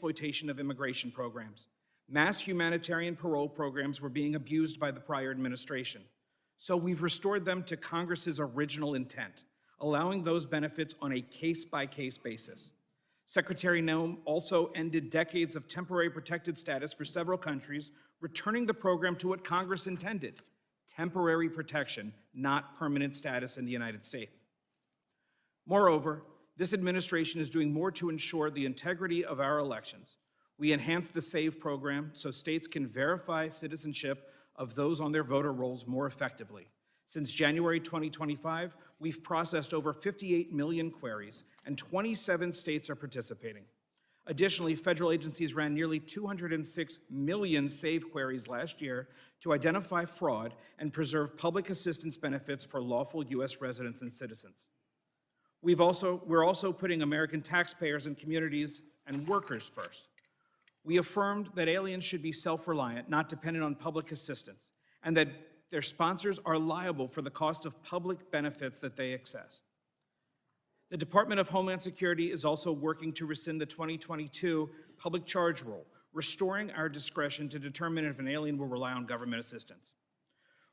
exploitation of immigration programs. Mass humanitarian parole programs were being abused by the prior administration. So we've restored them to Congress's original intent, allowing those benefits on a case-by-case basis. Secretary Noem also ended decades of temporary protected status for several countries, returning the program to what Congress intended: temporary protection, not permanent status in the United States. Moreover, this administration is doing more to ensure the integrity of our elections. We enhanced the SAVE program so states can verify citizenship of those on their voter rolls more effectively. Since January 2025, we've processed over 58 million queries, and 27 states are participating. Additionally, federal agencies ran nearly 206 million SAVE queries last year to identify fraud and preserve public assistance benefits for lawful U.S. residents and citizens. We're also putting American taxpayers and communities and workers first. We affirmed that aliens should be self-reliant, not dependent on public assistance, and that their sponsors are liable for the cost of public benefits that they access. The Department of Homeland Security is also working to rescind the 2022 public charge rule, restoring our discretion to determine if an alien will rely on government assistance.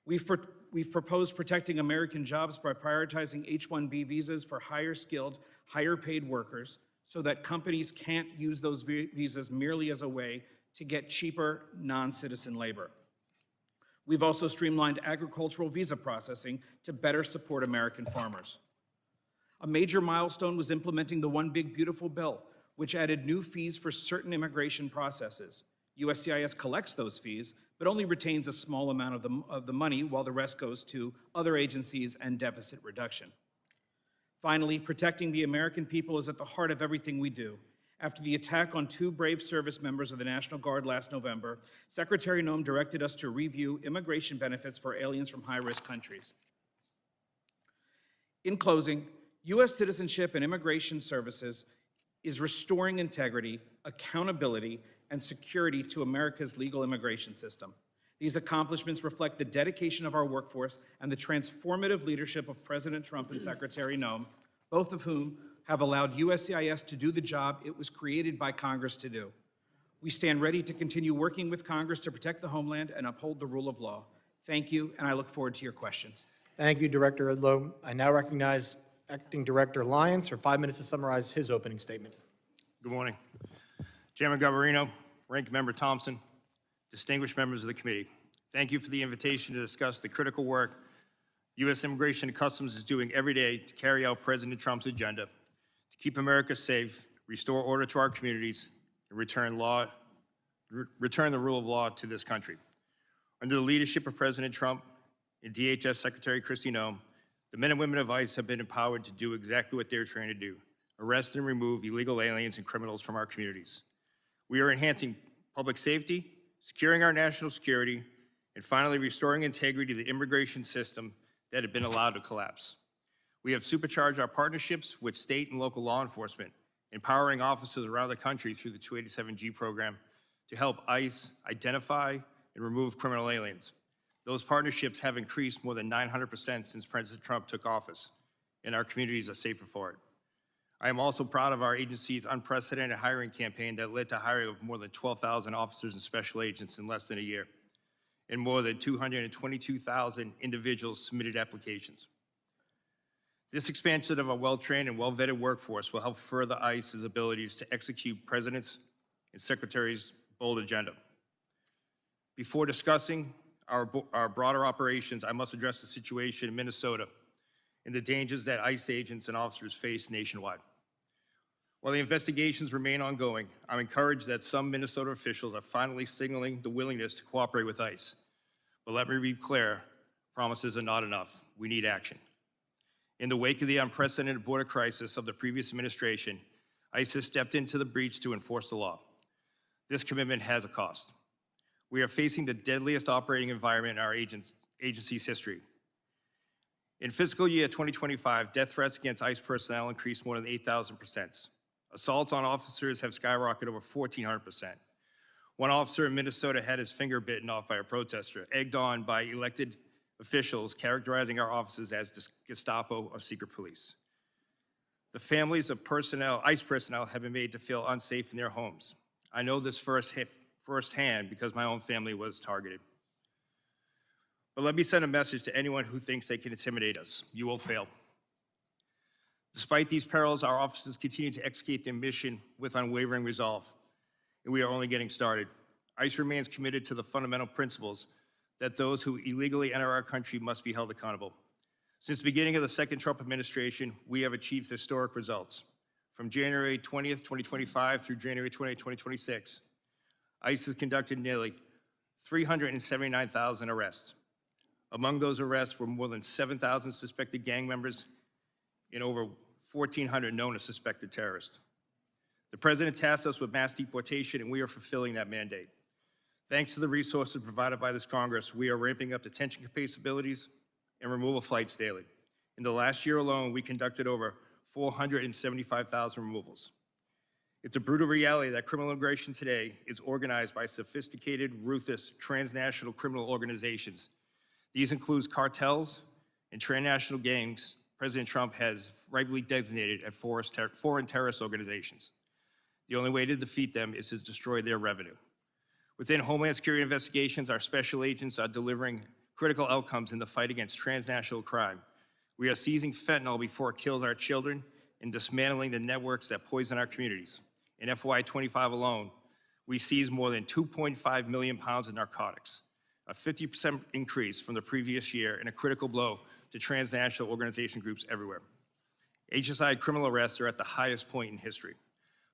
We've proposed protecting American jobs by prioritizing H-1B visas for higher skilled, higher paid workers so that companies can't use those visas merely as a way to get cheaper non-citizen labor. We've also streamlined agricultural visa processing to better support American farmers. A major milestone was implementing the One Big Beautiful Bill, which added new fees for certain immigration processes. USCIS collects those fees, but only retains a small amount of the money, while the rest goes to other agencies and deficit reduction. Finally, protecting the American people is at the heart of everything we do. After the attack on 2 brave service members of the National Guard last November, Secretary Noem directed us to review immigration benefits for aliens from high-risk countries. In closing, U.S. Citizenship and Immigration Services is restoring integrity, accountability, and security to America's legal immigration system. These accomplishments reflect the dedication of our workforce and the transformative leadership of President Trump and Secretary Noem, both of whom have allowed USCIS to do the job it was created by Congress to do. We stand ready to continue working with Congress to protect the homeland and uphold the rule of law. Thank you, and I look forward to your questions. Thank you, Director Udlow. I now recognize Acting Director Lyons for 5 minutes to summarize his opening statement. Good morning. Chairman Garbarino, Ranking Member Thompson, distinguished members of the committee, thank you for the invitation to discuss the critical work U.S. Immigration and Customs is doing every day to carry out President Trump's agenda to keep America safe, restore order to our communities, and return the rule of law to this country. Under the leadership of President Trump and DHS Secretary Kristi Noem, the men and women of ICE have been empowered to do exactly what they're trained to do: arrest and remove illegal aliens and criminals from our communities. We are enhancing public safety, securing our national security, and finally restoring integrity to the immigration system that had been allowed to collapse. We have supercharged our partnerships with state and local law enforcement, empowering officers around the country through the 287G program to help ICE identify and remove criminal aliens. Those partnerships have increased more than 900% since President Trump took office, and our communities are safer for it. I am also proud of our agency's unprecedented hiring campaign that led to hiring of more than 12,000 officers and special agents in less than a year, and more than 222,000 individuals submitted applications. This expansion of a well-trained and well-vetted workforce will help further ICE's abilities to execute President's and Secretary's bold agenda. Before discussing our broader operations, I must address the situation in Minnesota and the dangers that ICE agents and officers face nationwide. While the investigations remain ongoing, I'm encouraged that some Minnesota officials are finally signaling the willingness to cooperate with ICE. But let me be clear, promises are not enough. We need action. In the wake of the unprecedented border crisis of the previous administration, ICE has stepped into the breach to enforce the law. This commitment has a cost. We are facing the deadliest operating environment in our agency's history. In fiscal year 2025, death threats against ICE personnel increased more than 8,000%. Assaults on officers have skyrocketed over 1,400%. One officer in Minnesota had his finger bitten off by a protester, egged on by elected officials characterizing our officers as Gestapo or secret police. The families of ICE personnel have been made to feel unsafe in their homes. I know this firsthand because my own family was targeted. But let me send a message to anyone who thinks they can intimidate us. You will fail. Despite these perils, our officers continue to execute their mission with unwavering resolve, and we are only getting started. ICE remains committed to the fundamental principles that those who illegally enter our country must be held accountable. Since the beginning of the second Trump administration, we have achieved historic results. From January 20th, 2025 through January 20th, 2026, ICE has conducted nearly 379,000 arrests. Among those arrests were more than 7,000 suspected gang members and over 1,400 known as suspected terrorists. The president tasked us with mass deportation, and we are fulfilling that mandate. Thanks to the resources provided by this Congress, we are ramping up detention capabilities and removal flights daily. In the last year alone, we conducted over 475,000 removals. It's a brutal reality that criminal immigration today is organized by sophisticated, ruthless, transnational criminal organizations. These include cartels and transnational gangs President Trump has rightly designated as foreign terrorist organizations. The only way to defeat them is to destroy their revenue. Within Homeland Security investigations, our special agents are delivering critical outcomes in the fight against transnational crime. We are seizing fentanyl before it kills our children and dismantling the networks that poison our communities. In FY25 alone, we seized more than 2.5 million pounds of narcotics, a 50% increase from the previous year and a critical blow to transnational organization groups everywhere. HSI criminal arrests are at the highest point in history.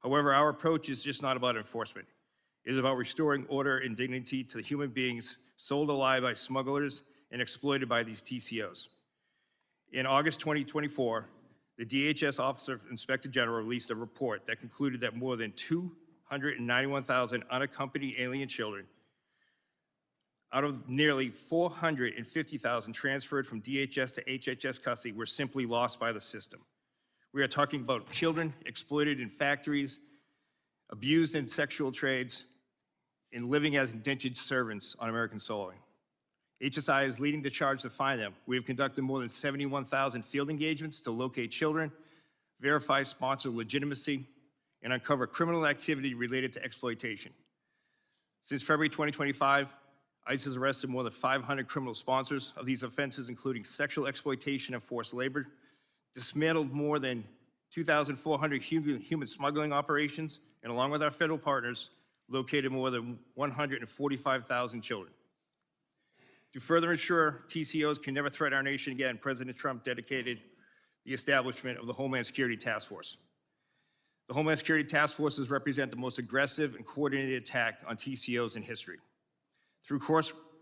However, our approach is just not about enforcement. It is about restoring order and dignity to the human beings sold alive by smugglers and exploited by these TCOs. In August 2024, the DHS Office of Inspector General released a report that concluded that more than 291,000 unaccompanied alien children out of nearly 450,000 transferred from DHS to HHS custody were simply lost by the system. We are talking about children exploited in factories, abused in sexual trades, and living as indentured servants on American soil. HSI is leading the charge to find them. We have conducted more than 71,000 field engagements to locate children, verify sponsor legitimacy, and uncover criminal activity related to exploitation. Since February 2025, ICE has arrested more than 500 criminal sponsors of these offenses, including sexual exploitation and forced labor, dismantled more than 2,400 human smuggling operations, and along with our federal partners, located more than 145,000 children. To further ensure TCOs can never threaten our nation again, President Trump dedicated the establishment of the Homeland Security Task Force. The Homeland Security Task Forces represent the most aggressive and coordinated attack on TCOs in history. Through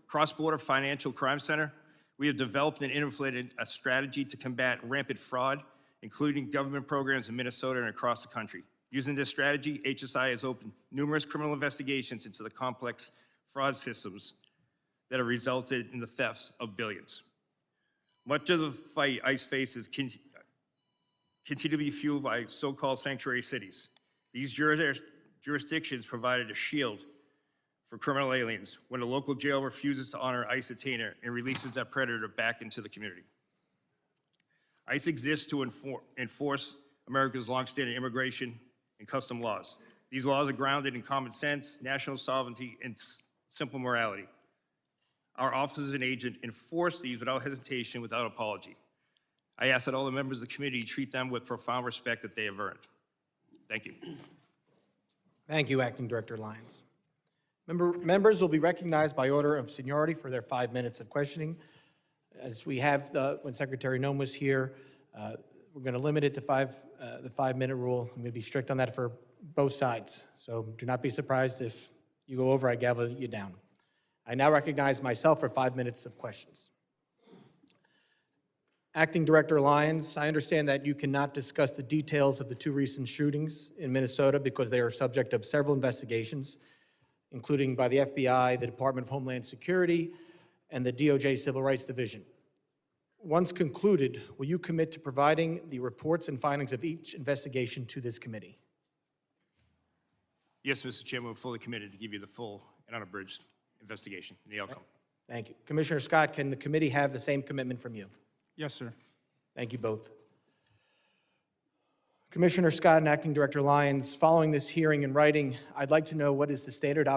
Cross-Border Financial Crime Center, we have developed and implemented a strategy to combat rampant fraud, including government programs in Minnesota and across the country. Using this strategy, HSI has opened numerous criminal investigations into the complex fraud systems that have resulted in the thefts of billions. Much of the fight ICE faces continue to be fueled by so-called sanctuary cities. These jurisdictions provided a shield for criminal aliens when a local jail refuses to honor ICE detainer and releases that predator back into the community. ICE exists to enforce America's longstanding immigration and custom laws. These laws are grounded in common sense, national sovereignty, and simple morality. Our officers and agents enforce these without hesitation, without apology. I ask that all the members of the committee treat them with profound respect that they have earned. Thank you. Thank you, Acting Director Lyons. Members will be recognized by order of seniority for their 5 minutes of questioning. As we have when Secretary Noem was here, we're going to limit it to the 5-minute rule. I'm going to be strict on that for both sides. So do not be surprised if you go over, I gavel you down. I now recognize myself for 5 minutes of questions. Acting Director Lyons, I understand that you cannot discuss the details of the 2 recent shootings in Minnesota because they are subject of several investigations, including by the FBI, the Department of Homeland Security, and the DOJ Civil Rights Division. Once concluded, will you commit to providing the reports and findings of each investigation to this committee? Yes, Mr. Chairman, we're fully committed to give you the full and unabridged investigation and the outcome. Thank you. Commissioner Scott, can the committee have the same commitment from you? Yes, sir. Thank you both. Commissioner Scott and Acting Director Lyons, following this hearing in writing, I'd like to know what is the standard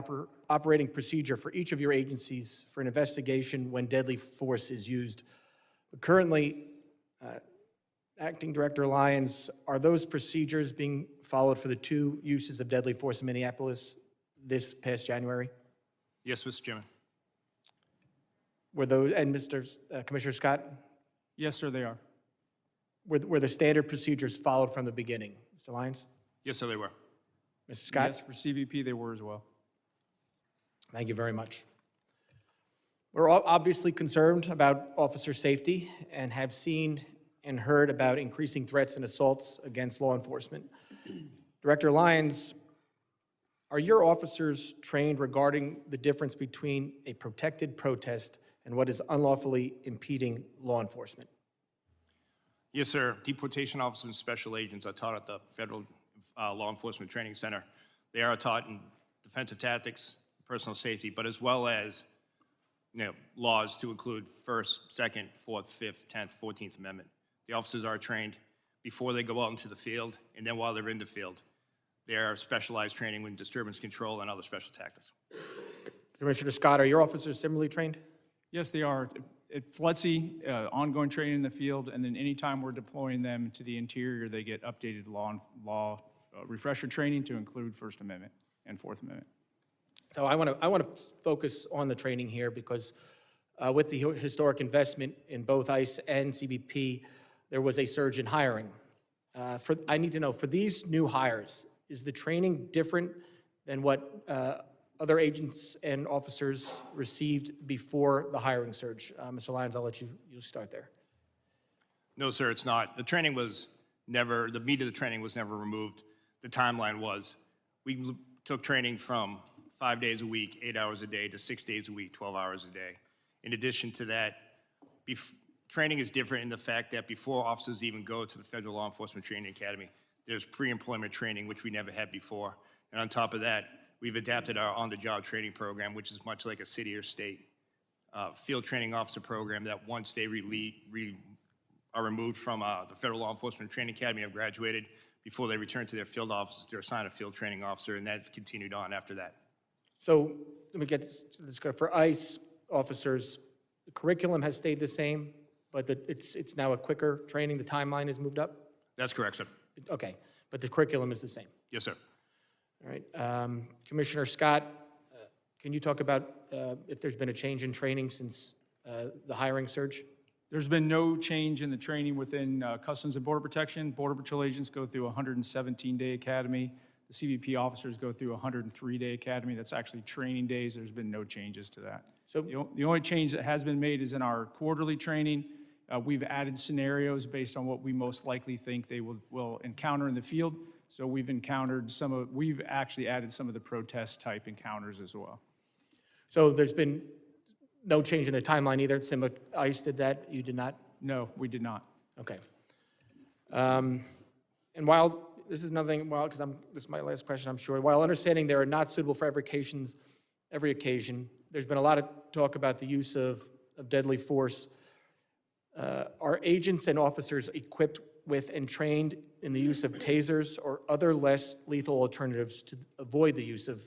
operating procedure for each of your agencies for an investigation when deadly force is used. Currently, Acting Director Lyons, are those procedures being followed for the 2 uses of deadly force in Minneapolis this past January? Yes, Mr. Chairman. Were those, and Commissioner Scott, Yes, sir, they are. were the standard procedures followed from the beginning? Mr. Lyons? Yes, sir, they were. Mr. Scott? Yes, for CBP, they were as well. Thank you very much. We're obviously concerned about officer safety and have seen and heard about increasing threats and assaults against law enforcement. Director Lyons, are your officers trained regarding the difference between a protected protest and what is unlawfully impeding law enforcement? Yes, sir. Deportation officers and special agents are taught at the Federal Law Enforcement Training Center. They are taught in defensive tactics, personal safety, but as well as laws to include First, Second, Fourth, Fifth, 10th, 14th Amendment. The officers are trained before they go out into the field, and then while they're in the field. They are specialized training with disturbance control and other special tactics. Commissioner Scott, are your officers similarly trained? Yes, they are. At FLETC, ongoing training in the field, and then anytime we're deploying them to the interior, they get updated law refresher training to include First Amendment and Fourth Amendment. So I want to focus on the training here because with the historic investment in both ICE and CBP, there was a surge in hiring. I need to know, for these new hires, is the training different than what other agents and officers received before the hiring surge? Mr. Lyons, I'll let you start there. No, sir, it's not. The training was never, the meat of the training was never removed. The timeline was. We took training from 5 days a week, 8 hours a day, to 6 days a week, 12 hours a day. In addition to that, training is different in the fact that before officers even go to the Federal Law Enforcement Training Academy, there's pre-employment training, which we never had before. And on top of that, we've adapted our on-the-job training program, which is much like a city or state field training officer program that once they are removed from the Federal Law Enforcement Training Academy, have graduated, before they return to their field offices, they're assigned a field training officer, and that's continued on after that. So let me get this. For ICE officers, the curriculum has stayed the same, but it's now a quicker training. The timeline has moved up? That's correct, sir. Okay, but the curriculum is the same. Yes, sir. All right. Commissioner Scott, can you talk about if there's been a change in training since the hiring surge? There's been no change in the training within Customs and Border Protection. Border Patrol agents go through a 117-day academy. The CBP officers go through a 103-day academy. That's actually training days. There's been no changes to that. So The only change that has been made is in our quarterly training. We've added scenarios based on what we most likely think they will encounter in the field. So we've actually added some of the protest type encounters as well. So there's been no change in the timeline either. Similar, ICE did that. You did not. No, we did not. Okay. And while this is nothing, because this is my last question, I'm sure. While understanding they are not suitable for every occasion, there's been a lot of talk about the use of deadly force. Are agents and officers equipped with and trained in the use of tasers or other less lethal alternatives to avoid the use of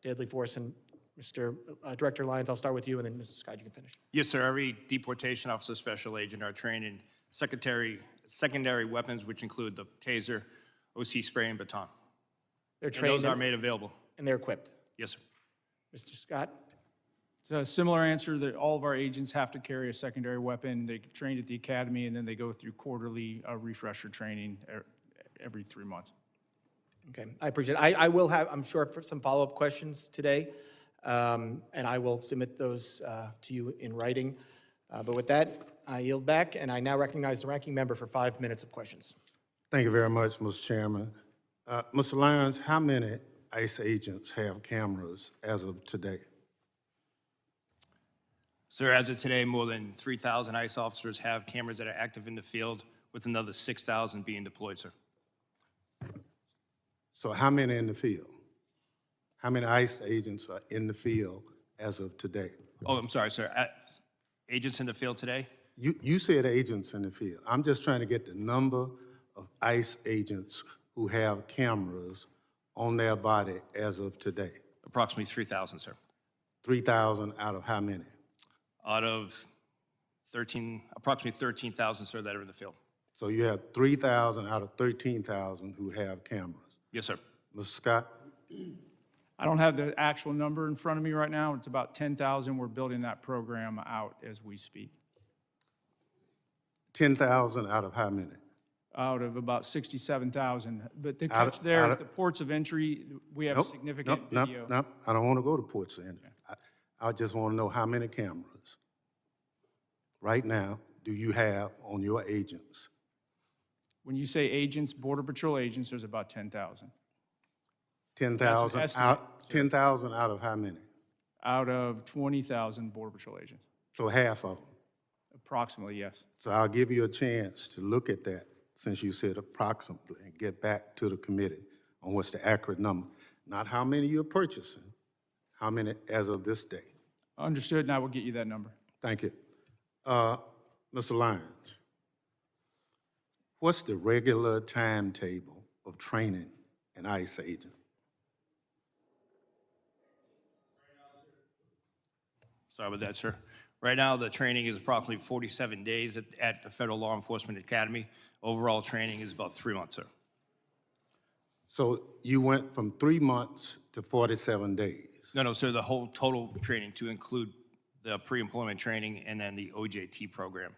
deadly force? And Mr. Director Lyons, I'll start with you, and then Mr. Scott, you can finish. Yes, sir. Every deportation officer special agent are trained in secondary weapons, which include the taser, OC spray, and baton. They're And trained those are made available. and they're equipped. Yes, sir. Mr. Scott? So a similar answer that all of our agents have to carry a secondary weapon. They get trained at the academy, and then they go through quarterly refresher training every 3 months. Okay, I appreciate it. I will have, I'm sure, for some follow-up questions today, and I will submit those to you in writing. But with that, I yield back, and I now recognize the ranking member for 5 minutes of questions. Thank you very much, Mr. Chairman. Mr. Lyons, how many ICE agents have cameras as of today? Sir, as of today, more than 3,000 ICE officers have cameras that are active in the field, with another 6,000 being deployed, sir. So how many in the field? How many ICE agents are in the field as of today? Oh, I'm sorry, sir. Agents in the field today? You said agents in the field. I'm just trying to get the number of ICE agents who have cameras on their body as of today? Approximately 3,000, sir. 3,000 out of how many? Out of approximately 13,000, sir, that are in the field. So you have 3,000 out of 13,000 who have cameras. Yes, sir. Mr. Scott? I don't have the actual number in front of me right now. It's about 10,000. We're building that program out as we speak. 10,000 out of how many? Out of about 67,000. But the Out catch of- there out is of- the ports of entry, we have Nope, significant nope, video. nope. I don't want to go to ports in. I just want to know how many cameras right now do you have on your agents? When you say agents, Border Patrol agents, there's about 10,000. 10,000 estimate, out, 10,000 out of how many? Out of 20,000 Border Patrol agents. So half of them. Approximately, yes. So I'll give you a chance to look at that, since you said approximately, and get back to the committee on what's the accurate number. Not how many you're purchasing, how many as of this day. Understood, and I will get you that number. Thank you. Mr. Lyons, what's the regular timetable of training an ICE agent? Sorry about that, sir. Right now, the training is approximately 47 days at the Federal Law Enforcement Academy. Overall training is about 3 months, sir. So you went from 3 months to 47 days. No, sir, the whole total training to include the pre-employment training and then the OJT program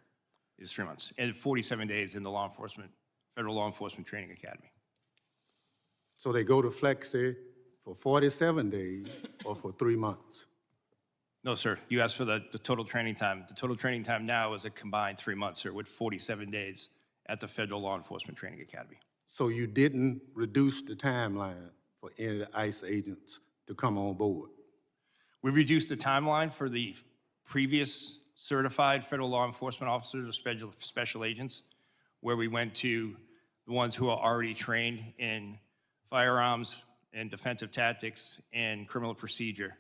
is 3 months. And 47 days in the Federal Law Enforcement Training Academy. So they go to Flexi for 47 days or for 3 months? No, sir, you asked for the total training time. The total training time now is a combined 3 months, sir, with 47 days at the Federal Law Enforcement Training Academy. So you didn't reduce the timeline for any of the ICE agents to come on board? We reduced the timeline for the previous certified federal law enforcement officers or special agents, where we went to the ones who are already trained in firearms and defensive tactics and criminal procedure.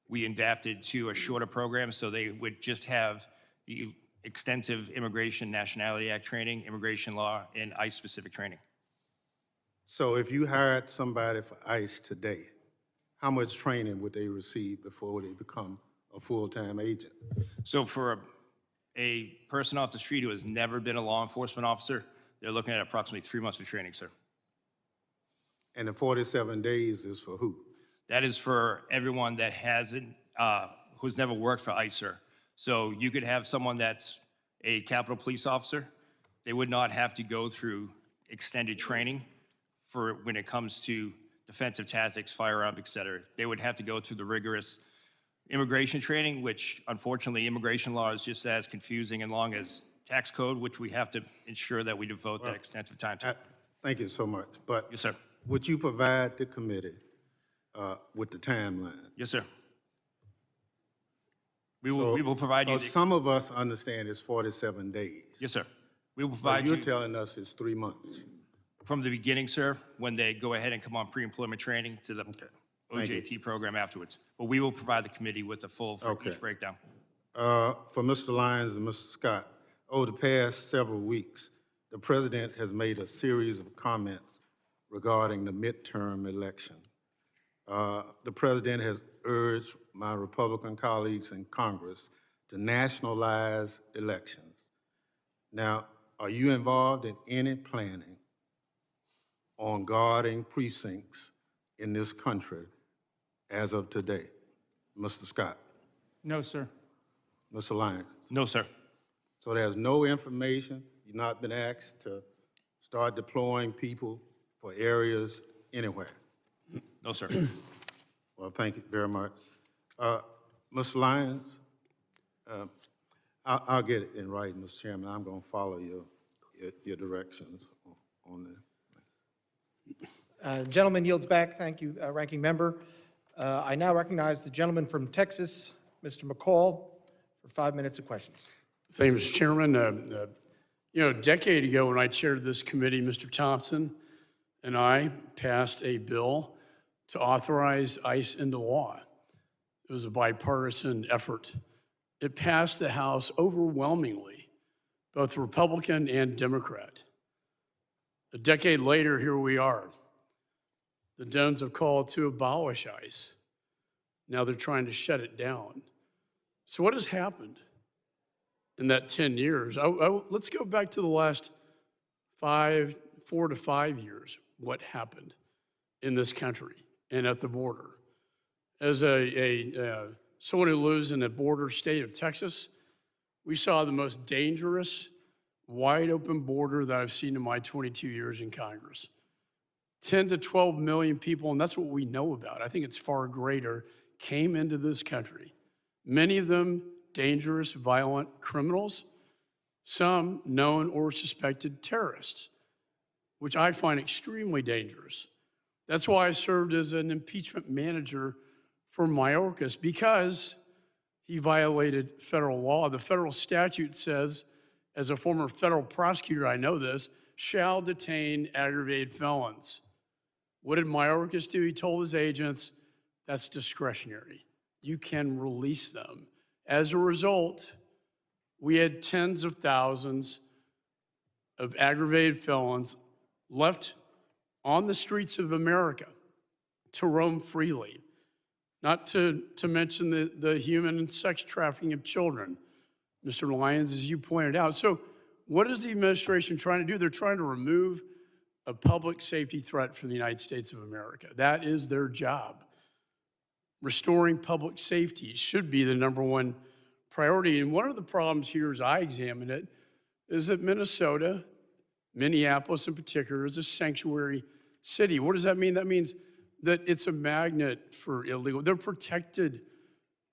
We adapted to a shorter program so they would just have the extensive Immigration Nationality Act training, immigration law, and ICE-specific training. So if you hired somebody for ICE today, how much training would they receive before they become a full-time agent? So for a person off the street who has never been a law enforcement officer, they're looking at approximately 3 months of training, sir. And the 47 days is for who? That is for everyone that hasn't, who's never worked for ICE, sir. So you could have someone that's a Capitol Police officer. They would not have to go through extended training for when it comes to defensive tactics, firearms, et cetera. They would have to go through the rigorous immigration training, which unfortunately immigration law is just as confusing and long as tax code, which we have to ensure that we devote that extensive time to. Thank you so much. But Yes, sir. would you provide the committee with the timeline? Yes, sir. We will provide you. Some of us understand it's 47 days. Yes, sir. We will But provide you're you telling us it's 3 months. from the beginning, sir, when they go ahead and come on pre-employment training to the Thank you. OJT program afterwards. But we will provide the committee with the full for Okay. each breakdown. For Mr. Lyons and Mr. Scott, over the past several weeks, the president has made a series of comments regarding the midterm election. The president has urged my Republican colleagues in Congress to nationalize elections. Now, are you involved in any planning on guarding precincts in this country as of today? Mr. Scott, No, sir. Mr. Lyons. No, sir. So there's no information, you've not been asked to start deploying people for areas anywhere? No, sir. Well, thank you very much. Mr. Lyons, I'll get it in writing, Mr. Chairman. I'm going to follow your directions on this. Gentleman yields back. Thank you, Ranking Member. I now recognize the gentleman from Texas, Mr. McCall, for 5 minutes of questions. Thank you, Mr. Chairman. A decade ago when I chaired this committee, Mr. Thompson and I passed a bill to authorize ICE into law. It was a bipartisan effort. It passed the House overwhelmingly, both Republican and Democrat. A decade later, here we are. The Dems have called to abolish ICE. Now they're trying to shut it down. So what has happened in that 10 years? Let's go back to the last 4 to 5 years. What happened in this country and at the border? As someone who lives in the border state of Texas, we saw the most dangerous, wide open border that I've seen in my 22 years in Congress. 10 to 12 million people, and that's what we know about. I think it's far greater, came into this country. Many of them dangerous, violent criminals, some known or suspected terrorists, which I find extremely dangerous. That's why I served as an impeachment manager for Mayorkas, because he violated federal law. The federal statute says, as a former federal prosecutor, I know this, shall detain aggravated felons. What did Mayorkas do? He told his agents, that's discretionary. You can release them. As a result, we had tens of thousands of aggravated felons left on the streets of America to roam freely, not to mention the human and sex trafficking of children, Mr. Lyons, as you pointed out. So what is the administration trying to do? They're trying to remove a public safety threat from the United States of America. That is their job. Restoring public safety should be the #1 priority. And one of the problems here, as I examine it, is that Minnesota, Minneapolis in particular, is a sanctuary city. What does that mean? That means that it's a magnet for illegal. They're protected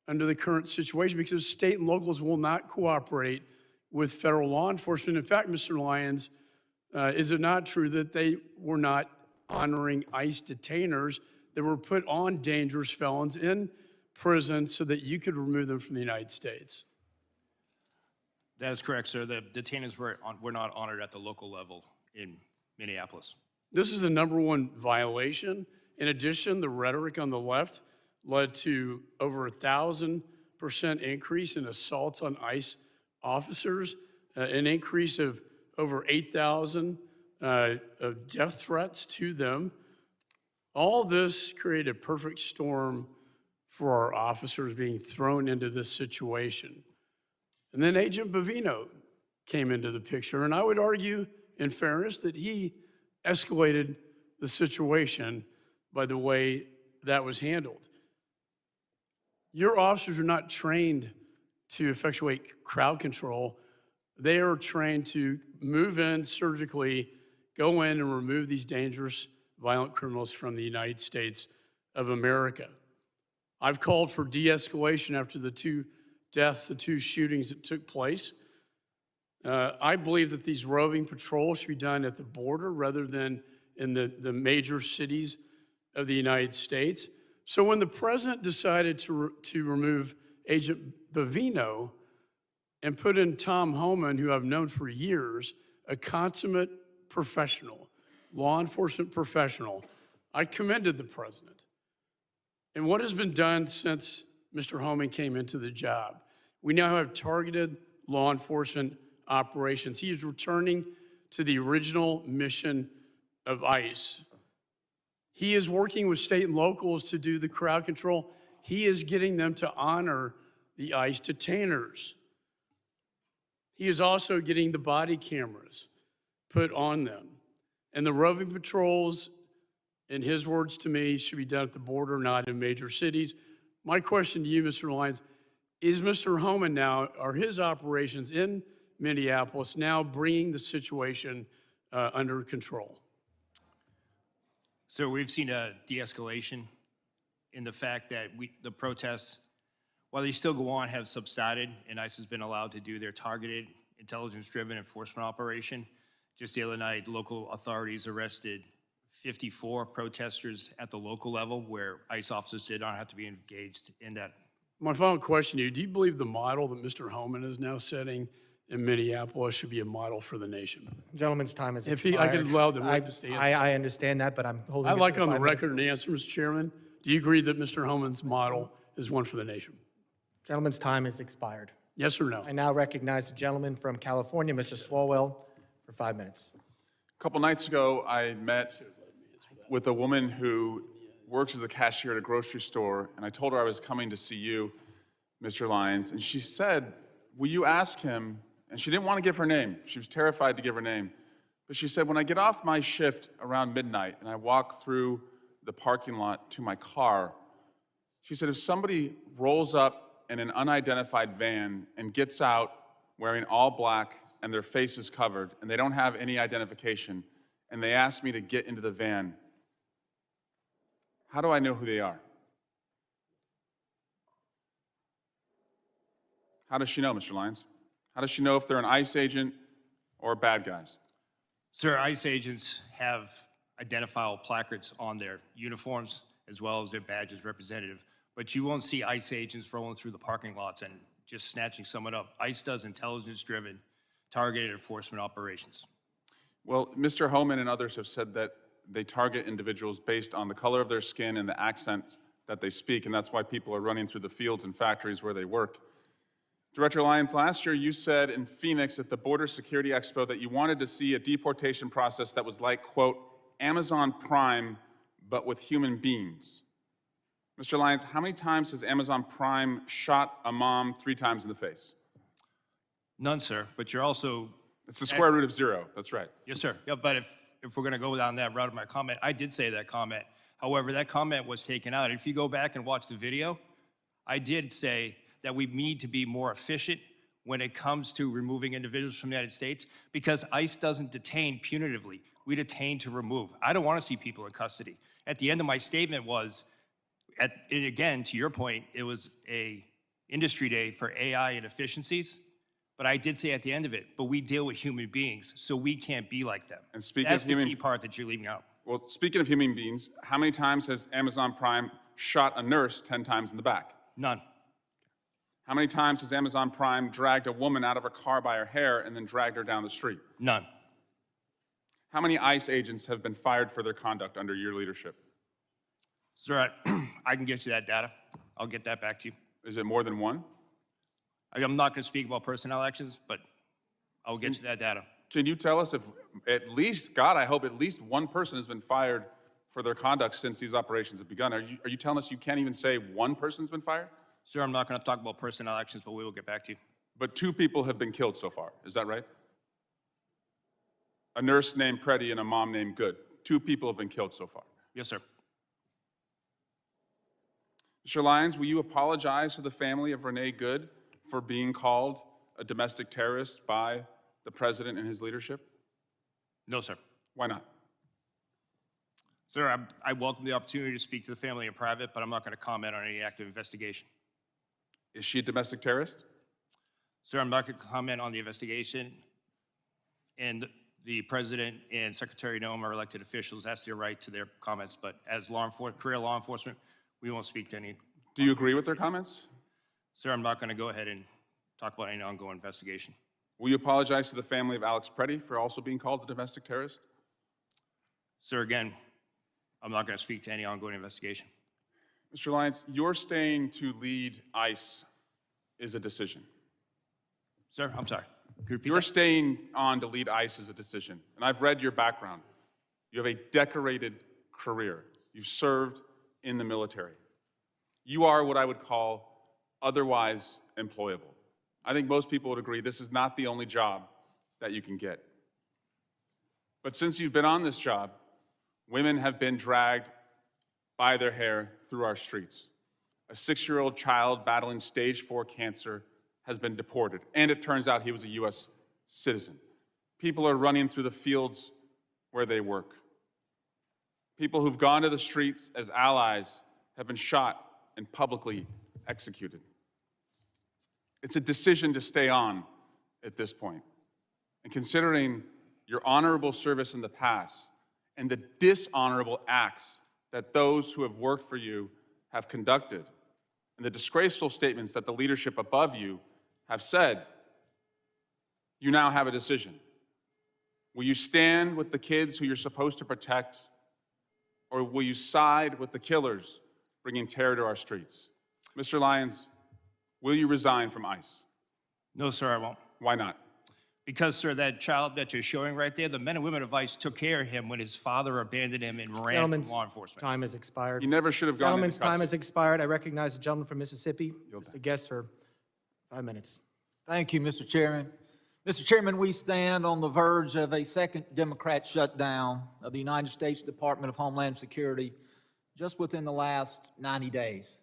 under the current situation because state and locals will not cooperate with federal law enforcement. In fact, Mr. Lyons, is it not true that they were not honoring ICE detainers that were put on dangerous felons in prison so that you could remove them from the United States? That is correct, sir. The detainers were not honored at the local level in Minneapolis. This is the #1 violation. In addition, the rhetoric on the left led to over 1,000% increase in assaults on ICE officers, an increase of over 8,000 of death threats to them. All this created a perfect storm for our officers being thrown into this situation. And then Agent Bovino came into the picture, and I would argue, in fairness, that he escalated the situation by the way that was handled. Your officers are not trained to effectuate crowd control. They are trained to move in surgically, go in and remove these dangerous, violent criminals from the United States of America. I've called for de-escalation after the 2 deaths, the 2 shootings that took place. I believe that these roving patrols should be done at the border rather than in the major cities of the United States. So when the president decided to remove Agent Bovino and put in Tom Homan, who I've known for years, a consummate professional, law enforcement professional, I commended the president. And what has been done since Mr. Homan came into the job? We now have targeted law enforcement operations. He is returning to the original mission of ICE. He is working with state and locals to do the crowd control. He is getting them to honor the ICE detainers. He is also getting the body cameras put on them. And the roving patrols, in his words to me, should be done at the border, not in major cities. My question to you, Mr. Lyons, is Mr. Homan now, are his operations in Minneapolis now bringing the situation under control? So we've seen a de-escalation in the fact that the protests, while they still go on, have subsided, and ICE has been allowed to do their targeted, intelligence-driven enforcement operation. Just the other night, local authorities arrested 54 protesters at the local level where ICE officers did not have to be engaged in that. My final question to you, do you believe the model that Mr. Homan is now setting in Minneapolis should be a model for the nation? Gentleman's time has If expired. I could allow the witness to answer. I understand that, but I'm holding. I'd it like to on the 5 minutes. record an answer, Mr. Chairman. Do you agree that Mr. Homan's model is one for the nation? Gentleman's time has expired. Yes or no? I now recognize the gentleman from California, Mr. Swalwell, for 5 minutes. A couple nights ago, I met with a woman who works as a cashier at a grocery store, and I told her I was coming to see you, Mr. Lyons, and she said, will you ask him, and she didn't want to give her name. She was terrified to give her name. But she said, when I get off my shift around midnight and I walk through the parking lot to my car, she said, if somebody rolls up in an unidentified van and gets out wearing all black and their face is covered and they don't have any identification and they ask me to get into the van, how do I know who they are? How does she know, Mr. Lyons? How does she know if they're an ICE agent or bad guys? Sir, ICE agents have identifiable placards on their uniforms as well as their badges representative, but you won't see ICE agents rolling through the parking lots and just snatching someone up. ICE does intelligence-driven, targeted enforcement operations. Well, Mr. Homan and others have said that they target individuals based on the color of their skin and the accents that they speak, and that's why people are running through the fields and factories where they work. Director Lyons, last year you said in Phoenix at the Border Security Expo that you wanted to see a deportation process that was like, quote, Amazon Prime, but with human beings. Mr. Lyons, how many times has Amazon Prime shot a mom 3 times in the face? None, sir, but you're also... It's the square root of 0, that's right. Yes, sir. Yeah, but if we're going to go down that route of my comment, I did say that comment. However, that comment was taken out. If you go back and watch the video, I did say that we need to be more efficient when it comes to removing individuals from the United States because ICE doesn't detain punitively. We detain to remove. I don't want to see people in custody. At the end of my statement was, and again, to your point, it was a industry day for AI and efficiencies, but I did say at the end of it, but we deal with human beings, so we can't be like them. And speaking That's of the human- key part that you're leaving out. Well, speaking of human beings, how many times has Amazon Prime shot a nurse 10 times in the back? None. How many times has Amazon Prime dragged a woman out of her car by her hair and then dragged her down the street? None. How many ICE agents have been fired for their conduct under your leadership? Sir, I can get you that data. I'll get that back to you. Is it more than 1? I'm not going to speak about personnel actions, but I'll get you that data. Can you tell us if at least, God, I hope at least 1 person has been fired for their conduct since these operations have begun? Are you telling us you can't even say 1 person's been fired? Sir, I'm not going to talk about personnel actions, but we will get back to you. But 2 people have been killed so far, is that right? A nurse named Preddy and a mom named Good. 2 people have been killed so far. Yes, sir. Mr. Lyons, will you apologize to the family of Renee Good for being called a domestic terrorist by the president and his leadership? No, sir. Why not? Sir, I welcome the opportunity to speak to the family in private, but I'm not going to comment on any active investigation. Is she a domestic terrorist? Sir, I'm not going to comment on the investigation, and the president and Secretary Noem are elected officials. That's their right to their comments, but as career law enforcement, we won't speak to any. Do you agree with their comments? Sir, I'm not going to go ahead and talk about any ongoing investigation. Will you apologize to the family of Alex Preddy for also being called a domestic terrorist? Sir, again, I'm not going to speak to any ongoing investigation. Mr. Lyons, your staying to lead ICE is a decision. Sir, I'm sorry. Could you repeat Your that? staying on to lead ICE is a decision. And I've read your background. You have a decorated career. You've served in the military. You are what I would call otherwise employable. I think most people would agree this is not the only job that you can get. But since you've been on this job, women have been dragged by their hair through our streets. A 6-year-old child battling stage 4 cancer has been deported, and it turns out he was a U.S. citizen. People are running through the fields where they work. People who've gone to the streets as allies have been shot and publicly executed. It's a decision to stay on at this point. And considering your honorable service in the past and the dishonorable acts that those who have worked for you have conducted, and the disgraceful statements that the leadership above you have said, you now have a decision. Will you stand with the kids who you're supposed to protect, or will you side with the killers bringing terror to our streets? Mr. Lyons, will you resign from ICE? No, sir, I won't. Why not? Because, sir, that child that you're showing right there, the men and women of ICE took care of him when his father abandoned him and ran from Gentleman's law enforcement. time has expired. He never should have gone into Gentleman's time custody. has expired. I recognize the gentleman from Mississippi, Mr. Guest, for 5 minutes. Thank you, Mr. Chairman. Mr. Chairman, we stand on the verge of a second Democrat shutdown of the United States Department of Homeland Security just within the last 90 days.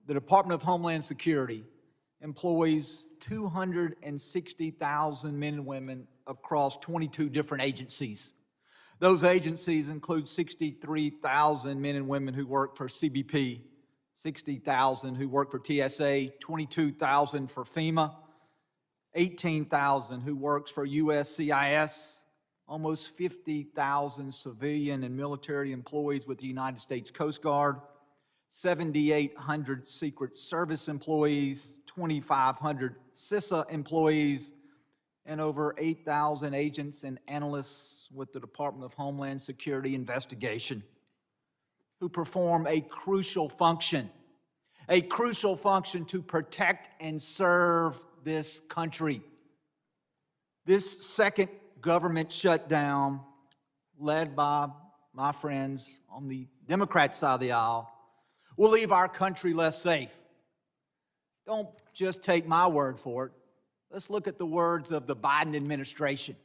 The Department of Homeland Security employs 260,000 men and women across 22 different agencies. Those agencies include 63,000 men and women who work for CBP, 60,000 who work for TSA, 22,000 for FEMA, 18,000 who works for USCIS, almost 50,000 civilian and military employees with the United States Coast Guard, 7,800 Secret Service employees, 2,500 CISA employees, and over 8,000 agents and analysts with the Department of Homeland Security investigation who perform a crucial function to protect and serve this country. This second government shutdown, led by my friends on the Democrat side of the aisle, will leave our country less safe. Don't just take my word for it. Let's look at the words of the Biden administration.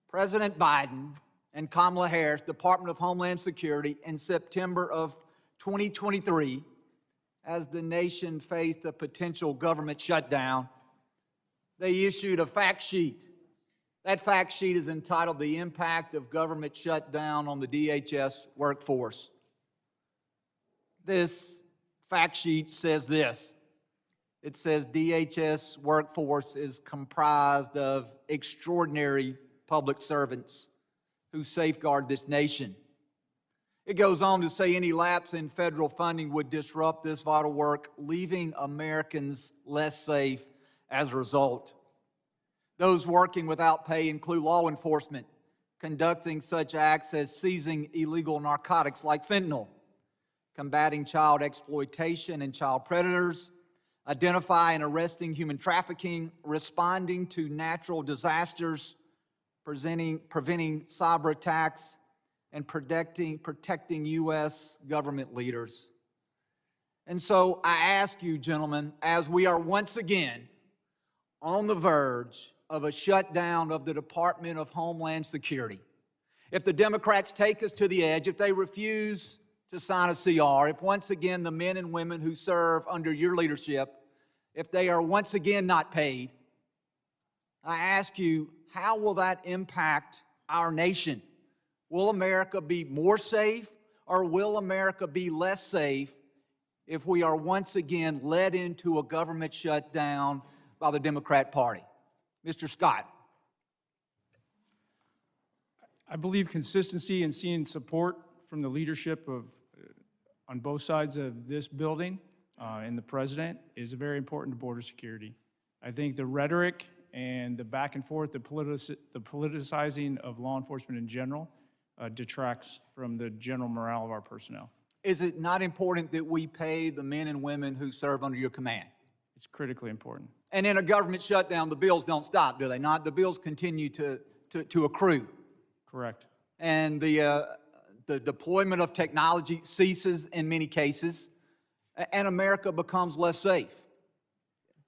President Biden and Kamala Harris, Department of Homeland Security, in September of 2023, as the nation faced a potential government shutdown, they issued a fact sheet. That fact sheet is entitled "The Impact of Government Shutdown on the DHS Workforce." This fact sheet says this. It says DHS workforce is comprised of extraordinary public servants who safeguard this nation. It goes on to say any lapse in federal funding would disrupt this vital work, leaving Americans less safe as a result. Those working without pay include law enforcement, conducting such acts as seizing illegal narcotics like fentanyl, combating child exploitation and child predators, identifying and arresting human trafficking, responding to natural disasters, preventing cyber attacks, and protecting U.S. government leaders. And so I ask you, gentlemen, as we are once again on the verge of a shutdown of the Department of Homeland Security, if the Democrats take us to the edge, if they refuse to sign a CR, if once again the men and women who serve under your leadership, if they are once again not paid, I ask you, how will that impact our nation? Will America be more safe, or will America be less safe if we are once again led into a government shutdown by the Democrat Party? Mr. Scott. I believe consistency and seeing support from the leadership of, on both sides of this building and the president is very important to border security. I think the rhetoric and the back and forth, the politicizing of law enforcement in general detracts from the general morale of our personnel. Is it not important that we pay the men and women who serve under your command? It's critically important. And in a government shutdown, the bills don't stop, do they not? The bills continue to accrue. Correct. And the deployment of technology ceases in many cases, and America becomes less safe.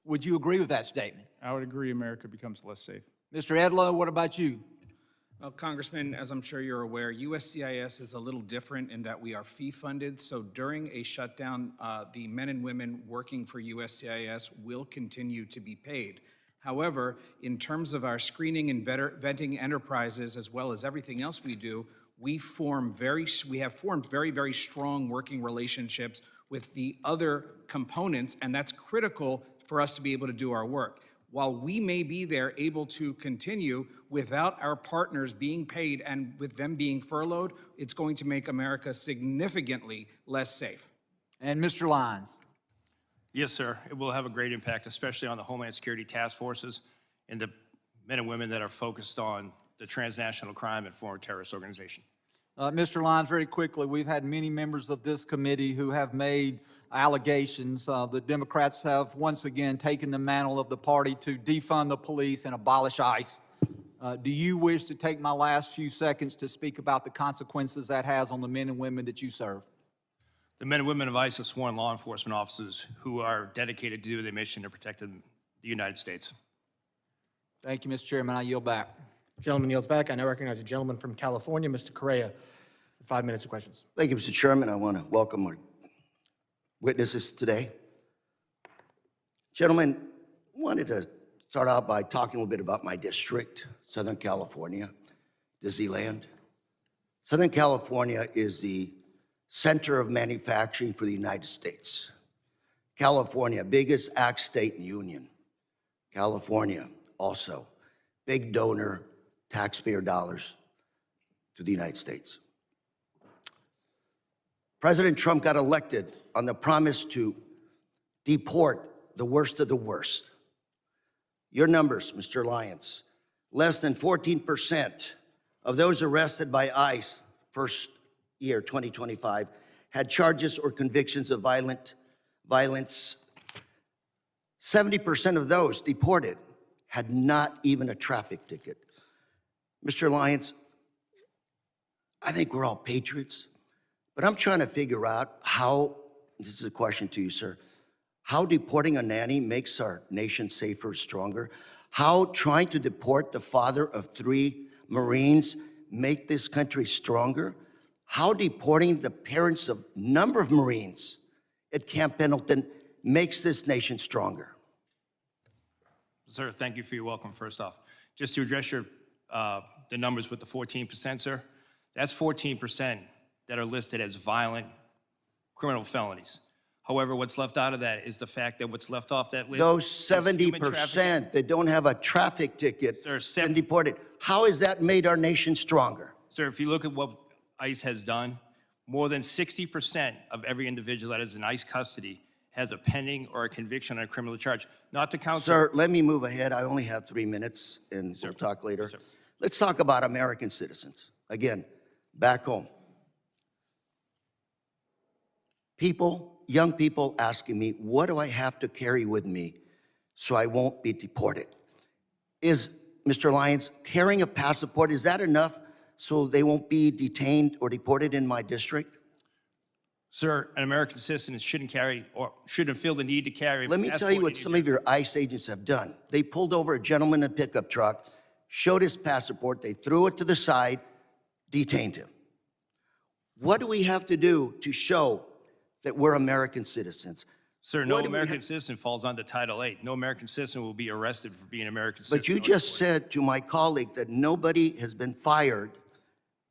Would you agree with that statement? I would agree America becomes less safe. Mr. Edlow, what about you? Well, Congressman, as I'm sure you're aware, USCIS is a little different in that we are fee-funded. So during a shutdown, the men and women working for USCIS will continue to be paid. However, in terms of our screening and vetting enterprises, as well as everything else we do, we have formed very, very strong working relationships with the other components, and that's critical for us to be able to do our work. While we may be there able to continue without our partners being paid and with them being furloughed, it's going to make America significantly less safe. And Mr. Lyons. Yes, sir. It will have a great impact, especially on the Homeland Security task forces and the men and women that are focused on the transnational crime and foreign terrorist organization. Mr. Lyons, very quickly, we've had many members of this committee who have made allegations. The Democrats have once again taken the mantle of the party to defund the police and abolish ICE. Do you wish to take my last few seconds to speak about the consequences that has on the men and women that you serve? The men and women of ICE are sworn law enforcement officers who are dedicated to their mission to protect the United States. Thank you, Mr. Chairman. I yield back. Gentleman yields back. I now recognize the gentleman from California, Mr. Correa, for 5 minutes of questions. Thank you, Mr. Chairman. I want to welcome our witnesses today. Gentlemen, wanted to start out by talking a little bit about my district, Southern California, Disneyland. Southern California is the center of manufacturing for the United States. California, biggest ag state in the Union. California, also, big donor, taxpayer dollars to the United States. President Trump got elected on the promise to deport the worst of the worst. Your numbers, Mr. Lyons, less than 14% of those arrested by ICE first year, 2025, had charges or convictions of violence. 70% of those deported had not even a traffic ticket. Mr. Lyons, I think we're all patriots, but I'm trying to figure out how, this is a question to you, sir, how deporting a nanny makes our nation safer, stronger, how trying to deport the father of 3 Marines make this country stronger, how deporting the parents of a number of Marines at Camp Pendleton makes this nation stronger. Sir, thank you for your welcome, first off. Just to address your, the numbers with the 14%, sir, that's 14% that are listed as violent criminal felonies. However, what's left out of that is the fact that what's left off that list. Those is human trafficking. 70% that don't have a traffic ticket Sir, and deported, how has that made our nation stronger? Sir, if you look at what ICE has done, more than 60% of every individual that is in ICE custody has a pending or a conviction on a criminal charge. Not to count. Sir, let me move ahead. I only have 3 minutes, and we'll talk later. Let's talk about American citizens. Again, back home. People, young people asking me, what do I have to carry with me so I won't be deported? Is, Mr. Lyons, carrying a passport, is that enough so they won't be detained or deported in my district? Sir, an American citizen shouldn't carry or shouldn't feel the need to carry. Let me tell you what some of your ICE agents have done. They pulled over a gentleman in a pickup truck, showed his passport, they threw it to the side, detained him. What do we have to do to show that we're American citizens? Sir, no American citizen falls under Title VIII. No American citizen will be arrested for being an American citizen. But you just said to my colleague that nobody has been fired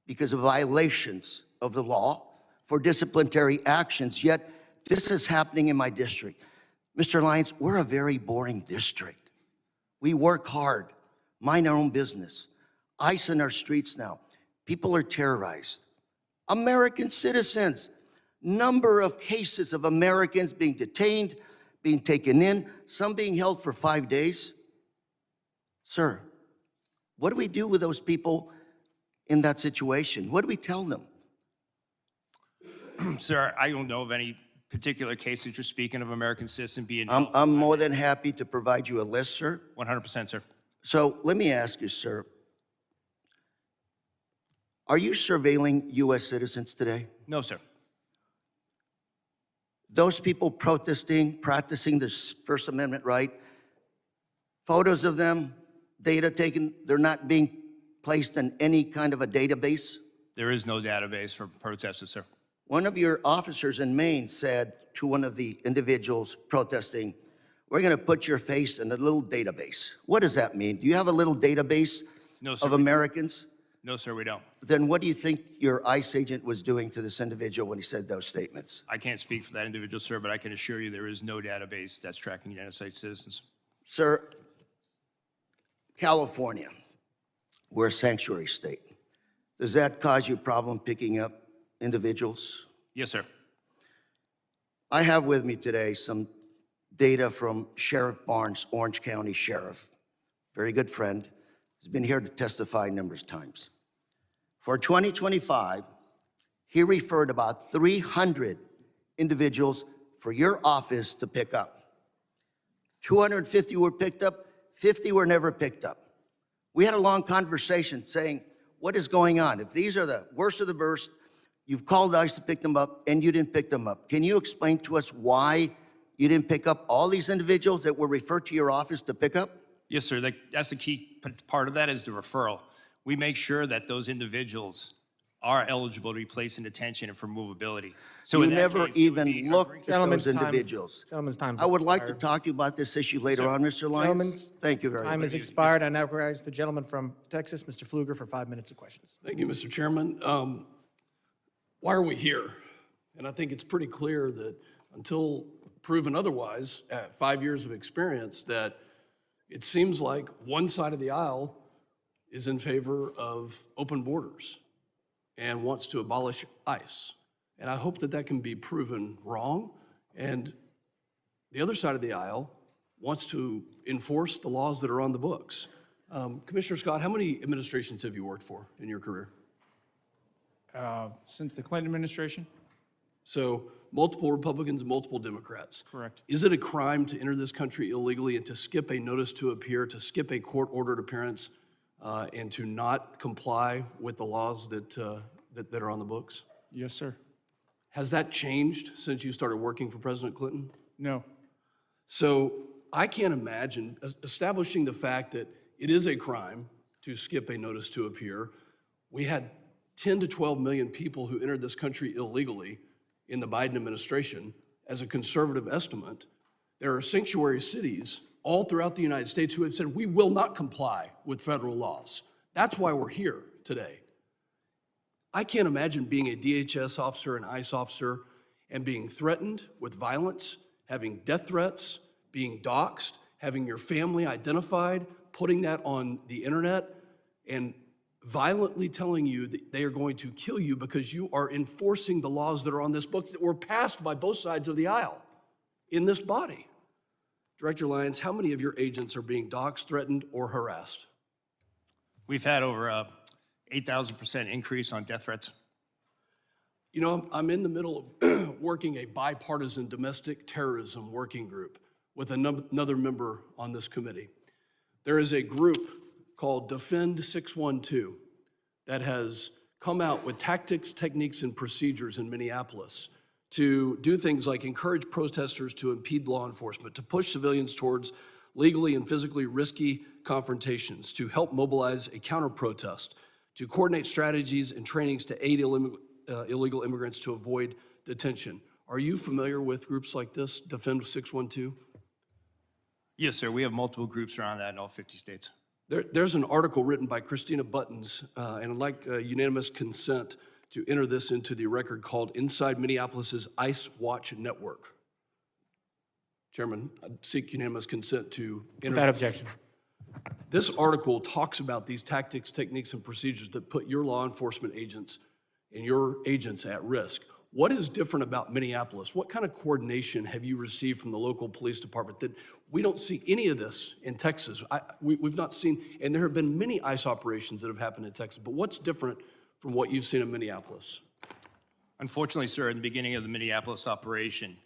because of violations of the law for disciplinary actions, yet this is happening in my district. Mr. Lyons, we're a very boring district. We work hard, mind our own business. ICE in our streets now. People are terrorized. American citizens. Number of cases of Americans being detained, being taken in, some being held for 5 days. Sir, what do we do with those people in that situation? What do we tell them? Sir, I don't know of any particular cases you're speaking of American citizen being. I'm more than happy to provide you a list, sir. 100%, sir. So let me ask you, sir, are you surveilling U.S. citizens today? No, sir. Those people protesting, practicing this First Amendment right, photos of them, data taken, they're not being placed in any kind of a database? There is no database for protesters, sir. One of your officers in Maine said to one of the individuals protesting, we're going to put your face in a little database. What does that mean? Do you have a little database No, sir. of Americans? No, sir, we don't. Then what do you think your ICE agent was doing to this individual when he said those statements? I can't speak for that individual, sir, but I can assure you there is no database that's tracking United States citizens. Sir, California, we're a sanctuary state. Does that cause you a problem picking up individuals? Yes, sir. I have with me today some data from Sheriff Barnes, Orange County Sheriff, very good friend. He's been here to testify numerous times. For 2025, he referred about 300 individuals for your office to pick up. 250 were picked up, 50 were never picked up. We had a long conversation saying, what is going on? If these are the worst of the worst, you've called ICE to pick them up and you didn't pick them up. Can you explain to us why you didn't pick up all these individuals that were referred to your office to pick up? Yes, sir. That's the key part of that is the referral. We make sure that those individuals are eligible to be placed in detention and for movability. So You in that never case, it would be even looked at Gentlemen's those time is- individuals. Gentlemen's time. I would like to talk to you about this issue later on, Mr. Lyons. Gentlemen's Thank you very Time much. has expired. I now recognize the gentleman from Texas, Mr. Pfluger, for 5 minutes of questions. Thank you, Mr. Chairman. Why are we here? And I think it's pretty clear that until proven otherwise, at 5 years of experience, that it seems like one side of the aisle is in favor of open borders and wants to abolish ICE. And I hope that that can be proven wrong. And the other side of the aisle wants to enforce the laws that are on the books. Commissioner Scott, how many administrations have you worked for in your career? Since the Clinton administration? So multiple Republicans, multiple Democrats. Correct. Is it a crime to enter this country illegally and to skip a notice to appear, to skip a court-ordered appearance, and to not comply with the laws that are on the books? Yes, sir. Has that changed since you started working for President Clinton? No. So I can't imagine establishing the fact that it is a crime to skip a notice to appear. We had 10 to 12 million people who entered this country illegally in the Biden administration. As a conservative estimate, there are sanctuary cities all throughout the United States who have said, we will not comply with federal laws. That's why we're here today. I can't imagine being a DHS officer, an ICE officer, and being threatened with violence, having death threats, being doxxed, having your family identified, putting that on the internet, and violently telling you that they are going to kill you because you are enforcing the laws that are on this book that were passed by both sides of the aisle in this body. Director Lyons, how many of your agents are being doxxed, threatened, or harassed? We've had over 8,000% increase on death threats. You know, I'm in the middle of working a bipartisan domestic terrorism working group with another member on this committee. There is a group called Defend 612 that has come out with tactics, techniques, and procedures in Minneapolis to do things like encourage protesters to impede law enforcement, to push civilians towards legally and physically risky confrontations, to help mobilize a counter-protest, to coordinate strategies and trainings to aid illegal immigrants to avoid detention. Are you familiar with groups like this, Defend 612? Yes, sir. We have multiple groups around that in all 50 states. There's an article written by Christina Buttons, and I'd like unanimous consent to enter this into the record called Inside Minneapolis's ICE Watch Network. Chairman, I seek unanimous consent to enter. Without objection. This article talks about these tactics, techniques, and procedures that put your law enforcement agents and your agents at risk. What is different about Minneapolis? What kind of coordination have you received from the local police department that we don't see any of this in Texas? We've not seen, and there have been many ICE operations that have happened in Texas, but what's different from what you've seen in Minneapolis? Unfortunately, sir, in the beginning of the Minneapolis operation,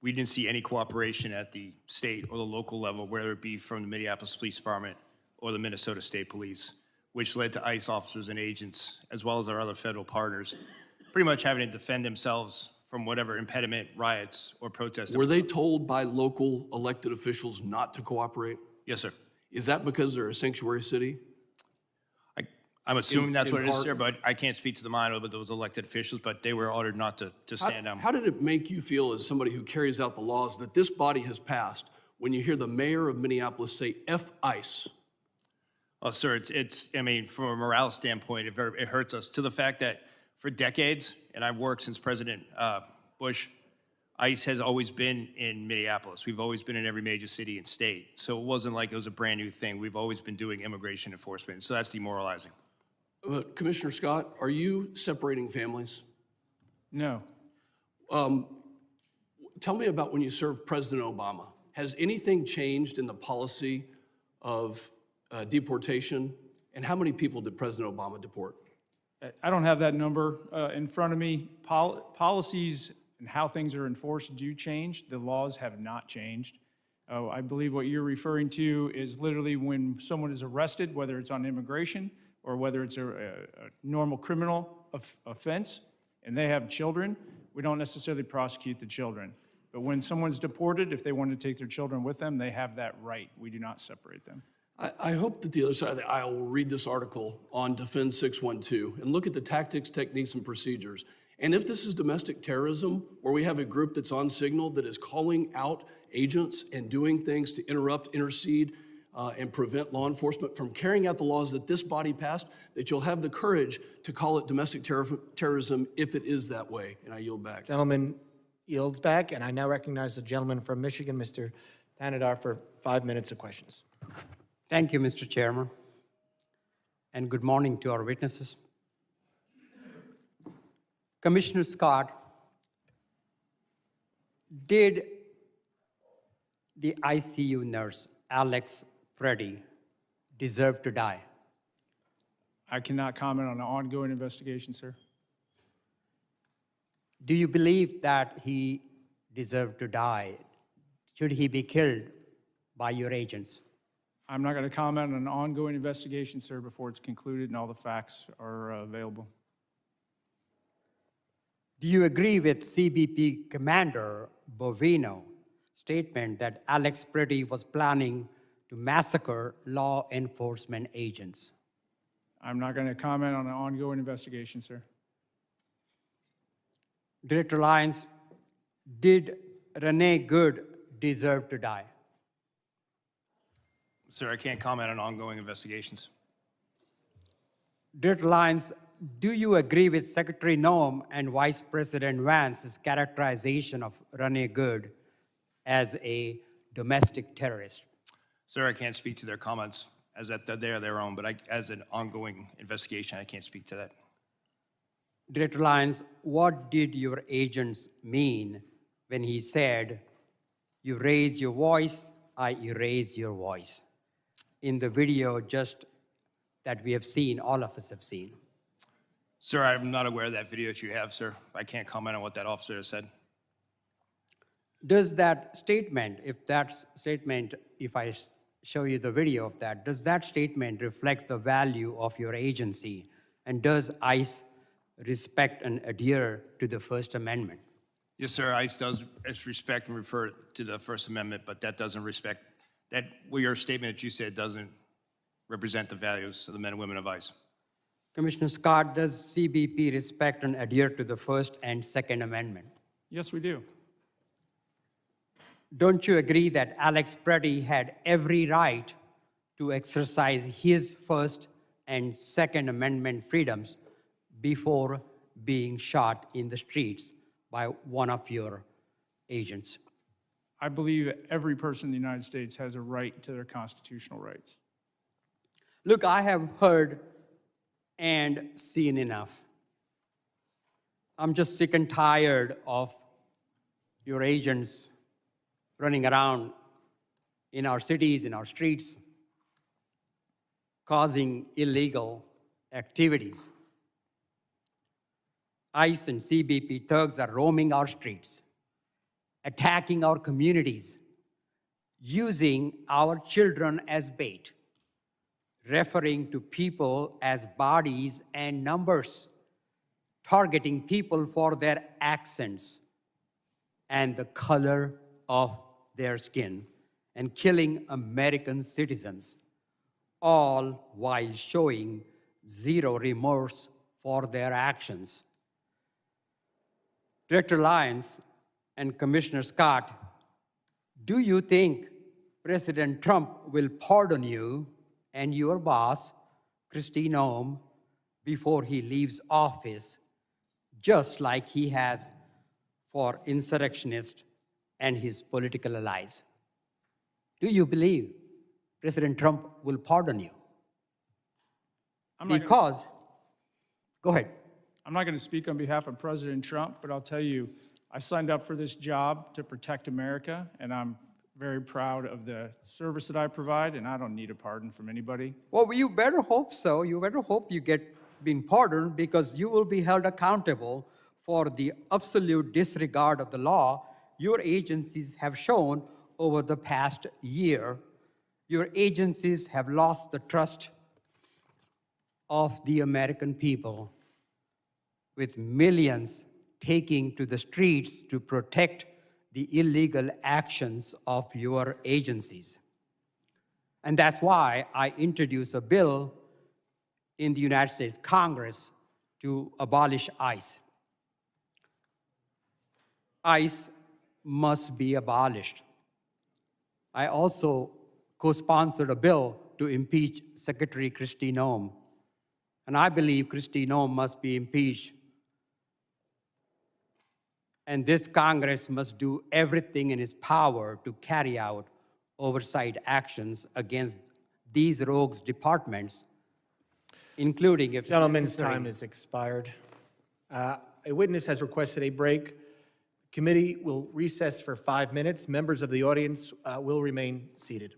we didn't see any cooperation at the state or the local level, whether it be from the Minneapolis Police Department or the Minnesota State Police, which led to ICE officers and agents, as well as our other federal partners, pretty much having to defend themselves from whatever impediment, riots, or protests. Were they told by local elected officials not to cooperate? Yes, sir. Is that because they're a sanctuary city? I'm assuming that's in what it is, part- sir, but I can't speak to the mind of those elected officials, but they were ordered not to stand down. How did it make you feel as somebody who carries out the laws that this body has passed when you hear the mayor of Minneapolis say F ICE? Well, sir, I mean, from a morale standpoint, it hurts us to the fact that for decades, and I've worked since President Bush, ICE has always been in Minneapolis. We've always been in every major city and state. So it wasn't like it was a brand new thing. We've always been doing immigration enforcement. So that's demoralizing. Commissioner Scott, are you separating families? No. Tell me about when you served President Obama. Has anything changed in the policy of deportation? And how many people did President Obama deport? I don't have that number in front of me. Policies and how things are enforced do change. The laws have not changed. I believe what you're referring to is literally when someone is arrested, whether it's on immigration or whether it's a normal criminal offense, and they have children, we don't necessarily prosecute the children. But when someone's deported, if they want to take their children with them, they have that right. We do not separate them. I hope that the other side of the aisle will read this article on Defend 612 and look at the tactics, techniques, and procedures. And if this is domestic terrorism, where we have a group that's on signal that is calling out agents and doing things to interrupt, intercede, and prevent law enforcement from carrying out the laws that this body passed, that you'll have the courage to call it domestic terrorism if it is that way. And I yield back. Gentleman yields back, and I now recognize the gentleman from Michigan, Mr. Tanadar, for 5 minutes of questions. Thank you, Mr. Chairman, and good morning to our witnesses. Commissioner Scott, did the ICU nurse, Alex Preddy, deserve to die? I cannot comment on an ongoing investigation, sir. Do you believe that he deserved to die? Should he be killed by your agents? I'm not going to comment on an ongoing investigation, sir, before it's concluded and all the facts are available. Do you agree with CBP Commander Bovino's statement that Alex Preddy was planning to massacre law enforcement agents? I'm not going to comment on an ongoing investigation, sir. Director Lyons, did Renee Good deserve to die? Sir, I can't comment on ongoing investigations. Director Lyons, do you agree with Secretary Noem and Vice President Vance's characterization of Renee Good as a domestic terrorist? Sir, I can't speak to their comments as that they're their own, but as an ongoing investigation, I can't speak to that. Director Lyons, what did your agents mean when he said, "You raise your voice, I erase your voice," in the video just that we have seen, all of us have seen? Sir, I'm not aware of that video that you have, sir. I can't comment on what that officer has said. Does that statement, if I show you the video of that, does that statement reflect the value of your agency? And does ICE respect and adhere to the First Amendment? Yes, sir, ICE does respect and refer to the First Amendment, but that doesn't respect, your statement that you said doesn't represent the values of the men and women of ICE. Commissioner Scott, does CBP respect and adhere to the First and Second Amendment? Yes, we do. Don't you agree that Alex Preddy had every right to exercise his First and Second Amendment freedoms before being shot in the streets by one of your agents? I believe every person in the United States has a right to their constitutional rights. Look, I have heard and seen enough. I'm just sick and tired of your agents running around in our cities, in our streets, causing illegal activities. ICE and CBP thugs are roaming our streets, attacking our communities, using our children as bait, referring to people as bodies and numbers, targeting people for their accents and the color of their skin, and killing American citizens, all while showing zero remorse for their actions. Director Lyons and Commissioner Scott, do you think President Trump will pardon you and your boss, Kristi Noem, before he leaves office, just like he has for insurrectionists and his political allies? Do you believe President Trump will pardon you? Because, go ahead. I'm not going to speak on behalf of President Trump, but I'll tell you, I signed up for this job to protect America, and I'm very proud of the service that I provide, and I don't need a pardon from anybody. Well, you better hope so. You better hope you get being pardoned, because you will be held accountable for the absolute disregard of the law your agencies have shown over the past year. Your agencies have lost the trust of the American people, with millions taking to the streets to protect the illegal actions of your agencies. And that's why I introduced a bill in the United States Congress to abolish ICE. ICE must be abolished. I also co-sponsored a bill to impeach Secretary Kristi Noem. And I believe Kristi Noem must be impeached. And this Congress must do everything in its power to carry out oversight actions against these rogues departments, including if Gentleman's necessary. time is expired. A witness has requested a break. Committee will recess for 5 minutes. Members of the audience will remain seated.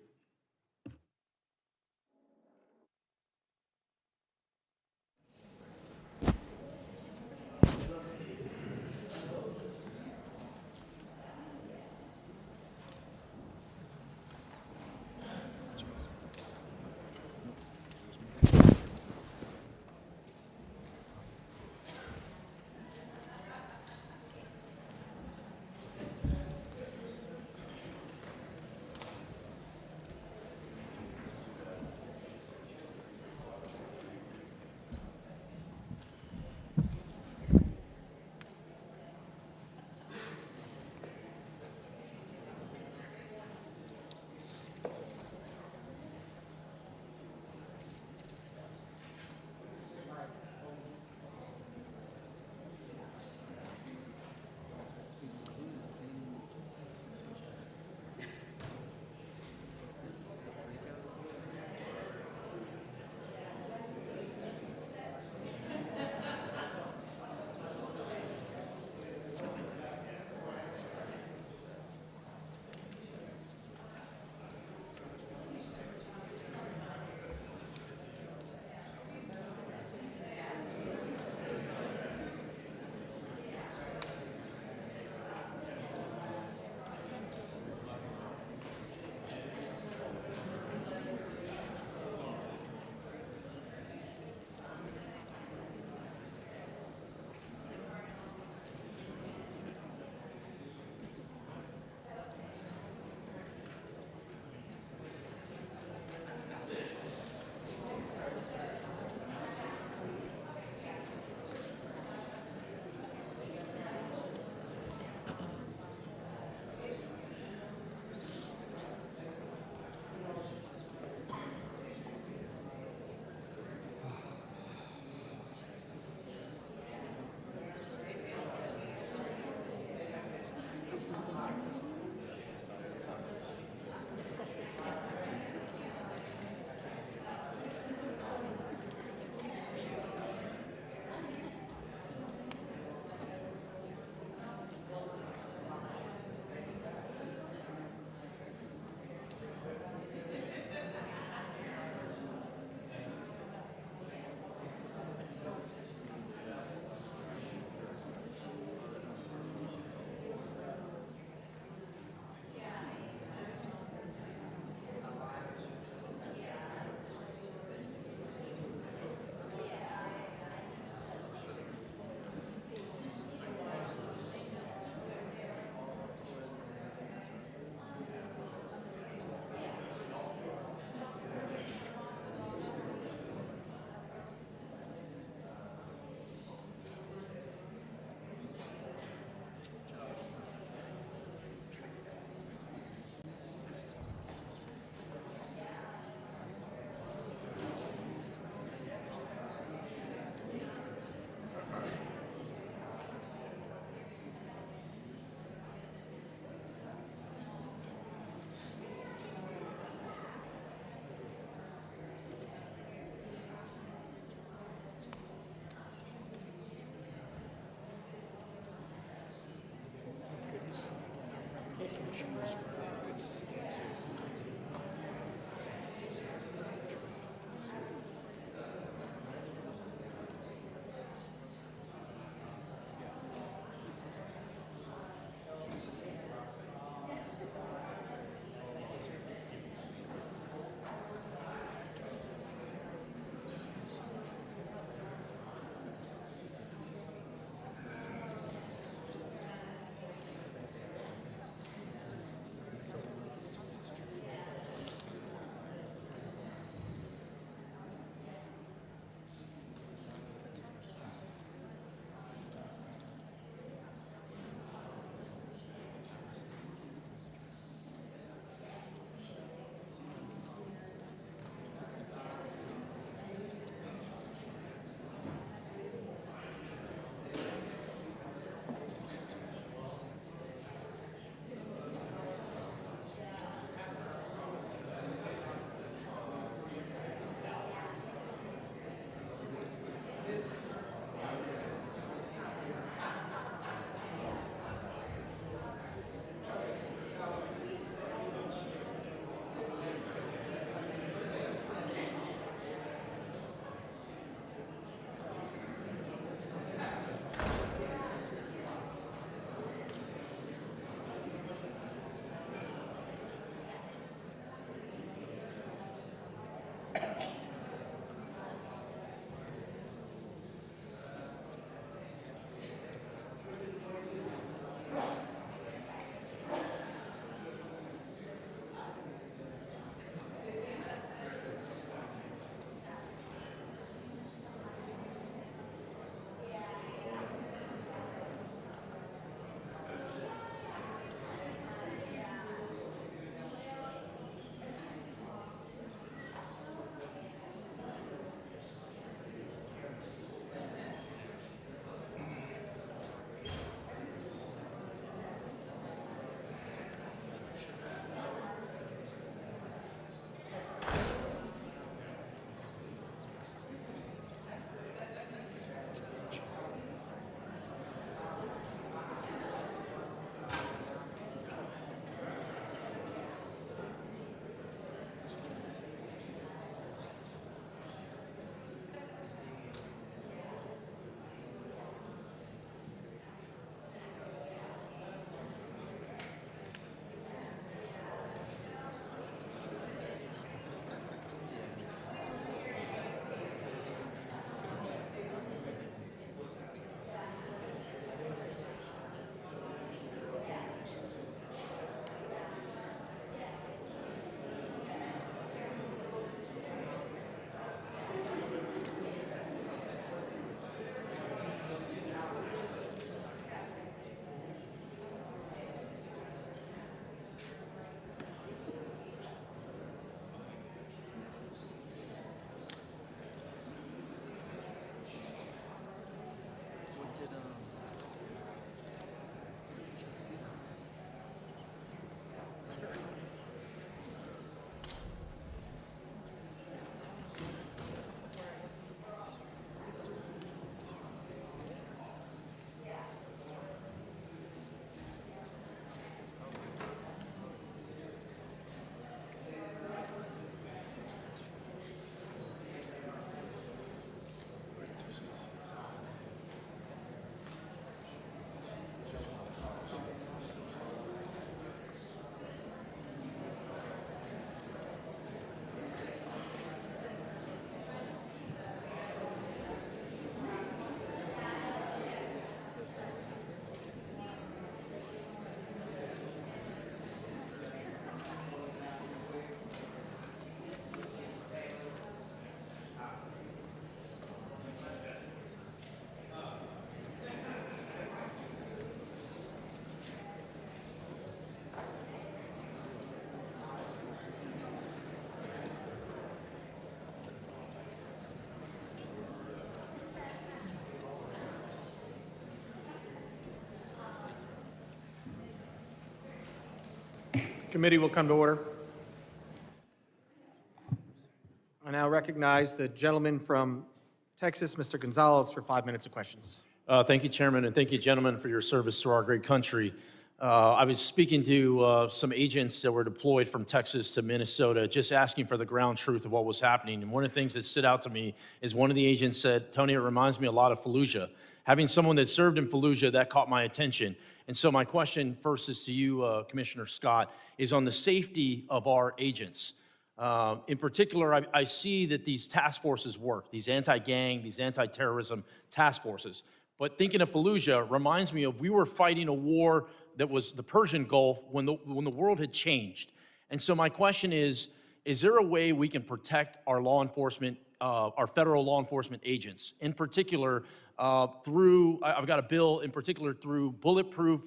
Committee will come to order. I now recognize the gentleman from Texas, Mr. Gonzalez, for 5 minutes of questions. Thank you, Chairman, and thank you, gentlemen, for your service to our great country. I was speaking to some agents that were deployed from Texas to Minnesota, just asking for the ground truth of what was happening. And one of the things that stood out to me is one of the agents said, Tony, it reminds me a lot of Fallujah. Having someone that served in Fallujah, that caught my attention. And so my question first is to you, Commissioner Scott, is on the safety of our agents. In particular, I see that these task forces work, these anti-gang, these anti-terrorism task forces. But thinking of Fallujah reminds me of we were fighting a war that was the Persian Gulf when the world had changed. And so my question is there a way we can protect our law enforcement, our federal law enforcement agents, in particular through, I've got a bill in particular through bulletproof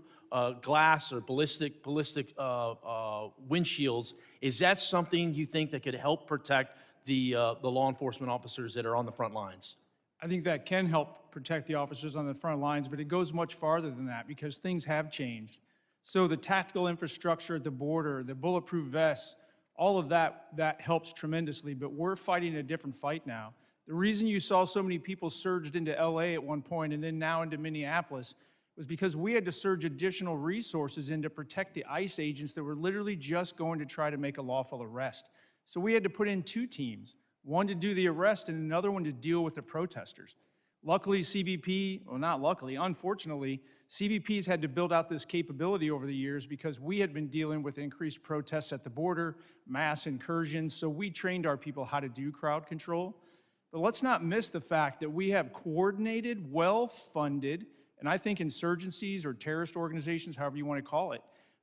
glass or ballistic windshields. Is that something you think that could help protect the law enforcement officers that are on the front lines? I think that can help protect the officers on the front lines, but it goes much farther than that because things have changed. So the tactical infrastructure at the border, the bulletproof vests, all of that helps tremendously, but we're fighting a different fight now. The reason you saw so many people surged into LA at one point and then now into Minneapolis was because we had to surge additional resources in to protect the ICE agents that were literally just going to try to make a lawful arrest. So we had to put in 2 teams, one to do the arrest and another one to deal with the protesters. Luckily, CBP, well, not luckily, unfortunately, CBP's had to build out this capability over the years because we had been dealing with increased protests at the border, mass incursions, so we trained our people how to do crowd control. But let's not miss the fact that we have coordinated, well-funded, and I think insurgencies or terrorist organizations, however you want to call it,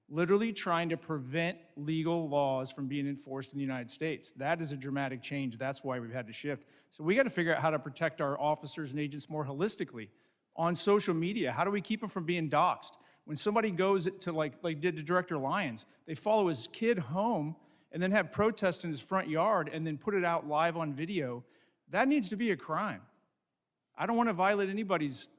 literally trying to prevent legal laws from being enforced in the United States. That is a dramatic change. That's why we've had to shift. So we got to figure out how to protect our officers and agents more holistically. On social media, how do we keep them from being doxxed? When somebody goes to like did to Director Lyons, they follow his kid home and then have protests in his front yard and then put it out live on video. That needs to be a crime. I don't want to violate anybody's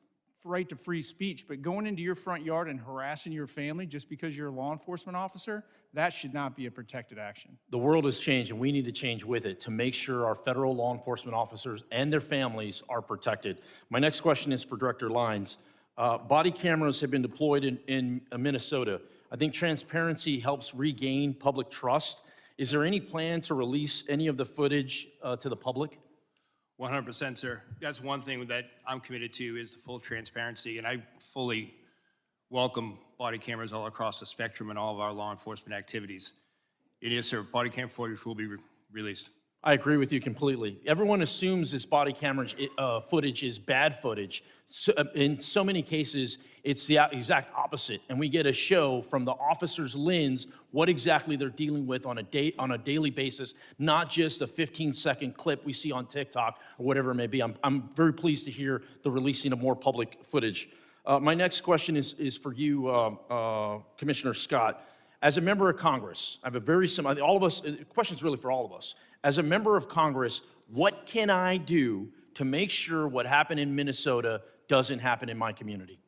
right to free speech, but going into your front yard and harassing your family just because you're a law enforcement officer, that should not be a protected action. The world has changed, and we need to change with it to make sure our federal law enforcement officers and their families are protected. My next question is for Director Lyons. Body cameras have been deployed in Minnesota. I think transparency helps regain public trust. Is there any plan to release any of the footage to the public? 100%, sir. That's one thing that I'm committed to is the full transparency, and I fully welcome body cameras all across the spectrum in all of our law enforcement activities. It is, sir. Body cam footage will be released. I agree with you completely. Everyone assumes this body camera footage is bad footage. So, in so many cases, it's the exact opposite, and we get a show from the officer's lens what exactly they're dealing with on a daily basis, not just a 15-second clip we see on TikTok or whatever it may be. I'm very pleased to hear the releasing of more public footage. My next question is for you, Commissioner Scott. As a member of Congress, I have a very similar, all of us, the question's really for all of us. As a member of Congress, what can I do to make sure what happened in Minnesota doesn't happen in my community?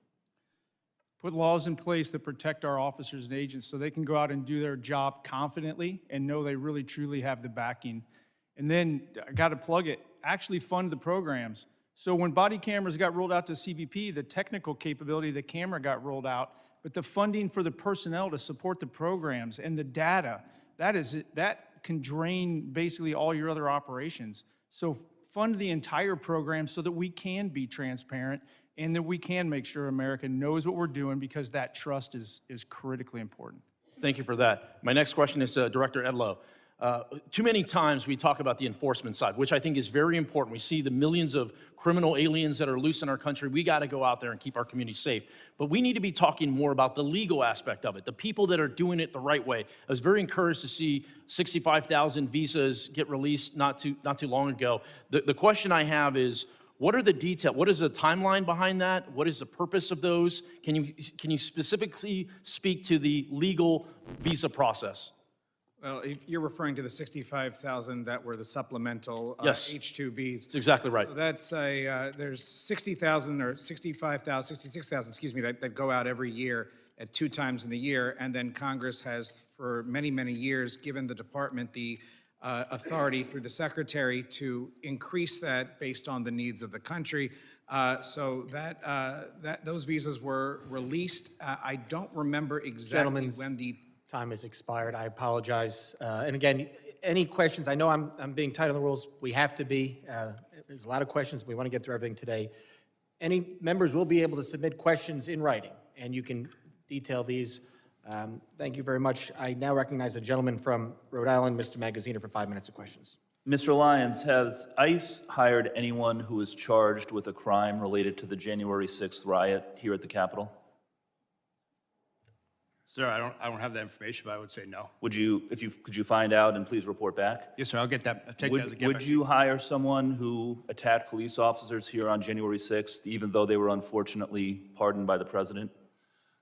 Put laws in place that protect our officers and agents so they can go out and do their job confidently and know they really truly have the backing. And then, I gotta plug it, actually fund the programs. So when body cameras got rolled out to CBP, the technical capability of the camera got rolled out, but the funding for the personnel to support the programs and the data, that can drain basically all your other operations. So fund the entire program so that we can be transparent and that we can make sure America knows what we're doing because that trust is critically important. Thank you for that. My next question is Director Edlow. Too many times we talk about the enforcement side, which I think is very important. We see the millions of criminal aliens that are loose in our country. We got to go out there and keep our community safe. But we need to be talking more about the legal aspect of it, the people that are doing it the right way. I was very encouraged to see 65,000 visas get released not too long ago. The question I have is, what are the details? What is the timeline behind that? What is the purpose of those? Can you specifically speak to the legal visa process? Well, if you're referring to the 65,000 that were the supplemental Yes. H-2Bs. That's exactly right. So that's there's 60,000 or 65,000, 66,000, excuse me, that go out every year at 2 times in the year, and then Congress has, for many, many years, given the department the authority through the secretary to increase that based on the needs of the country. So those visas were released. I don't remember exactly Gentlemen's when the time has expired. I apologize. And again, any questions? I know I'm being tight on the rules. We have to be. There's a lot of questions. We want to get through everything today. Any members will be able to submit questions in writing, and you can detail these. Thank you very much. I now recognize the gentleman from Rhode Island, Mr. Magaziner, for 5 minutes of questions. Mr. Lyons, has ICE hired anyone who is charged with a crime related to the January 6th riot here at the Capitol? Sir, I don't have that information, but I would say no. Could you find out and please report back? Yes, sir, I'll get that, I'll take that as a get Would back. you hire someone who attacked police officers here on January 6th, even though they were unfortunately pardoned by the president?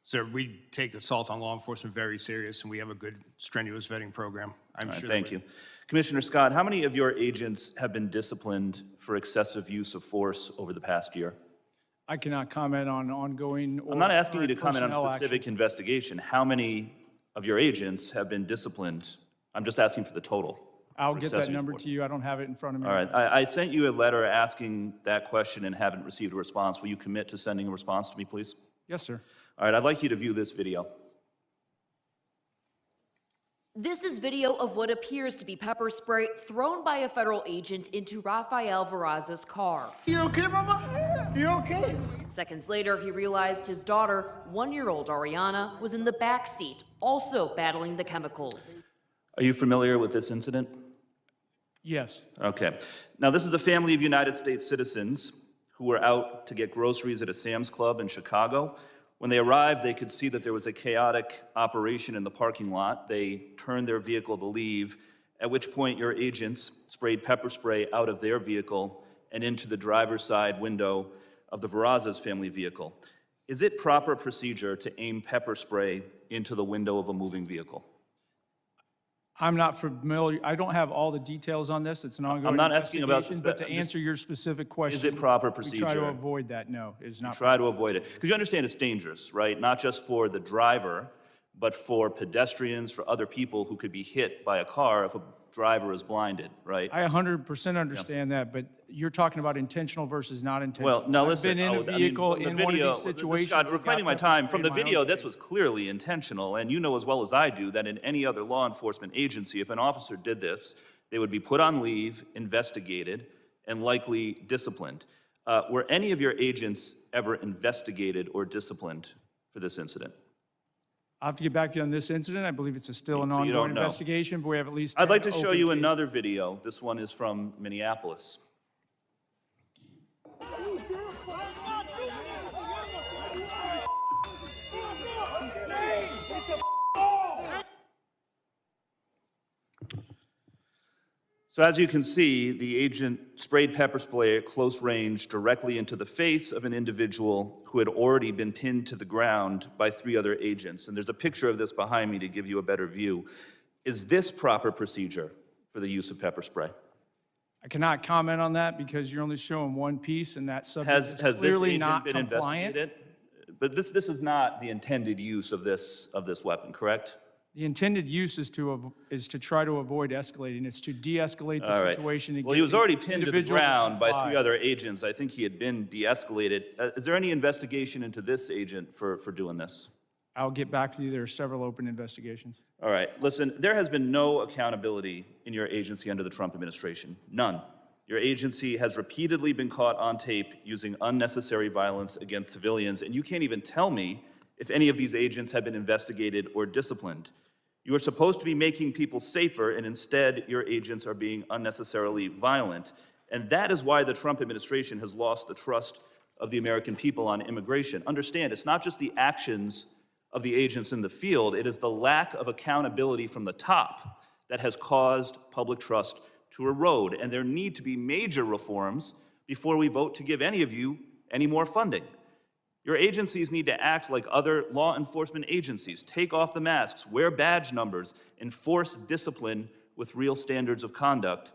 Sir, we take assault on law enforcement very serious, and we have a good, strenuous vetting program. I'm All right, sure. thank you. Commissioner Scott, how many of your agents have been disciplined for excessive use of force over the past year? I cannot comment on ongoing or I'm not asking you to current comment on personnel specific action. investigation. How many of your agents have been disciplined? I'm just asking for the total. I'll for get that excessive number force. to you. I don't have it in front of me. All right, I sent you a letter asking that question and haven't received a response. Will you commit to sending a response to me, please? Yes, sir. All right, I'd like you to view this video. This is video of what appears to be pepper spray thrown by a federal agent into Rafael Verraz's car. You okay, Mama? You okay? Seconds later, he realized his daughter, 1-year-old Ariana, was in the back seat, also battling the chemicals. Are you familiar with this incident? Yes. Okay. Now, this is a family of United States citizens who were out to get groceries at a Sam's Club in Chicago. When they arrived, they could see that there was a chaotic operation in the parking lot. They turned their vehicle to leave, at which point your agents sprayed pepper spray out of their vehicle and into the driver's side window of the Verraz's family vehicle. Is it proper procedure to aim pepper spray into the window of a moving vehicle? I'm not familiar. I don't have all the details on this. It's an ongoing I'm not asking about investigation, but to I'm just- answer your specific question. Is it proper We try procedure? to avoid that. No, it's not. Try to avoid it. Because you understand it's dangerous, right? Not just for the driver, but for pedestrians, for other people who could be hit by a car if a driver is blinded, right? I 100% understand that, but you're talking about intentional versus not intentional. Well, now listen. I've been in a I mean, vehicle from the in one of video- these situations. Scott, and reclaiming got my pepper time, spray from the in my own video, this face. was clearly intentional, and you know as well as I do that in any other law enforcement agency, if an officer did this, they would be put on leave, investigated, and likely disciplined. Were any of your agents ever investigated or disciplined for this incident? I'll have to get back to you on this incident. I believe it's still an So you don't ongoing know. investigation, but we have at least I'd like 10 to show open you cases. another video. This one is from Minneapolis. So as you can see, the agent sprayed pepper spray at close range directly into the face of an individual who had already been pinned to the ground by 3 other agents. And there's a picture of this behind me to give you a better view. Is this proper procedure for the use of pepper spray? I cannot comment on that because you're only showing one piece, and that subject Has is this clearly agent not been compliant. investigated? But this is not the intended use of this weapon, correct? The intended use is to try to avoid escalating. It's to de-escalate All the right. situation. Well, he was already pinned to the individual ground by comply. 3 other agents. I think he had been de-escalated. Is there any investigation into this agent for doing this? I'll get back to you. There are several open investigations. All right, listen, there has been no accountability in your agency under the Trump administration. None. Your agency has repeatedly been caught on tape using unnecessary violence against civilians, and you can't even tell me if any of these agents have been investigated or disciplined. You are supposed to be making people safer, and instead, your agents are being unnecessarily violent. And that is why the Trump administration has lost the trust of the American people on immigration. Understand, it's not just the actions of the agents in the field, it is the lack of accountability from the top that has caused public trust to erode. And there need to be major reforms before we vote to give any of you any more funding. Your agencies need to act like other law enforcement agencies. Take off the masks, wear badge numbers, enforce discipline with real standards of conduct.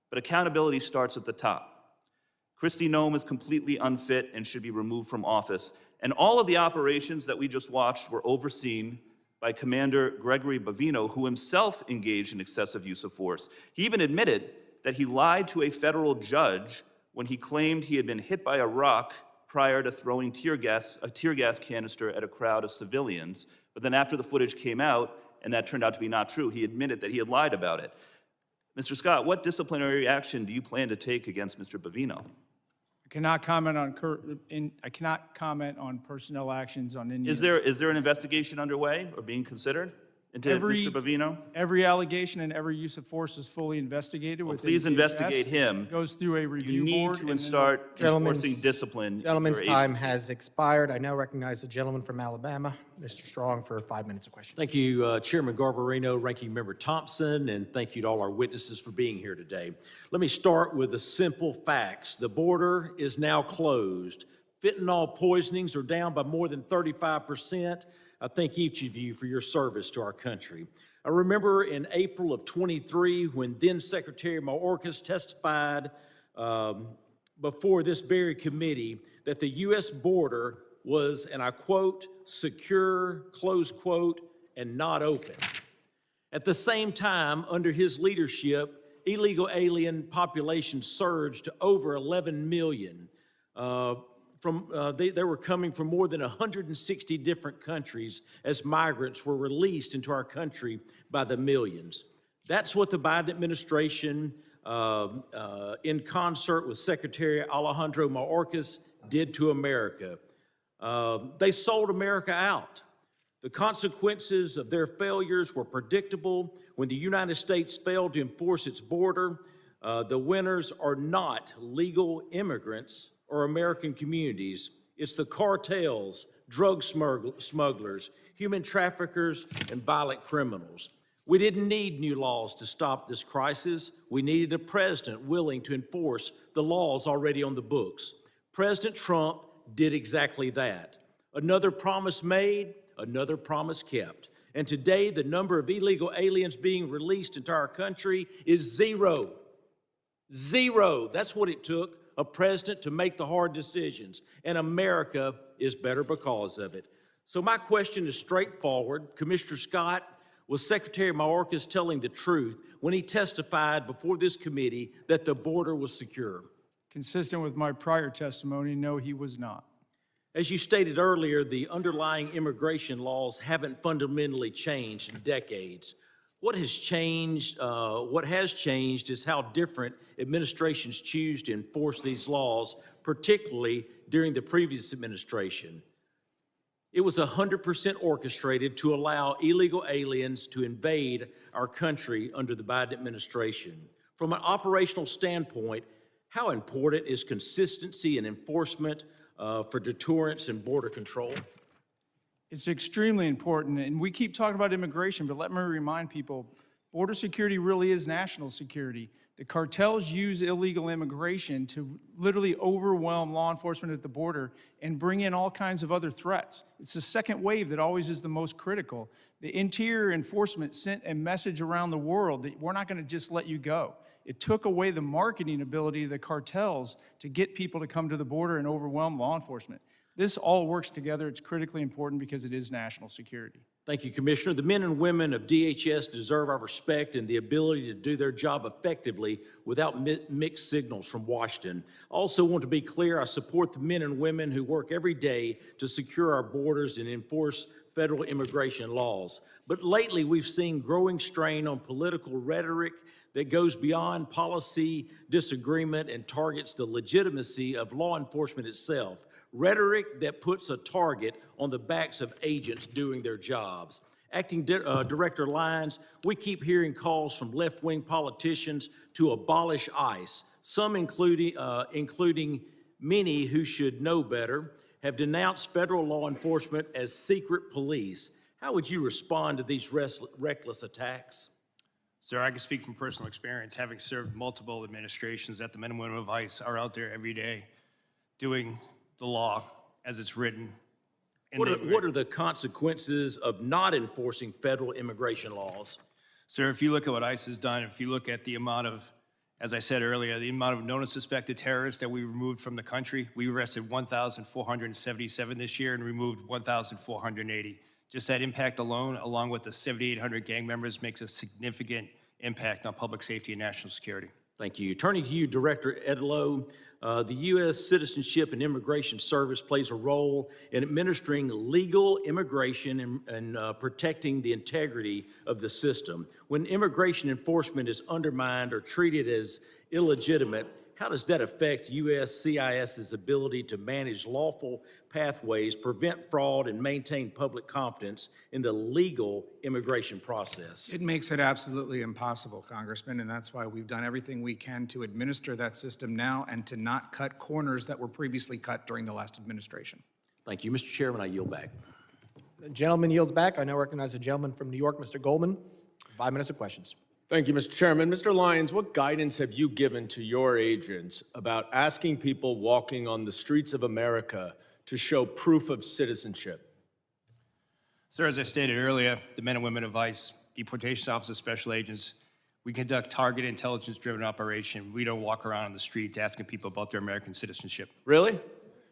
But accountability starts at the top. Kristi Noem is completely unfit and should be removed from office. And all of the operations that we just watched were overseen by Commander Gregory Bavino, who himself engaged in excessive use of force. He even admitted that he lied to a federal judge when he claimed he had been hit by a rock prior to throwing a tear gas canister at a crowd of civilians. But then after the footage came out, and that turned out to be not true, he admitted that he had lied about it. Mr. Scott, what disciplinary action do you plan to take against Mr. Bavino? I cannot comment on personnel actions on any. Is there an investigation underway or being considered into Mr. Bavino? Every allegation and every use of force is fully investigated. Well, within please DHS. investigate him. Goes through a review You board. need and to then start Gentlemen's- enforcing discipline. in Gentleman's your time agency. has expired. I now recognize the gentleman from Alabama, Mr. Strong, for 5 minutes of questions. Thank you, Chairman Garbarino, Ranking Member Thompson, and thank you to all our witnesses for being here today. Let me start with the simple facts. The border is now closed. Fentanyl poisonings are down by more than 35%. I thank each of you for your service to our country. I remember in April of 23 when then Secretary Mayorkas testified before this very committee that the U.S. border was, and I quote, secure, close quote, and not open. At the same time, under his leadership, illegal alien population surged to over 11 million. They were coming from more than 160 different countries as migrants were released into our country by the millions. That's what the Biden administration, in concert with Secretary Alejandro Mayorkas, did to America. They sold America out. The consequences of their failures were predictable. When the United States failed to enforce its border, the winners are not legal immigrants or American communities. It's the cartels, drug smugglers, human traffickers, and violent criminals. We didn't need new laws to stop this crisis. We needed a president willing to enforce the laws already on the books. President Trump did exactly that. Another promise made, another promise kept. And today, the number of illegal aliens being released into our country is zero. Zero. That's what it took a president to make the hard decisions, and America is better because of it. So my question is straightforward. Commissioner Scott, was Secretary Mayorkas telling the truth when he testified before this committee that the border was secure? Consistent with my prior testimony, no, he was not. As you stated earlier, the underlying immigration laws haven't fundamentally changed in decades. What has changed is how different administrations choose to enforce these laws, particularly during the previous administration. It was 100% orchestrated to allow illegal aliens to invade our country under the Biden administration. From an operational standpoint, how important is consistency and enforcement for deterrence and border control? It's extremely important, and we keep talking about immigration, but let me remind people, border security really is national security. The cartels use illegal immigration to literally overwhelm law enforcement at the border and bring in all kinds of other threats. It's the second wave that always is the most critical. The Interior Enforcement sent a message around the world that we're not going to just let you go. It took away the marketing ability of the cartels to get people to come to the border and overwhelm law enforcement. This all works together. It's critically important because it is national security. Thank you, Commissioner. The men and women of DHS deserve our respect and the ability to do their job effectively without mixed signals from Washington. I also want to be clear, I support the men and women who work every day to secure our borders and enforce federal immigration laws. But lately, we've seen growing strain on political rhetoric that goes beyond policy disagreement and targets the legitimacy of law enforcement itself. Rhetoric that puts a target on the backs of agents doing their jobs. Acting Director Lyons, we keep hearing calls from left-wing politicians to abolish ICE. Some, including many who should know better, have denounced federal law enforcement as secret police. How would you respond to these reckless attacks? Sir, I can speak from personal experience, having served multiple administrations that the men and women of ICE are out there every day doing the law as it's written. What are the consequences of not enforcing federal immigration laws? Sir, if you look at what ICE has done, if you look at the amount of As I said earlier, the amount of known and suspected terrorists that we removed from the country, we arrested 1,477 this year and removed 1,480. Just that impact alone, along with the 7,800 gang members, makes a significant impact on public safety and national security. Thank you. Turning to you, Director Edlow, the U.S. Citizenship and Immigration Service plays a role in administering legal immigration and protecting the integrity of the system. When immigration enforcement is undermined or treated as illegitimate, how does that affect USCIS's ability to manage lawful pathways, prevent fraud, and maintain public confidence in the legal immigration process? It makes it absolutely impossible, Congressman, and that's why we've done everything we can to administer that system now and to not cut corners that were previously cut during the last administration. Thank you. Mr. Chairman, I yield back. The gentleman yields back. I now recognize the gentleman from New York, Mr. Goldman. 5 minutes of questions. Thank you, Mr. Chairman. Mr. Lyons, what guidance have you given to your agents about asking people walking on the streets of America to show proof of citizenship? Sir, as I stated earlier, the men and women of ICE, deportation officers, special agents, we conduct targeted intelligence-driven operation. We don't walk around on the streets asking people about their American citizenship. Really?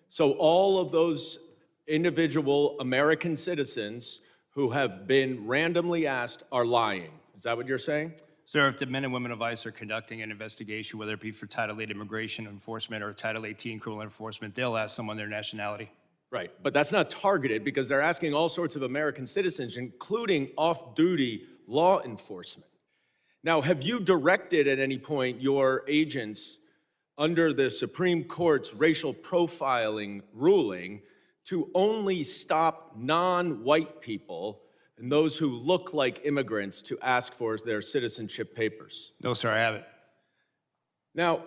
So all of those individual American citizens who have been randomly asked are lying. Is that what you're saying? Sir, if the men and women of ICE are conducting an investigation, whether it be for Title 8 immigration enforcement or Title 18 criminal enforcement, they'll ask someone their nationality. Right, but that's not targeted because they're asking all sorts of American citizens, including off-duty law enforcement. Now, have you directed at any point your agents under the Supreme Court's racial profiling ruling to only stop non-white people and those who look like immigrants to ask for their citizenship papers? No, sir, I haven't. Now,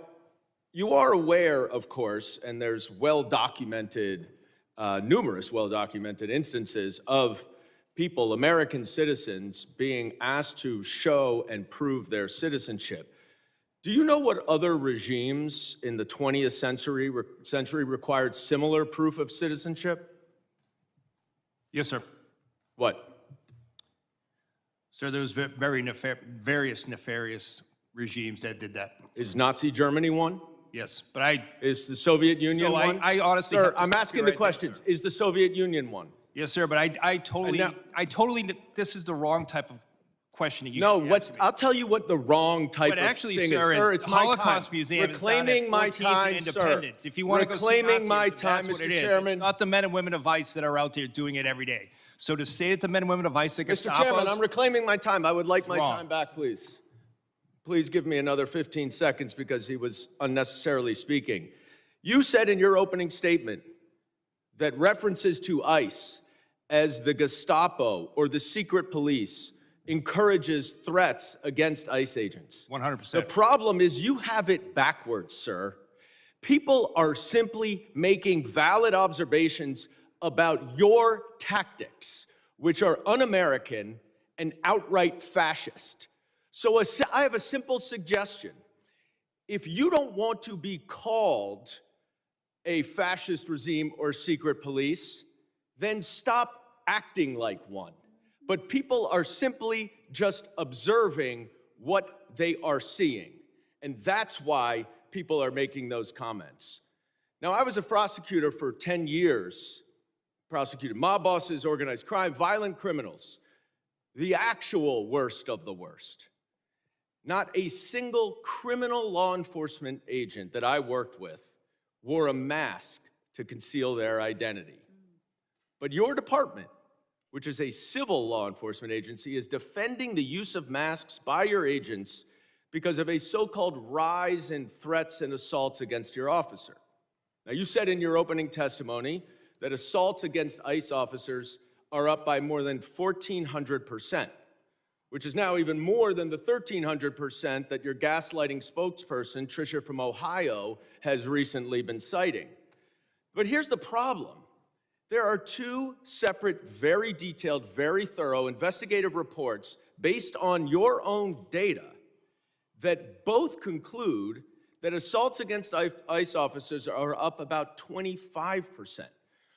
you are aware, of course, and there's well-documented, numerous well-documented instances of people, American citizens, being asked to show and prove their citizenship. Do you know what other regimes in the 20th century required similar proof of citizenship? Yes, sir. What? Sir, there was various nefarious regimes that did that. Is Nazi Germany one? Yes, but Is the Soviet Union one? I honestly Sir, have to I'm stop asking you the right there, questions. sir. Is the Soviet Union one? Yes, sir, but I totally, this is the wrong type of questioning you No, should be asking me. I'll tell you what the wrong type But of actually, thing sir, is. Sir, is it's the my Holocaust time. Museum is down at Reclaiming my 14th time, and sir. Independence. If you want to go see Reclaiming my Nazism, time, that's what Mr. it is. Chairman. It's not the men and women of ICE that are out there doing it every day. So to say that the men and women of ICE are Mr. Chairman, I'm reclaiming my time. I would like my wrong. time back, please. Please give me another 15 seconds because he was unnecessarily speaking. You said in your opening statement that references to ICE as the Gestapo or the secret police encourages threats against ICE agents. 100%. The problem is you have it backwards, sir. People are simply making valid observations about your tactics, which are un-American and outright fascist. So I have a simple suggestion. If you don't want to be called a fascist regime or secret police, then stop acting like one. But people are simply just observing what they are seeing. And that's why people are making those comments. Now, I was a prosecutor for 10 years, prosecuted mob bosses, organized crime, violent criminals, the actual worst of the worst. Not a single criminal law enforcement agent that I worked with wore a mask to conceal their identity. But your department, which is a civil law enforcement agency, is defending the use of masks by your agents because of a so-called rise in threats and assaults against your officer. Now, you said in your opening testimony that assaults against ICE officers are up by more than 1,400%, which is now even more than the 1,300% that your gaslighting spokesperson, Tricia from Ohio, has recently been citing. But here's the problem. There are two separate, very detailed, very thorough investigative reports based on your own data that both conclude that assaults against ICE officers are up about 25%,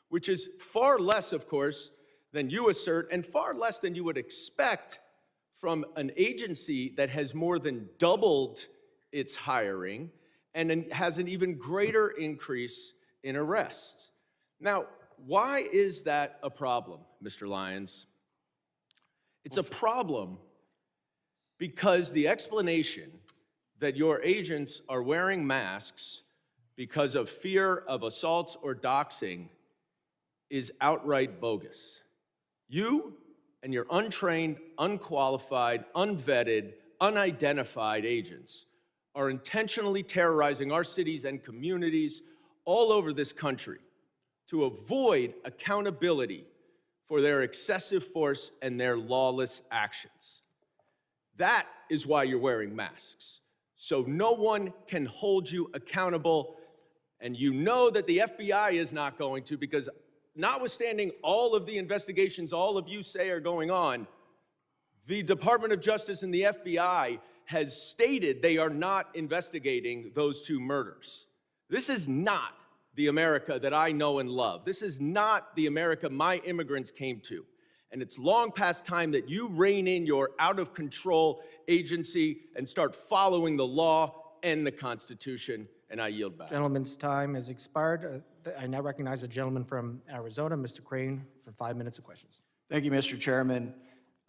which is far less, of course, than you assert, and far less than you would expect from an agency that has more than doubled its hiring and has an even greater increase in arrests. Now, why is that a problem, Mr. Lyons? It's a problem because the explanation that your agents are wearing masks because of fear of assaults or doxing is outright bogus. You and your untrained, unqualified, unvetted, unidentified agents are intentionally terrorizing our cities and communities all over this country to avoid accountability for their excessive force and their lawless actions. That is why you're wearing masks, so no one can hold you accountable, and you know that the FBI is not going to, because notwithstanding all of the investigations all of you say are going on, the Department of Justice and the FBI has stated they are not investigating those two murders. This is not the America that I know and love. This is not the America my immigrants came to. And it's long past time that you rein in your out-of-control agency and start following the law and the Constitution, and I yield back. Gentleman's time has expired. I now recognize the gentleman from Arizona, Mr. Crane, for 5 minutes of questions. Thank you, Mr. Chairman.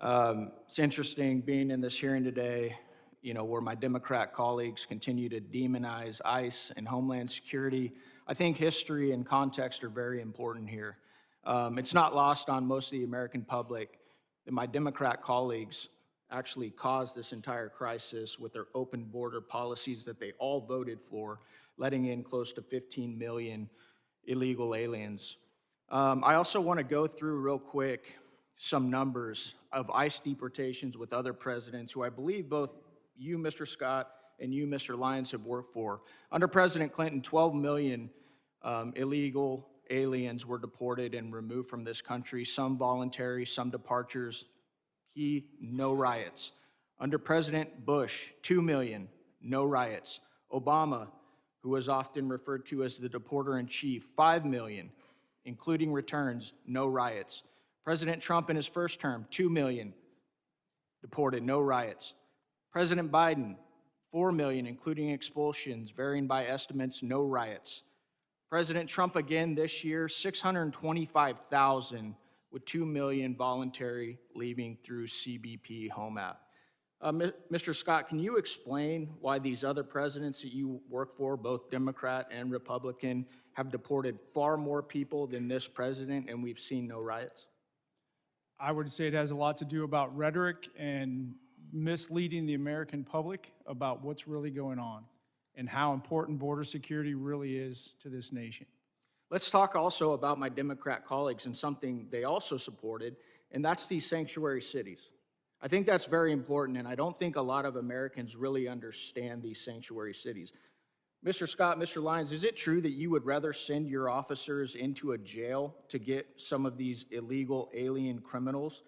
It's interesting being in this hearing today, where my Democrat colleagues continue to demonize ICE and Homeland Security. I think history and context are very important here. It's not lost on most of the American public that my Democrat colleagues actually caused this entire crisis with their open border policies that they all voted for, letting in close to 15 million illegal aliens. I also want to go through real quick some numbers of ICE deportations with other presidents who I believe both you, Mr. Scott, and you, Mr. Lyons, have worked for. Under President Clinton, 12 million illegal aliens were deported and removed from this country, some voluntary, some departures. Key, no riots. Under President Bush, 2 million, no riots. Obama, who was often referred to as the deporter-in-chief, 5 million, including returns, no riots. President Trump in his first term, 2 million deported, no riots. President Biden, 4 million, including expulsions, varying by estimates, no riots. President Trump again this year, 625,000 with 2 million voluntary leaving through CBP Home App. Mr. Scott, can you explain why these other presidents that you work for, both Democrat and Republican, have deported far more people than this president and we've seen no riots? I would say it has a lot to do about rhetoric and misleading the American public about what's really going on and how important border security really is to this nation. Let's talk also about my Democrat colleagues and something they also supported, and that's these sanctuary cities. I think that's very important, and I don't think a lot of Americans really understand these sanctuary cities. Mr. Scott, Mr. Lyons, is it true that you would rather send your officers into a jail to get some of these illegal alien criminals?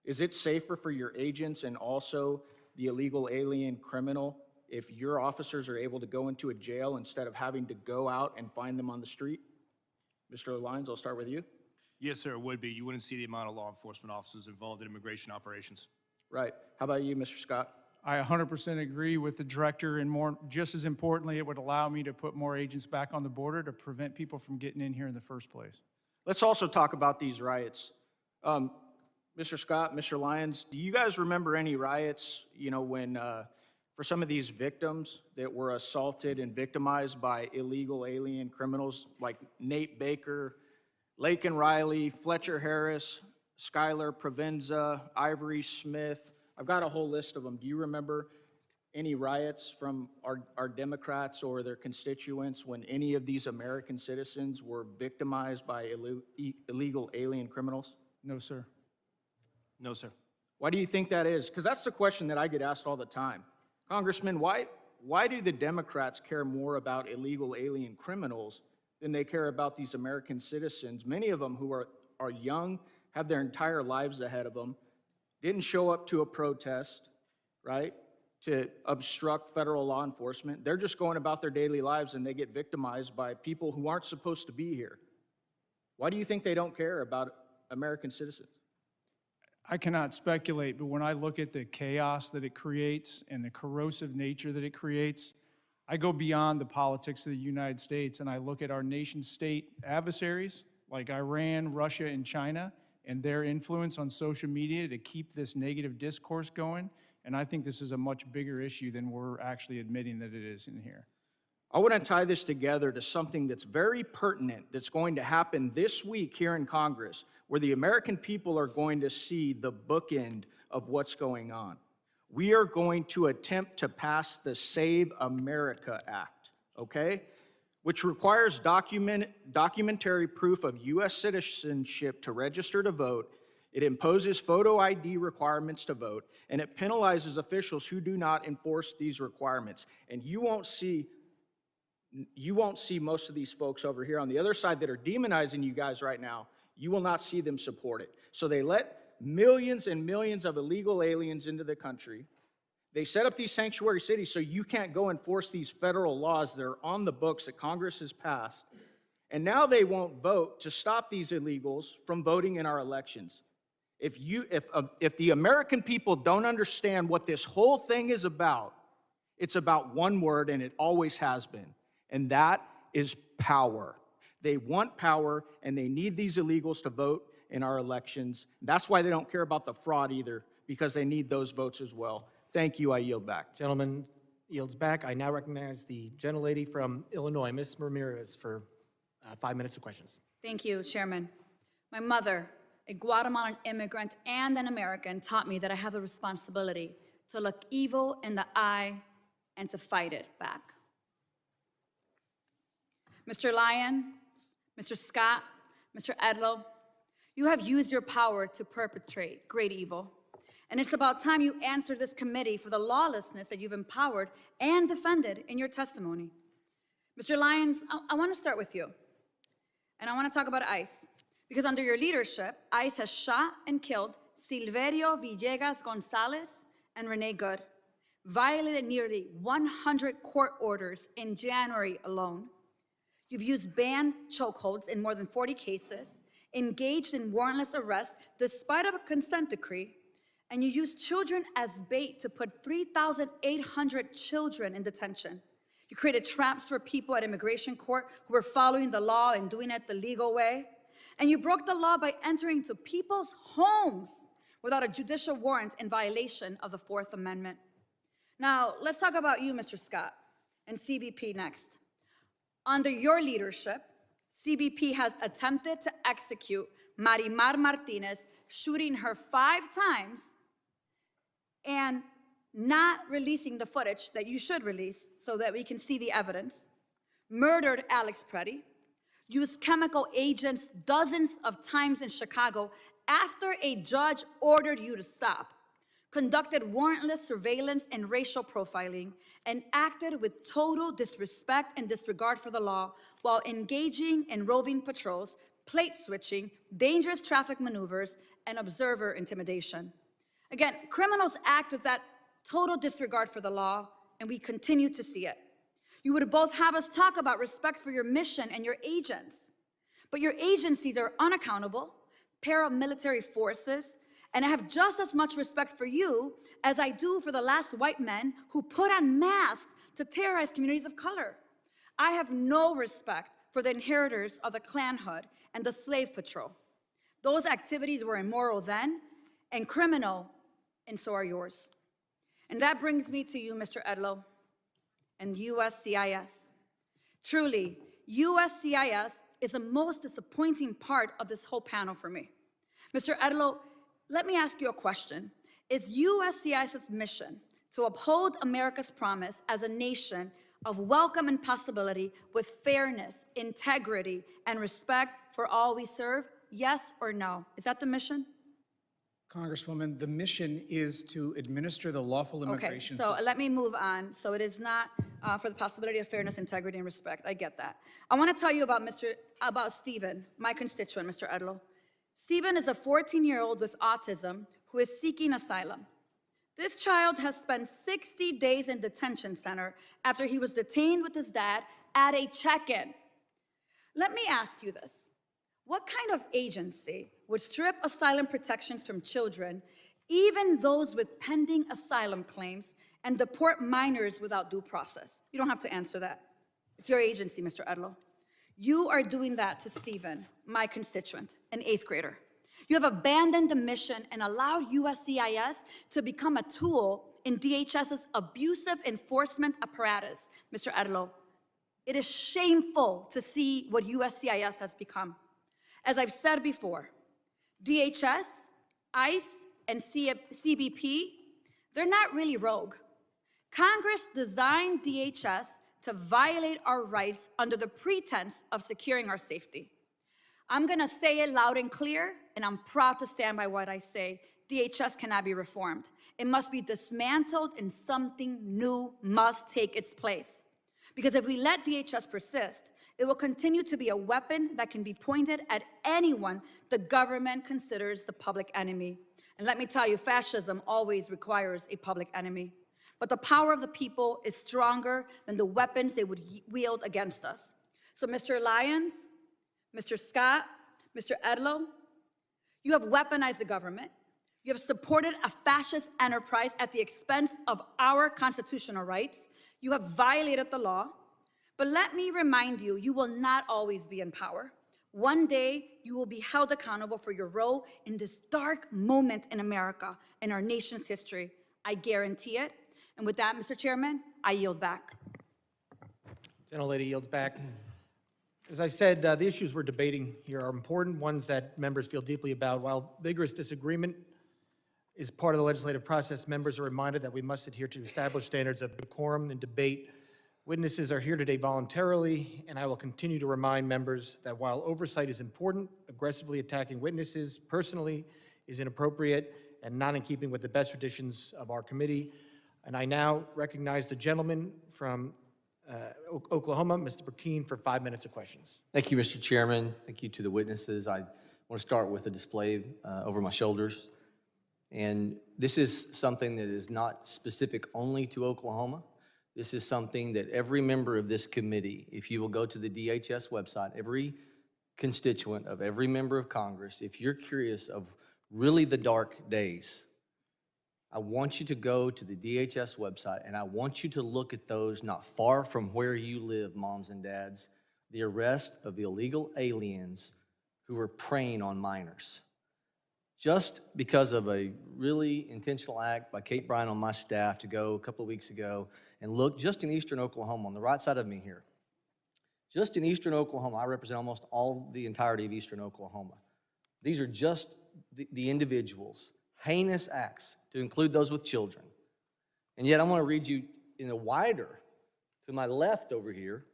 Is it safer for your agents and also the illegal alien criminal if your officers are able to go into a jail instead of having to go out and find them on the street? Mr. Lyons, I'll start with you. Yes, sir, it would be. You wouldn't see the amount of law enforcement officers involved in immigration operations. Right. How about you, Mr. Scott? I 100% agree with the director, and just as importantly, it would allow me to put more agents back on the border to prevent people from getting in here in the first place. Let's also talk about these riots. Mr. Scott, Mr. Lyons, do you guys remember any riots, when for some of these victims that were assaulted and victimized by illegal alien criminals like Nate Baker, Laken Riley, Fletcher Harris, Skylar Provenza, Ivory Smith? I've got a whole list of them. Do you remember any riots from our Democrats or their constituents when any of these American citizens were victimized by illegal alien criminals? No, sir. No, sir. Why do you think that is? Because that's the question that I get asked all the time. Congressman, why do the Democrats care more about illegal alien criminals than they care about these American citizens, many of them who are young, have their entire lives ahead of them, didn't show up to a protest, right, to obstruct federal law enforcement. They're just going about their daily lives and they get victimized by people who aren't supposed to be here. Why do you think they don't care about American citizens? I cannot speculate, but when I look at the chaos that it creates and the corrosive nature that it creates, I go beyond the politics of the United States and I look at our nation state adversaries like Iran, Russia, and China and their influence on social media to keep this negative discourse going. And I think this is a much bigger issue than we're actually admitting that it is in here. I want to tie this together to something that's very pertinent that's going to happen this week here in Congress, where the American people are going to see the bookend of what's going on. We are going to attempt to pass the Save America Act, okay? Which requires documentary proof of U.S. citizenship to register to vote. It imposes photo ID requirements to vote, and it penalizes officials who do not enforce these requirements. And you won't see most of these folks over here on the other side that are demonizing you guys right now. You will not see them support it. So they let millions and millions of illegal aliens into the country. They set up these sanctuary cities so you can't go enforce these federal laws that are on the books that Congress has passed. And now they won't vote to stop these illegals from voting in our elections. If the American people don't understand what this whole thing is about, it's about one word, and it always has been, and that is power. They want power, and they need these illegals to vote in our elections. That's why they don't care about the fraud either, because they need those votes as well. Thank you. I yield back. Gentleman yields back. I now recognize the gentlelady from Illinois, Ms. Ramirez, for 5 minutes of questions. Thank you, Chairman. My mother, a Guatemalan immigrant and an American, taught me that I have the responsibility to look evil in the eye and to fight it back. Mr. Lyon, Mr. Scott, Mr. Edlow, you have used your power to perpetrate great evil. And it's about time you answer this committee for the lawlessness that you've empowered and defended in your testimony. Mr. Lyons, I want to start with you. And I want to talk about ICE. Because under your leadership, ICE has shot and killed Silverio Villegas Gonzalez and Renee Good, violated nearly 100 court orders in January alone. You've used banned chokeholds in more than 40 cases, engaged in warrantless arrests despite of a consent decree, and you used children as bait to put 3,800 children in detention. You created traps for people at immigration court who were following the law and doing it the legal way. And you broke the law by entering into people's homes without a judicial warrant in violation of the Fourth Amendment. Now, let's talk about you, Mr. Scott, and CBP next. Under your leadership, CBP has attempted to execute Marimar Martinez, shooting her 5 times and not releasing the footage that you should release so that we can see the evidence, murdered Alex Preddy, used chemical agents dozens of times in Chicago after a judge ordered you to stop, conducted warrantless surveillance and racial profiling, and acted with total disrespect and disregard for the law while engaging in roving patrols, plate switching, dangerous traffic maneuvers, and observer intimidation. Again, criminals act with that total disregard for the law, and we continue to see it. You would both have us talk about respect for your mission and your agents, but your agencies are unaccountable, paramilitary forces, and I have just as much respect for you as I do for the last white men who put on masks to terrorize communities of color. I have no respect for the inheritors of the Klanhood and the slave patrol. Those activities were immoral then and criminal, and so are yours. And that brings me to you, Mr. Edlow, and USCIS. Truly, USCIS is the most disappointing part of this whole panel for me. Mr. Edlow, let me ask you a question. Is USCIS's mission to uphold America's promise as a nation of welcome and possibility with fairness, integrity, and respect for all we serve? Yes or no? Is that the mission? Congresswoman, the mission is to administer the lawful immigration system. system. Let me move on. So it is not for the possibility of fairness, integrity, and respect. I get that. I want to tell you about Stephen, my constituent, Mr. Edlow. Stephen is a 14-year-old with autism who is seeking asylum. This child has spent 60 days in detention center after he was detained with his dad at a check-in. Let me ask you this. What kind of agency would strip asylum protections from children, even those with pending asylum claims, and deport minors without due process? You don't have to answer that. It's your agency, Mr. Edlow. You are doing that to Stephen, my constituent, an 8th grader. You have abandoned the mission and allowed USCIS to become a tool in DHS's abusive enforcement apparatus, Mr. Edlow. It is shameful to see what USCIS has become. As I've said before, DHS, ICE, and CBP, they're not really rogue. Congress designed DHS to violate our rights under the pretense of securing our safety. I'm gonna say it loud and clear, and I'm proud to stand by what I say. DHS cannot be reformed. It must be dismantled, and something new must take its place. Because if we let DHS persist, it will continue to be a weapon that can be pointed at anyone the government considers the public enemy. And let me tell you, fascism always requires a public enemy. But the power of the people is stronger than the weapons they would wield against us. So Mr. Lyons, Mr. Scott, Mr. Edlow, you have weaponized the government. You have supported a fascist enterprise at the expense of our constitutional rights. You have violated the law. But let me remind you, you will not always be in power. One day, you will be held accountable for your role in this dark moment in America, in our nation's history. I guarantee it. And with that, Mr. Chairman, I yield back. Gentlelady yields back. As I said, the issues we're debating here are important, ones that members feel deeply about. While vigorous disagreement is part of the legislative process, members are reminded that we must adhere to established standards of decorum and debate. Witnesses are here today voluntarily, and I will continue to remind members that while oversight is important, aggressively attacking witnesses personally is inappropriate and not in keeping with the best traditions of our committee. And I now recognize the gentleman from Oklahoma, Mr. Burkeen, for 5 minutes of questions. Thank you, Mr. Chairman. Thank you to the witnesses. I want to start with a display over my shoulders. And this is something that is not specific only to Oklahoma. This is something that every member of this committee, if you will go to the DHS website, every constituent of every member of Congress, if you're curious of really the dark days, I want you to go to the DHS website, and I want you to look at those not far from where you live, moms and dads, the arrest of illegal aliens who were preying on minors. Just because of a really intentional act by Kate Bryan on my staff to go a couple of weeks ago and look just in eastern Oklahoma, on the right side of me here. Just in eastern Oklahoma, I represent almost the entirety of eastern Oklahoma. These are just the individuals. Heinous acts, to include those with children. And yet I want to read you in a wider, to my left over here,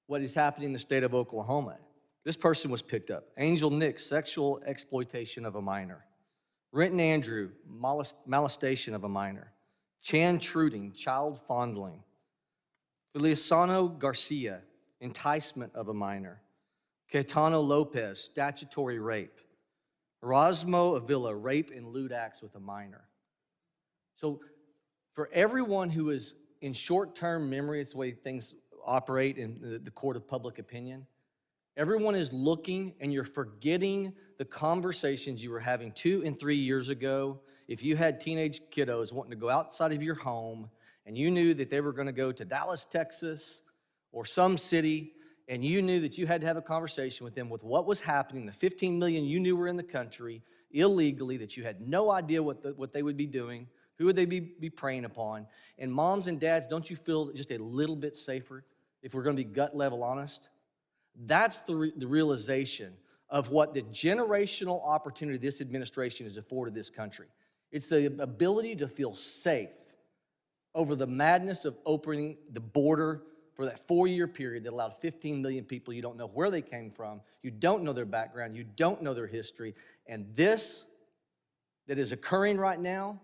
what is happening in the state of Oklahoma. This person was picked up. Angel Nick, sexual exploitation of a minor. Renton Andrew, molestation of a minor. Chan Truding, child fondling. Feliciano Garcia, enticement of a minor. Caetano Lopez, statutory rape. Erasmo Avila, rape and lewd acts with a minor. So for everyone who is in short-term memory, it's the way things operate in the court of public opinion, everyone is looking and you're forgetting the conversations you were having 2 and 3 years ago. If you had teenage kiddos wanting to go outside of your home and you knew that they were going to go to Dallas, Texas, or some city, and you knew that you had to have a conversation with them with what was happening, the 15 million you knew were in the country illegally, that you had no idea what they would be doing, who would they be preying upon. And moms and dads, don't you feel just a little bit safer if we're going to be gut level honest? That's the realization of what the generational opportunity this administration has afforded this country. It's the ability to feel safe over the madness of opening the border for that 4-year period that allowed 15 million people. You don't know where they came from. You don't know their background. You don't know their history. And this that is occurring right now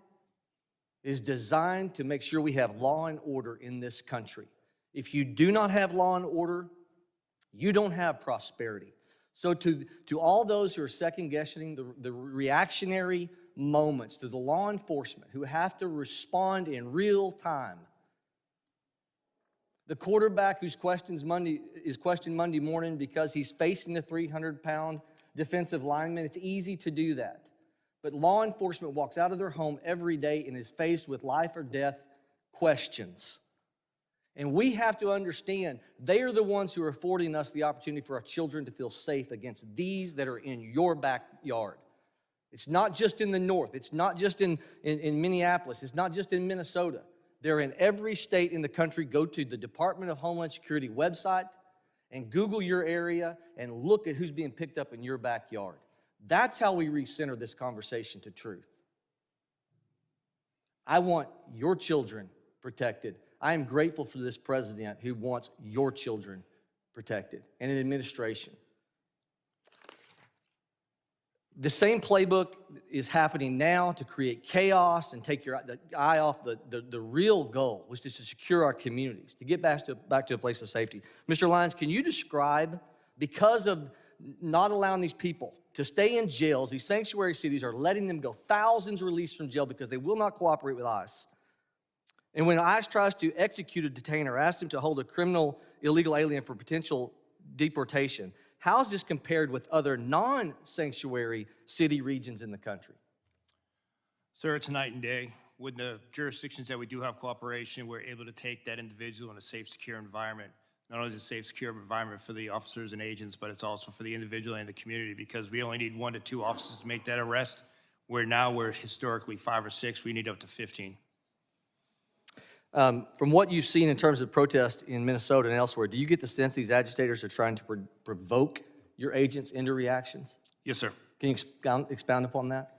is designed to make sure we have law and order in this country. If you do not have law and order, you don't have prosperity. So to all those who are second-guessing the reactionary moments, to the law enforcement who have to respond in real time, the quarterback who's questioned Monday morning because he's facing the 300-pound defensive linemen. It's easy to do that. But law enforcement walks out of their home every day and is faced with life or death questions. And we have to understand they are the ones who are affording us the opportunity for our children to feel safe against these that are in your backyard. It's not just in the north. It's not just in Minneapolis. It's not just in Minnesota. They're in every state in the country. Go to the Department of Homeland Security website and Google your area and look at who's being picked up in your backyard. That's how we recenter this conversation to truth. I want your children protected. I am grateful for this president who wants your children protected and an administration. The same playbook is happening now to create chaos and take your eye off the real goal, which is to secure our communities, to get back to a place of safety. Mr. Lyons, can you describe, because of not allowing these people to stay in jails, these sanctuary cities are letting them go, thousands released from jail because they will not cooperate with ICE. And when ICE tries to execute a detainer, ask them to hold a criminal illegal alien for potential deportation, how is this compared with other non-sanctuary city regions in the country? Sir, it's night and day. With the jurisdictions that we do have cooperation, we're able to take that individual in a safe, secure environment. Not only is it a safe, secure environment for the officers and agents, but it's also for the individual and the community, because we only need 1 to 2 officers to make that arrest, where now we're historically 5 or 6, we need up to 15. From what you've seen in terms of protests in Minnesota and elsewhere, do you get the sense these agitators are trying to provoke your agents into reactions? Yes, sir. Can you expound upon that?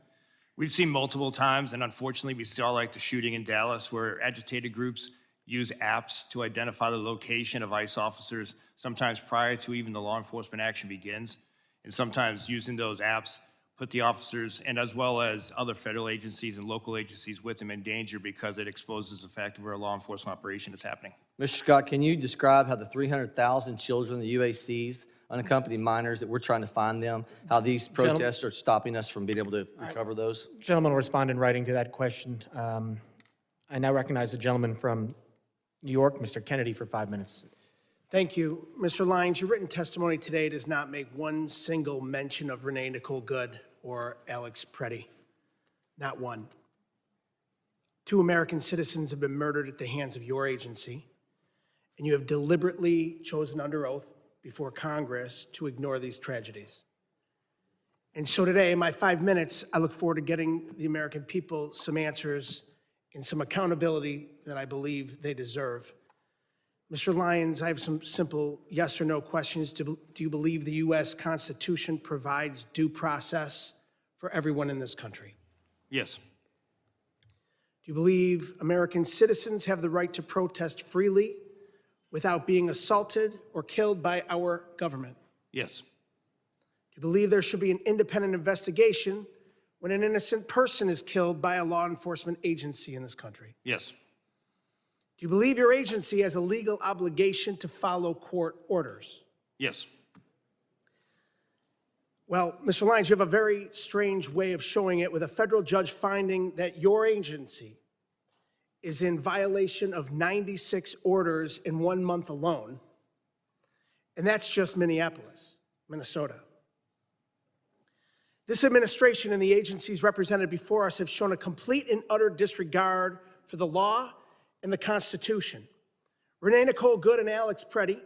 We've seen multiple times, and unfortunately, we saw like the shooting in Dallas, where agitated groups use apps to identify the location of ICE officers, sometimes prior to even the law enforcement action begins, and sometimes using those apps put the officers, and as well as other federal agencies and local agencies with them, in danger because it exposes the fact of where a law enforcement operation is happening. Mr. Scott, can you describe how the 300,000 children, the UACs, unaccompanied minors, that we're trying to find them, how these protests are stopping us from being able to recover those? Gentleman will respond in writing to that question. I now recognize the gentleman from New York, Mr. Kennedy, for 5 minutes. Thank you. Mr. Lyons, your written testimony today does not make one single mention of Renee Nicole Good or Alex Preddy. Not one. 2 American citizens have been murdered at the hands of your agency, and you have deliberately chosen under oath before Congress to ignore these tragedies. And so today, in my 5 minutes, I look forward to getting the American people some answers and some accountability that I believe they deserve. Mr. Lyons, I have some simple yes or no questions. Do you believe the U.S. Constitution provides due process for everyone in this country? Yes. Do you believe American citizens have the right to protest freely without being assaulted or killed by our government? Yes. Do you believe there should be an independent investigation when an innocent person is killed by a law enforcement agency in this country? Yes. Do you believe your agency has a legal obligation to follow court orders? Yes. Well, Mr. Lyons, you have a very strange way of showing it, with a federal judge finding that your agency is in violation of 96 orders in 1 month alone, and that's just Minneapolis, Minnesota. This administration and the agencies represented before us have shown a complete and utter disregard for the law and the Constitution. Renee Nicole Good and Alex Preddy,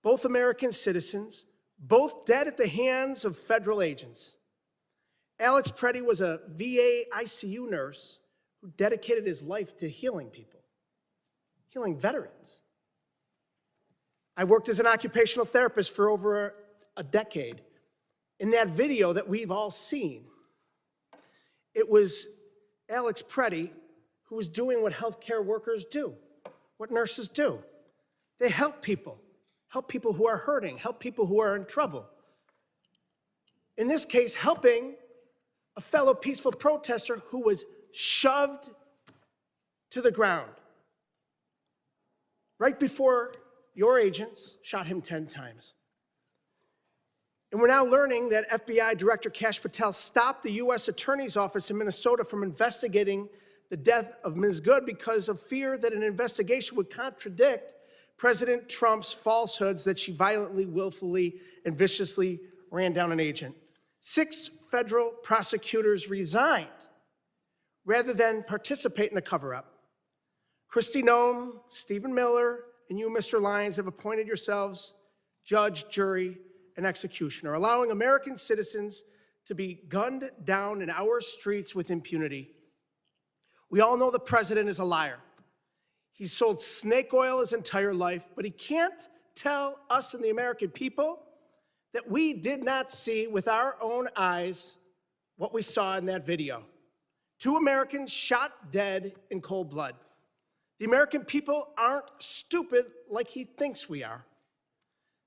both American citizens, both dead at the hands of federal agents. Alex Preddy was a VA ICU nurse who dedicated his life to healing people, healing veterans. I worked as an occupational therapist for over a decade. In that video that we've all seen, it was Alex Preddy who was doing what healthcare workers do, what nurses do. They help people who are hurting, help people who are in trouble. In this case, helping a fellow peaceful protester who was shoved to the ground right before your agents shot him 10 times. And we're now learning that FBI Director Kash Patel stopped the U.S. Attorney's Office in Minnesota from investigating the death of Ms. Good because of fear that an investigation would contradict President Trump's falsehoods that she violently, willfully, and viciously ran down an agent. 6 federal prosecutors resigned rather than participate in a cover-up. Kristi Noem, Stephen Miller, and you, Mr. Lyons, have appointed yourselves judge, jury, and executioner, allowing American citizens to be gunned down in our streets with impunity. We all know the president is a liar. He's sold snake oil his entire life, but he can't tell us and the American people that we did not see with our own eyes what we saw in that video. 2 Americans shot dead in cold blood. The American people aren't stupid like he thinks we are.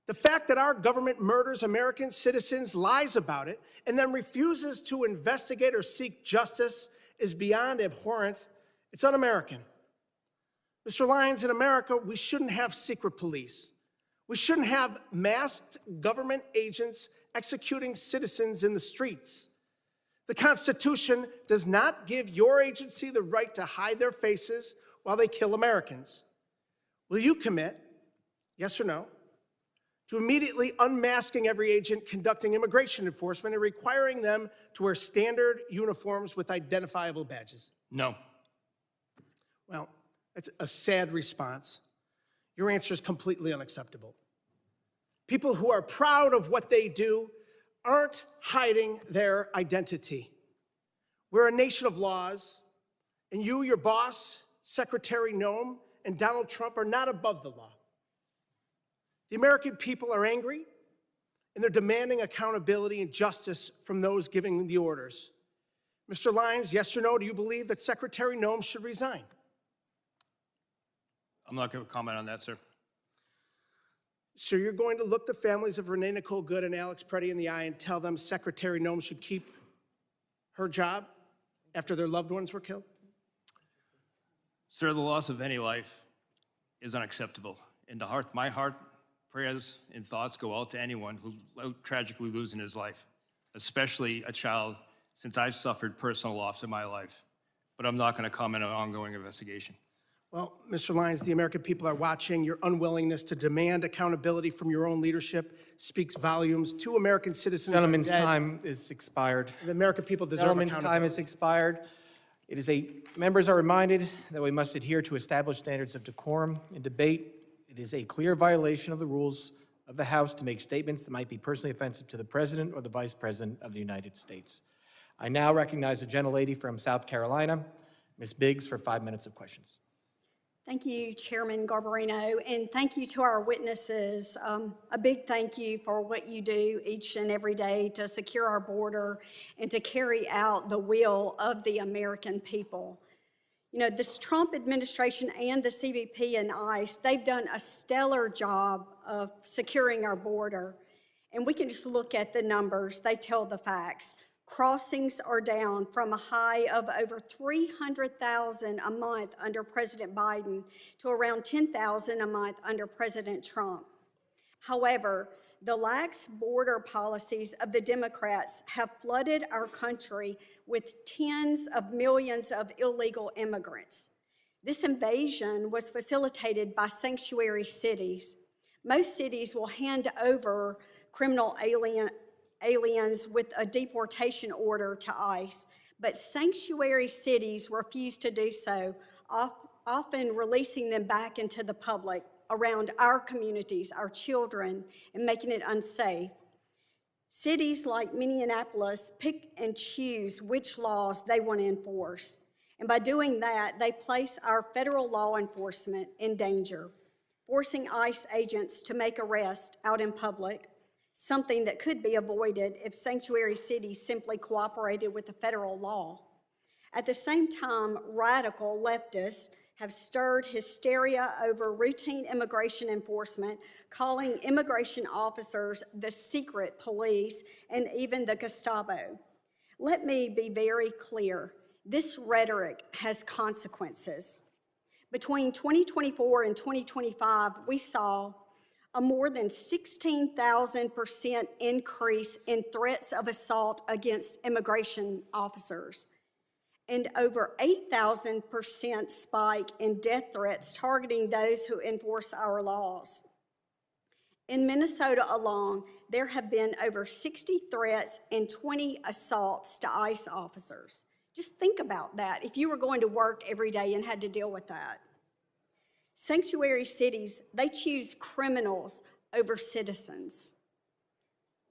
The fact that our government murders American citizens, lies about it, and then refuses to investigate or seek justice is beyond abhorrent. It's un-American. Mr. Lyons, in America, we shouldn't have secret police. We shouldn't have masked government agents executing citizens in the streets. The Constitution does not give your agency the right to hide their faces while they kill Americans. Will you commit, yes or no, to immediately unmasking every agent conducting immigration enforcement and requiring them to wear standard uniforms with identifiable badges? No. Well, that's a sad response. Your answer is completely unacceptable. People who are proud of what they do aren't hiding their identity. We're a nation of laws, and you, your boss, Secretary Noem, and Donald Trump are not above the law. The American people are angry, and they're demanding accountability and justice from those giving the orders. Mr. Lyons, yes or no, do you believe that Secretary Noem should resign? I'm not going to comment on that, sir. So you're going to look the families of Renee Nicole Good and Alex Preddy in the eye and tell them Secretary Noem should keep her job after their loved ones were killed? Sir, the loss of any life is unacceptable. In my heart, prayers and thoughts go out to anyone who's tragically losing his life, especially a child, since I've suffered personal loss in my life. But I'm not going to comment on an ongoing investigation. Well, Mr. Lyons, the American people are watching. Your unwillingness to demand accountability from your own leadership speaks volumes. 2 American citizens are Gentleman's dead. time is expired. The American people deserve Gentleman's accountability. time is expired. Members are reminded that we must adhere to established standards of decorum in debate. It is a clear violation of the rules of the House to make statements that might be personally offensive to the President or the Vice President of the United States. I now recognize the gentlelady from South Carolina, Ms. Biggs, for 5 minutes of questions. Thank you, Chairman Garbarino, and thank you to our witnesses. A big thank you for what you do each and every day to secure our border and to carry out the will of the American people. You know, this Trump administration and the CBP and ICE, they've done a stellar job of securing our border. And we can just look at the numbers. They tell the facts. Crossings are down from a high of over 300,000 a month under President Biden to around 10,000 a month under President Trump. However, the lax border policies of the Democrats have flooded our country with tens of millions of illegal immigrants. This invasion was facilitated by sanctuary cities. Most cities will hand over criminal aliens with a deportation order to ICE, but sanctuary cities refuse to do so, often releasing them back into the public around our communities, our children, and making it unsafe. Cities like Minneapolis pick and choose which laws they want to enforce, and by doing that, they place our federal law enforcement in danger, forcing ICE agents to make arrests out in public, something that could be avoided if sanctuary cities simply cooperated with the federal law. At the same time, radical leftists have stirred hysteria over routine immigration enforcement, calling immigration officers the secret police and even the Gestapo. Let me be very clear. This rhetoric has consequences. Between 2024 and 2025, we saw a more than 16,000% increase in threats of assault against immigration officers, and over 8,000% spike in death threats targeting those who enforce our laws. In Minnesota alone, there have been over 60 threats and 20 assaults to ICE officers. Just think about that if you were going to work every day and had to deal with that. Sanctuary cities, they choose criminals over citizens.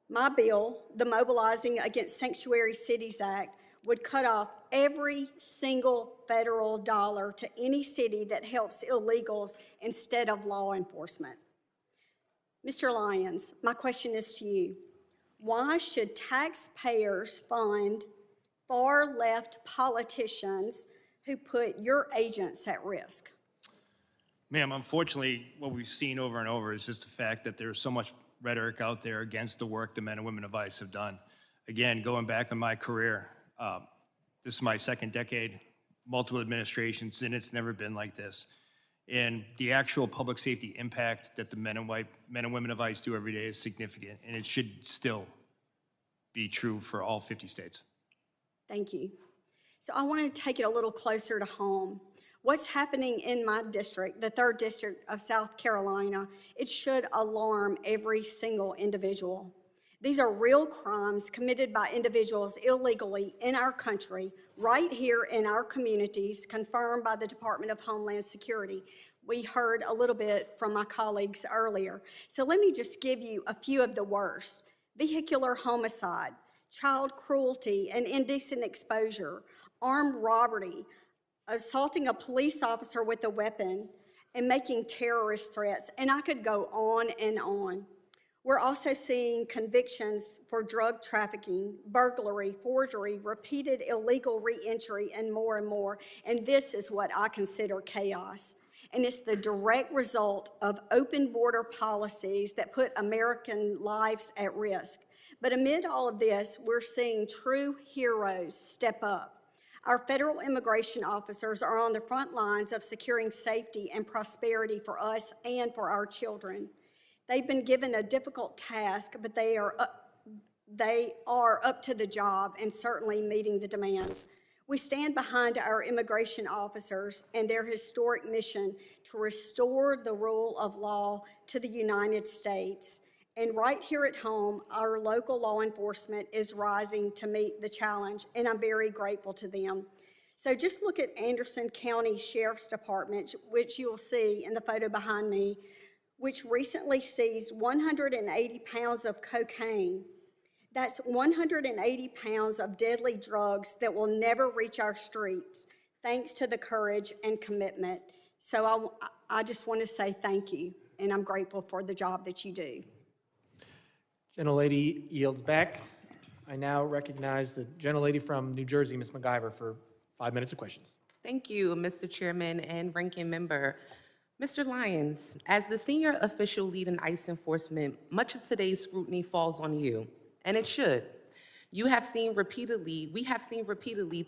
My bill, the Mobilizing Against Sanctuary Cities Act, would cut off every single federal dollar to any city that helps illegals instead of law enforcement. Mr. Lyons, my question is to you. Why should taxpayers fund far-left politicians who put your agents at risk? Ma'am, unfortunately, what we've seen over and over is just the fact that there's so much rhetoric out there against the work the men and women of ICE have done. Again, going back in my career, this is my second decade, multiple administrations, and it's never been like this. And the actual public safety impact that the men and women of ICE do every day is significant, and it should still be true for all 50 states. Thank you. So I want to take it a little closer to home. What's happening in my district, the 3rd District of South Carolina, it should alarm every single individual. These are real crimes committed by individuals illegally in our country, right here in our communities, confirmed by the Department of Homeland Security. We heard a little bit from my colleagues earlier. So let me just give you a few of the worst. Vehicular homicide, child cruelty and indecent exposure, armed robbery, assaulting a police officer with a weapon, and making terrorist threats. And I could go on and on. We're also seeing convictions for drug trafficking, burglary, forgery, repeated illegal re-entry, and more. And this is what I consider chaos. And it's the direct result of open border policies that put American lives at risk. But amid all of this, we're seeing true heroes step up. Our federal immigration officers are on the front lines of securing safety and prosperity for us and for our children. They've been given a difficult task, but they are up to the job and certainly meeting the demands. We stand behind our immigration officers and their historic mission to restore the rule of law to the United States. And right here at home, our local law enforcement is rising to meet the challenge, and I'm very grateful to them. So just look at Anderson County Sheriff's Department, which you'll see in the photo behind me, which recently seized 180 pounds of cocaine. That's 180 pounds of deadly drugs that will never reach our streets, thanks to the courage and commitment. So I just want to say thank you, and I'm grateful for the job that you do. Gentlelady yields back. I now recognize the gentlelady from New Jersey, Ms. McIver, for 5 minutes of questions. Thank you, Mr. Chairman and Ranking Member. Mr. Lyons, as the senior official lead in ICE enforcement, much of today's scrutiny falls on you, and it should. We have seen repeatedly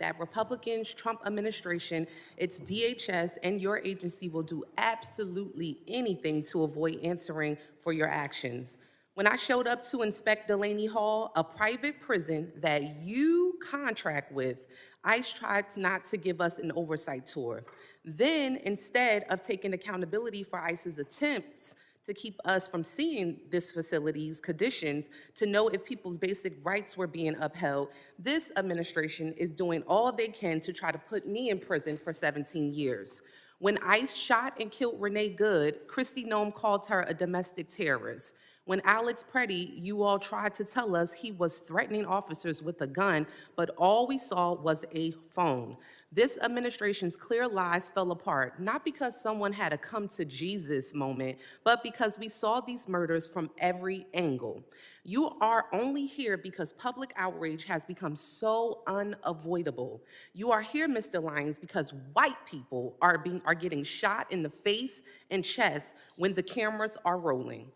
that Republicans, Trump administration, its DHS, and your agency will do absolutely anything to avoid answering for your actions. When I showed up to inspect Delaney Hall, a private prison that you contract with, ICE tried not to give us an oversight tour. Then, instead of taking accountability for ICE's attempts to keep us from seeing this facility's conditions to know if people's basic rights were being upheld, this administration is doing all they can to try to put me in prison for 17 years. When ICE shot and killed Renee Good, Kristi Noem called her a domestic terrorist. When Alex Preddy, you all tried to tell us he was threatening officers with a gun, but all we saw was a phone. This administration's clear lies fell apart, not because someone had a come to Jesus moment, but because we saw these murders from every angle. You are only here because public outrage has become so unavoidable. You are here, Mr. Lyons, because white people are getting shot in the face and chest when the cameras are rolling.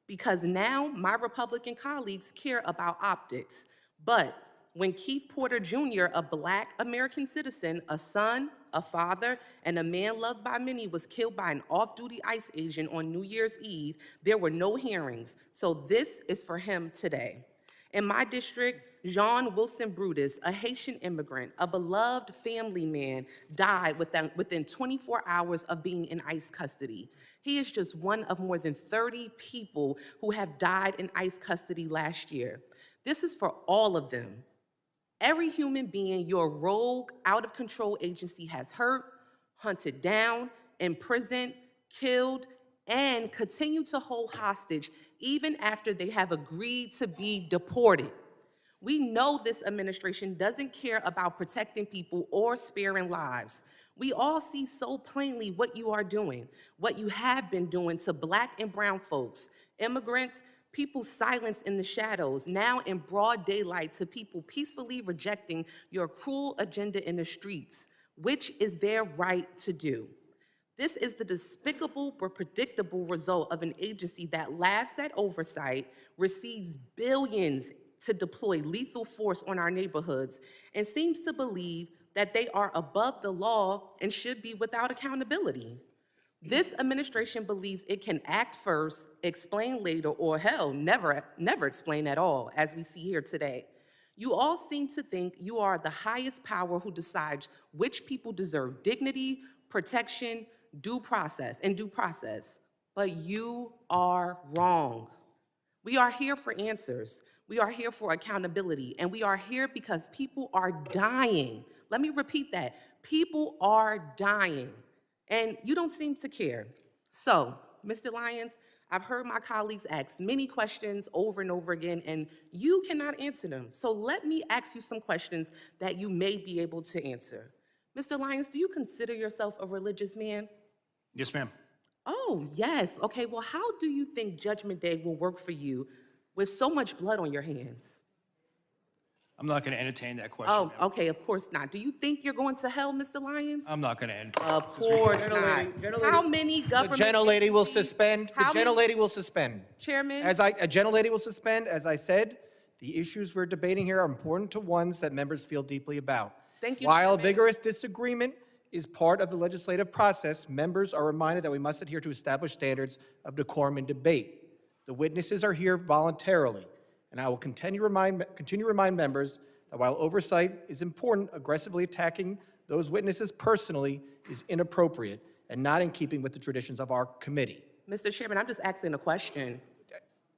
Because now my Republican colleagues care about optics. But when Keith Porter Jr., a Black American citizen, a son, a father, and a man loved by many was killed by an off-duty ICE agent on New Year's Eve, there were no hearings. So this is for him today. In my district, Jean Wilson Brutus, a Haitian immigrant, a beloved family man, died within 24 hours of being in ICE custody. He is just one of more than 30 people who have died in ICE custody last year. This is for all of them. Every human being your rogue, out-of-control agency has hurt, hunted down, imprisoned, killed, and continue to hold hostage even after they have agreed to be deported. We know this administration doesn't care about protecting people or sparing lives. We all see so plainly what you are doing, what you have been doing to Black and brown folks, immigrants, people silenced in the shadows, now in broad daylight to people peacefully rejecting your cruel agenda in the streets, which is their right to do. This is the despicable but predictable result of an agency that laughs at oversight, receives billions to deploy lethal force on our neighborhoods, and seems to believe that they are above the law and should be without accountability. This administration believes it can act first, explain later, or hell, never explain at all, as we see here today. You all seem to think you are the highest power who decides which people deserve dignity, protection, due process, but you are wrong. We are here for answers. We are here for accountability, and we are here because people are dying. Let me repeat that. People are dying, and you don't seem to care. So, Mr. Lyons, I've heard my colleagues ask many questions over and over again, and you cannot answer them. So let me ask you some questions that you may be able to answer. Mr. Lyons, do you consider yourself a religious man? Yes, ma'am. Oh, yes. Okay, well, how do you think Judgment Day will work for you with so much blood on your hands? I'm not going to entertain that question. Oh, ma'am. okay, of course not. Do you think you're going to hell, Mr. Lyons? I'm not going to entertain. Of course not. How many The government gentlelady will agencies- suspend. The how many- gentlelady will suspend. Chairman? A gentlelady will suspend. As I said, the issues we're debating here are important to ones that members feel deeply about. Thank you, While Chairman. vigorous disagreement is part of the legislative process, members are reminded that we must adhere to established standards of decorum and debate. The witnesses are here voluntarily, and I will continue to remind members that while oversight is important, aggressively attacking those witnesses personally is inappropriate and not in keeping with the traditions of our committee. Mr. Chairman, I'm just asking a question.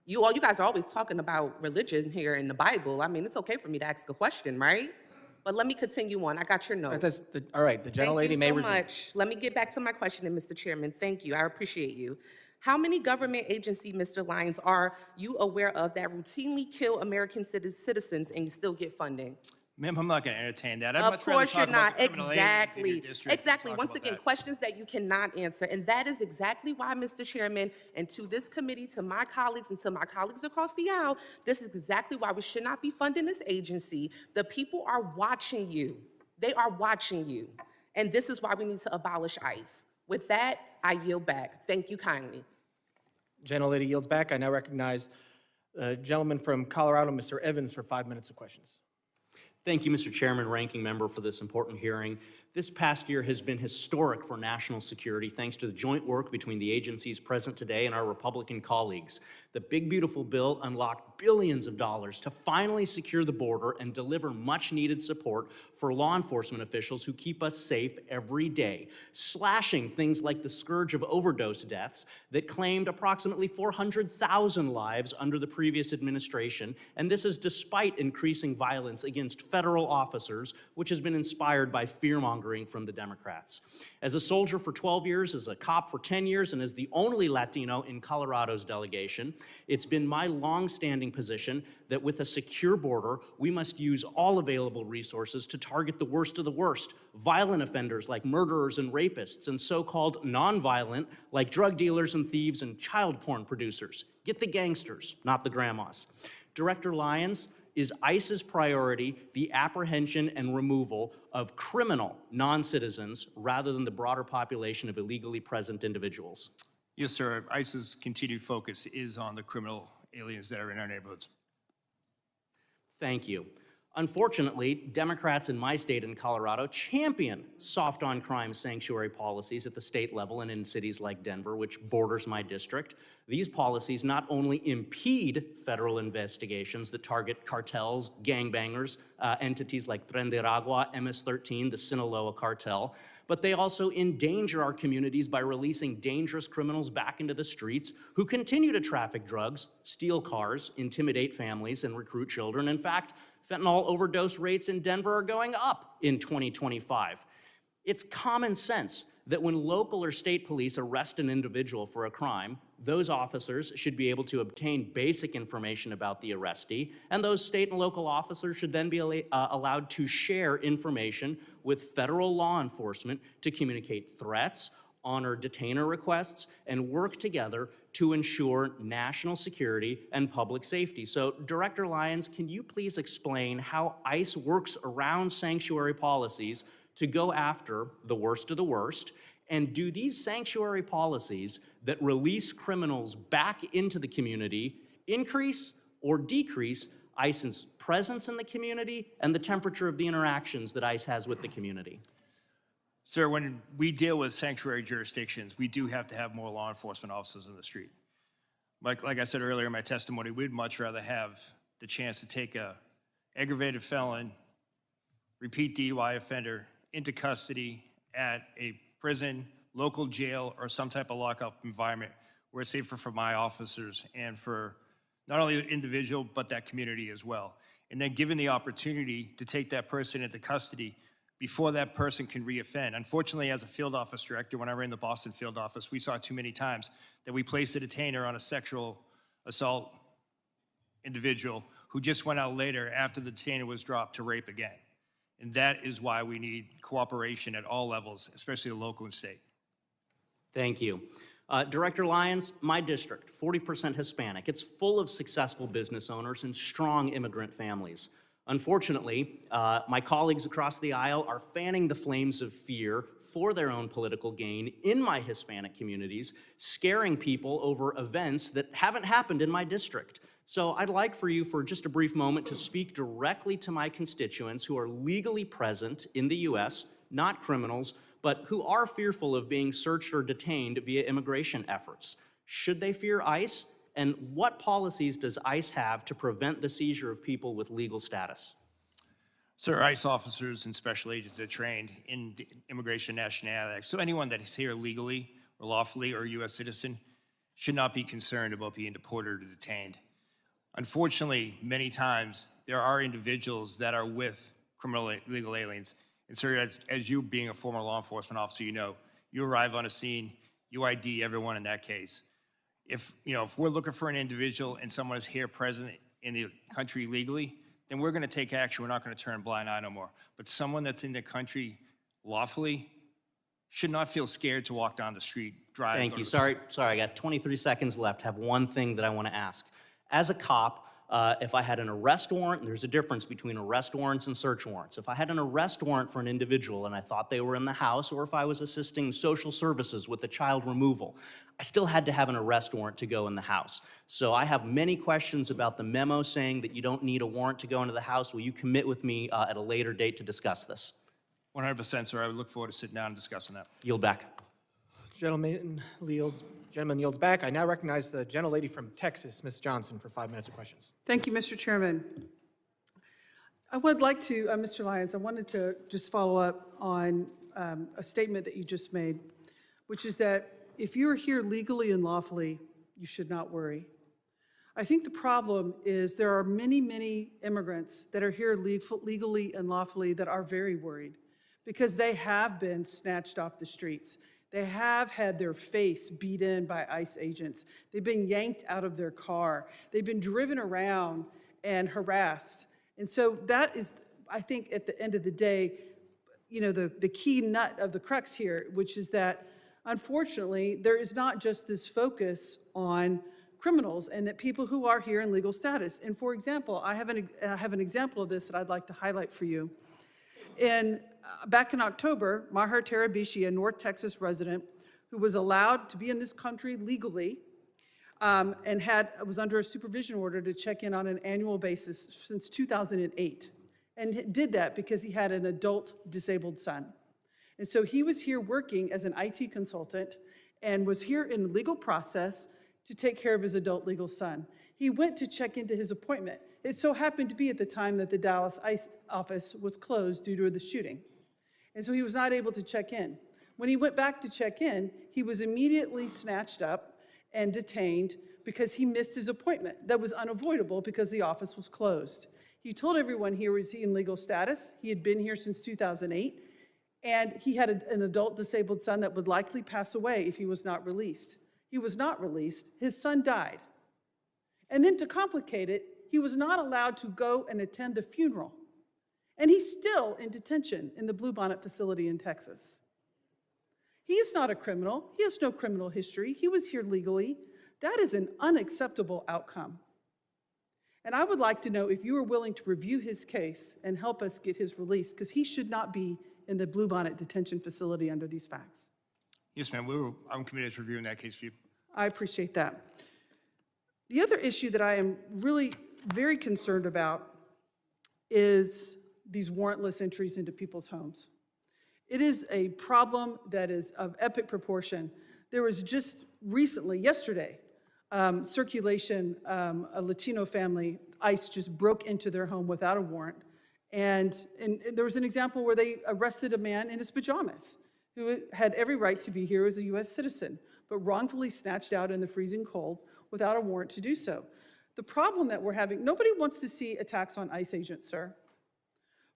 You guys are always talking about religion here in the Bible. I mean, it's okay for me to ask a question, right? But let me continue on. I got your note. All right, the gentlelady may resume. Thank you so much. Let me get back to my question, Mr. Chairman. Thank you. I appreciate you. How many government agencies, Mr. Lyons, are you aware of that routinely kill American citizens and still get funding? Ma'am, I'm not going to entertain that. Of course you're not. Exactly. Exactly. Once again, questions that you cannot answer. And that is exactly why, Mr. Chairman, and to this committee, to my colleagues, and to my colleagues across the aisle, this is exactly why we should not be funding this agency. The people are watching you. They are watching you. And this is why we need to abolish ICE. With that, I yield back. Thank you kindly. Gentlelady yields back. I now recognize the gentleman from Colorado, Mr. Evans, for 5 minutes of questions. Thank you, Mr. Chairman, Ranking Member, for this important hearing. This past year has been historic for national security thanks to the joint work between the agencies present today and our Republican colleagues. The big, beautiful bill unlocked billions of dollars to finally secure the border and deliver much-needed support for law enforcement officials who keep us safe every day, slashing things like the scourge of overdose deaths that claimed approximately 400,000 lives under the previous administration, and this is despite increasing violence against federal officers, which has been inspired by fear-mongering from the Democrats. As a soldier for 12 years, as a cop for 10 years, and as the only Latino in Colorado's delegation, it's been my long-standing position that with a secure border, we must use all available resources to target the worst of the worst, violent offenders like murderers and rapists, and so-called non-violent like drug dealers and thieves and child porn producers. Get the gangsters, not the grandmas. Director Lyons, is ICE's priority the apprehension and removal of criminal non-citizens rather than the broader population of illegally present individuals? Yes, sir. ICE's continued focus is on the criminal aliens that are in our neighborhoods. Thank you. Unfortunately, Democrats in my state in Colorado champion soft on crime sanctuary policies at the state level and in cities like Denver, which borders my district. These policies not only impede federal investigations that target cartels, gangbangers, entities like Tren de Aragua, MS-13, the Sinaloa cartel, but they also endanger our communities by releasing dangerous criminals back into the streets who continue to traffic drugs, steal cars, intimidate families, and recruit children. In fact, fentanyl overdose rates in Denver are going up in 2025. It's common sense that when local or state police arrest an individual for a crime, those officers should be able to obtain basic information about the arrestee, and those state and local officers should then be allowed to share information with federal law enforcement to communicate threats, honor detainer requests, and work together to ensure national security and public safety. So, Director Lyons, can you please explain how ICE works around sanctuary policies to go after the worst of the worst? And do these sanctuary policies that release criminals back into the community increase or decrease ICE's presence in the community and the temperature of the interactions that ICE has with the community? Sir, when we deal with sanctuary jurisdictions, we do have to have more law enforcement officers in the street. Like I said earlier in my testimony, we'd much rather have the chance to take a aggravated felon, repeat DUI offender into custody at a prison, local jail, or some type of lockup environment where it's safer for my officers and for not only the individual, but that community as well. And then given the opportunity to take that person into custody before that person can reoffend. Unfortunately, as a field office director, when I ran the Boston field office, we saw too many times that we placed a detainer on a sexual assault individual who just went out later after the detainer was dropped to rape again. And that is why we need cooperation at all levels, especially the local and state. Thank you. Director Lyons, my district, 40% Hispanic. It's full of successful business owners and strong immigrant families. Unfortunately, my colleagues across the aisle are fanning the flames of fear for their own political gain in my Hispanic communities, scaring people over events that haven't happened in my district. So I'd like for you for just a brief moment to speak directly to my constituents who are legally present in the U.S., not criminals, but who are fearful of being searched or detained via immigration efforts. Should they fear ICE? And what policies does ICE have to prevent the seizure of people with legal status? Sir, ICE officers and special agents are trained in the Immigration and Nationality Act. So anyone that is here legally or lawfully or a U.S. citizen should not be concerned about being deported or detained. Unfortunately, many times there are individuals that are with criminal illegal aliens. And sir, as you being a former law enforcement officer, you know, you arrive on a scene, you ID everyone in that case. If we're looking for an individual and someone is here present in the country legally, then we're going to take action. We're not going to turn a blind eye no more. But someone that's in the country lawfully should not feel scared to walk down the street, drive. Thank you. Sorry, I got 23 seconds left. Have one thing that I want to ask. As a cop, if I had an arrest warrant, there's a difference between arrest warrants and search warrants. If I had an arrest warrant for an individual and I thought they were in the house, or if I was assisting social services with a child removal, I still had to have an arrest warrant to go in the house. So I have many questions about the memo saying that you don't need a warrant to go into the house. Will you commit with me at a later date to discuss this? 100%, sir. I would look forward to sitting down and discussing that. Yield back. Gentleman yields back. I now recognize the gentlelady from Texas, Ms. Johnson, for 5 minutes of questions. Thank you, Mr. Chairman. I would like to, Mr. Lyons, I wanted to just follow up on a statement that you just made, which is that if you're here legally and lawfully, you should not worry. I think the problem is there are many, many immigrants that are here legally and lawfully that are very worried because they have been snatched off the streets. They have had their face beat in by ICE agents. They've been yanked out of their car. They've been driven around and harassed. And so that is, I think, at the end of the day, the key nut of the crux here, which is that, unfortunately, there is not just this focus on criminals and that people who are here in legal status. And for example, I have an example of this that I'd like to highlight for you. Back in October, Maher Tarabishi, a North Texas resident who was allowed to be in this country legally and was under a supervision order to check in on an annual basis since 2008. and did that because he had an adult disabled son. And so he was here working as an IT consultant and was here in the legal process to take care of his adult legal son. He went to check into his appointment. It so happened to be at the time that the Dallas ICE office was closed due to the shooting. And so he was not able to check in. When he went back to check in, he was immediately snatched up and detained because he missed his appointment. That was unavoidable because the office was closed. He told everyone here was he in legal status. He had been here since 2008, and he had an adult disabled son that would likely pass away if he was not released. He was not released. His son died. And then to complicate it, he was not allowed to go and attend the funeral. And he's still in detention in the Bluebonnet facility in Texas. He is not a criminal. He has no criminal history. He was here legally. That is an unacceptable outcome. And I would like to know if you are willing to review his case and help us get his release, because he should not be in the Bluebonnet detention facility under these facts. Yes, ma'am. I'm committed to reviewing that case for you. I appreciate that. The other issue that I am really very concerned about is these warrantless entries into people's homes. It is a problem that is of epic proportion. There was just recently, yesterday, circulation, a Latino family, ICE just broke into their home without a warrant. And there was an example where they arrested a man in his pajamas who had every right to be here as a US citizen, but wrongfully snatched out in the freezing cold without a warrant to do so. The problem that we're having, nobody wants to see attacks on ICE agents, sir.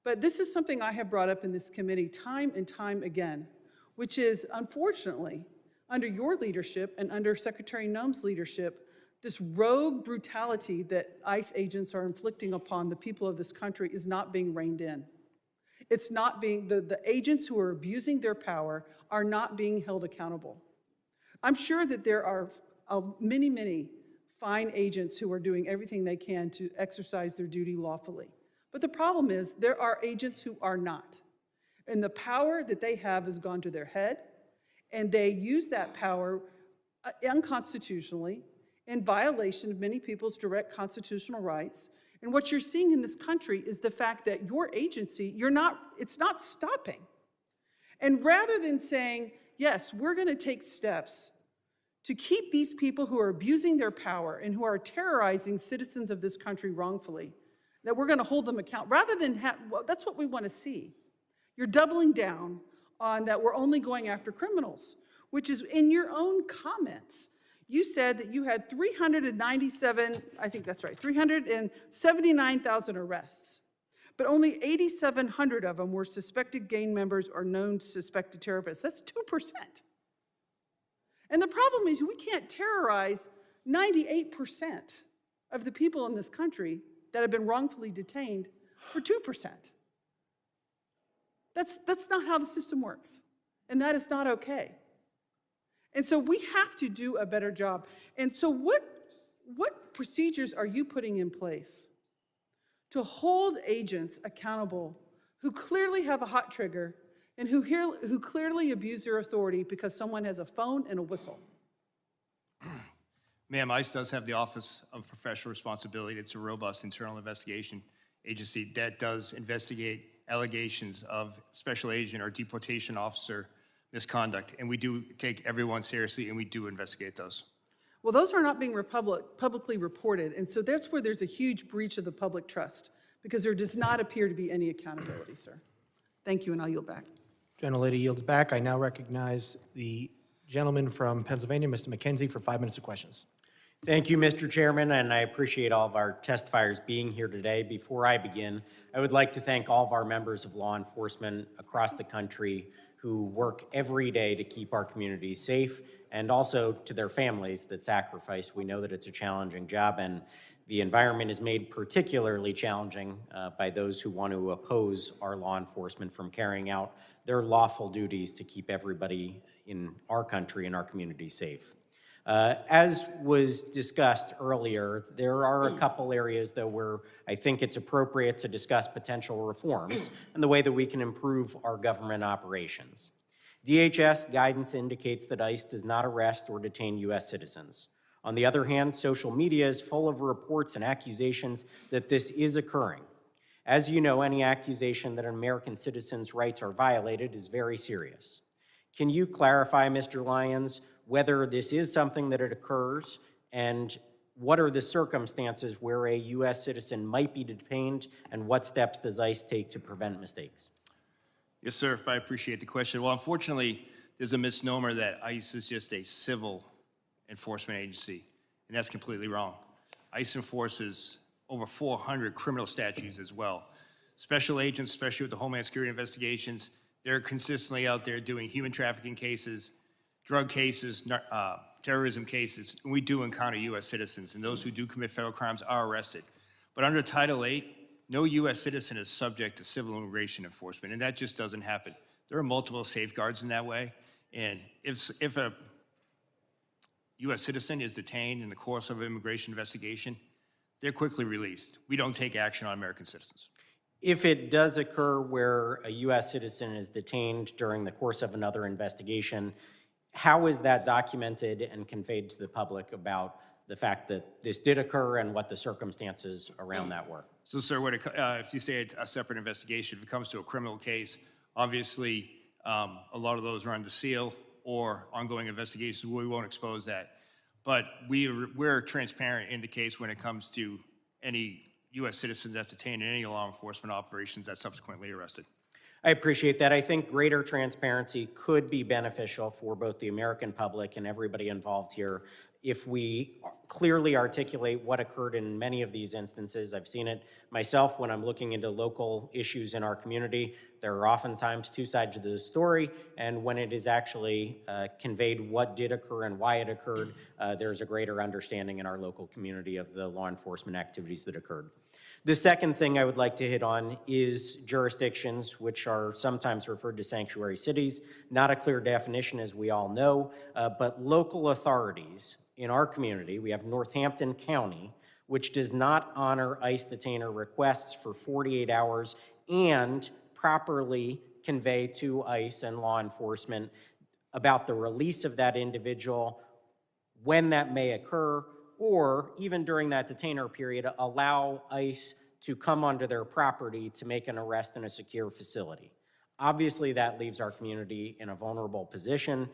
But this is something I have brought up in this committee time and time again, which is, unfortunately, under your leadership and under Secretary Noem's leadership, this rogue brutality that ICE agents are inflicting upon the people of this country is not being reined in. It's not being, the agents who are abusing their power are not being held accountable. I'm sure that there are many, many fine agents who are doing everything they can to exercise their duty lawfully. But the problem is there are agents who are not. And the power that they have has gone to their head, and they use that power unconstitutionally in violation of many people's direct constitutional rights. And what you're seeing in this country is the fact that your agency, it's not stopping. And rather than saying, yes, we're going to take steps to keep these people who are abusing their power and who are terrorizing citizens of this country wrongfully, that we're going to hold them accountable, rather than well, that's what we want to see. You're doubling down on that we're only going after criminals, which is in your own comments. You said that you had 397, I think that's right, 379,000 arrests, but only 8,700 of them were suspected gang members or known suspected terrorists. That's 2%. And the problem is we can't terrorize 98% of the people in this country that have been wrongfully detained for 2%. That's not how the system works, and that is not okay. And so we have to do a better job. And so what procedures are you putting in place to hold agents accountable who clearly have a hot trigger and who clearly abuse their authority because someone has a phone and a whistle? Ma'am, ICE does have the Office of Professional Responsibility. It's a robust internal investigation agency that does investigate allegations of special agent or deportation officer misconduct. And we do take everyone seriously, and we do investigate those. Well, those are not being publicly reported. And so that's where there's a huge breach of the public trust, because there does not appear to be any accountability, sir. Thank you, and I'll yield back. Gentlelady yields back. I now recognize the gentleman from Pennsylvania, Mr. McKenzie, for 5 minutes of questions. Thank you, Mr. Chairman, and I appreciate all of our testifiers being here today. Before I begin, I would like to thank all of our members of law enforcement across the country who work every day to keep our communities safe, and also to their families that sacrifice. We know that it's a challenging job, and the environment is made particularly challenging by those who want to oppose our law enforcement from carrying out their lawful duties to keep everybody in our country and our community safe. As was discussed earlier, there are a couple areas though where I think it's appropriate to discuss potential reforms and the way that we can improve our government operations. DHS guidance indicates that ICE does not arrest or detain U.S. citizens. On the other hand, social media is full of reports and accusations that this is occurring. As you know, any accusation that an American citizen's rights are violated is very serious. Can you clarify, Mr. Lyons, whether this is something that it occurs, and what are the circumstances where a U.S. citizen might be detained, and what steps does ICE take to prevent mistakes? Yes, sir. I appreciate the question. Well, unfortunately, there's a misnomer that ICE is just a civil enforcement agency, and that's completely wrong. ICE enforces over 400 criminal statutes as well. Special agents, especially with the Homeland Security investigations, they're consistently out there doing human trafficking cases, drug cases, terrorism cases, and we do encounter U.S. citizens, and those who do commit federal crimes are arrested. But under Title VIII, no U.S. citizen is subject to civil immigration enforcement, and that just doesn't happen. There are multiple safeguards in that way, and if a U.S. citizen is detained in the course of an immigration investigation, they're quickly released. We don't take action on American citizens. If it does occur where a U.S. citizen is detained during the course of another investigation, how is that documented and conveyed to the public about the fact that this did occur and what the circumstances around that were? So, sir, if you say it's a separate investigation, if it comes to a criminal case, obviously a lot of those are under seal or ongoing investigations. We won't expose that. But we're transparent in the case when it comes to any U.S. citizens that's detained in any law enforcement operations that's subsequently arrested. I appreciate that. I think greater transparency could be beneficial for both the American public and everybody involved here if we clearly articulate what occurred in many of these instances. I've seen it myself when I'm looking into local issues in our community. There are oftentimes two sides to the story, and when it is actually conveyed what did occur and why it occurred, there's a greater understanding in our local community of the law enforcement activities that occurred. The second thing I would like to hit on is jurisdictions, which are sometimes referred to sanctuary cities. Not a clear definition, as we all know, but local authorities in our community. We have Northampton County, which does not honor ICE detainer requests for 48 hours and properly convey to ICE and law enforcement about the release of that individual, when that may occur, or even during that detainer period, allow ICE to come onto their property to make an arrest in a secure facility. Obviously, that leaves our community in a vulnerable position.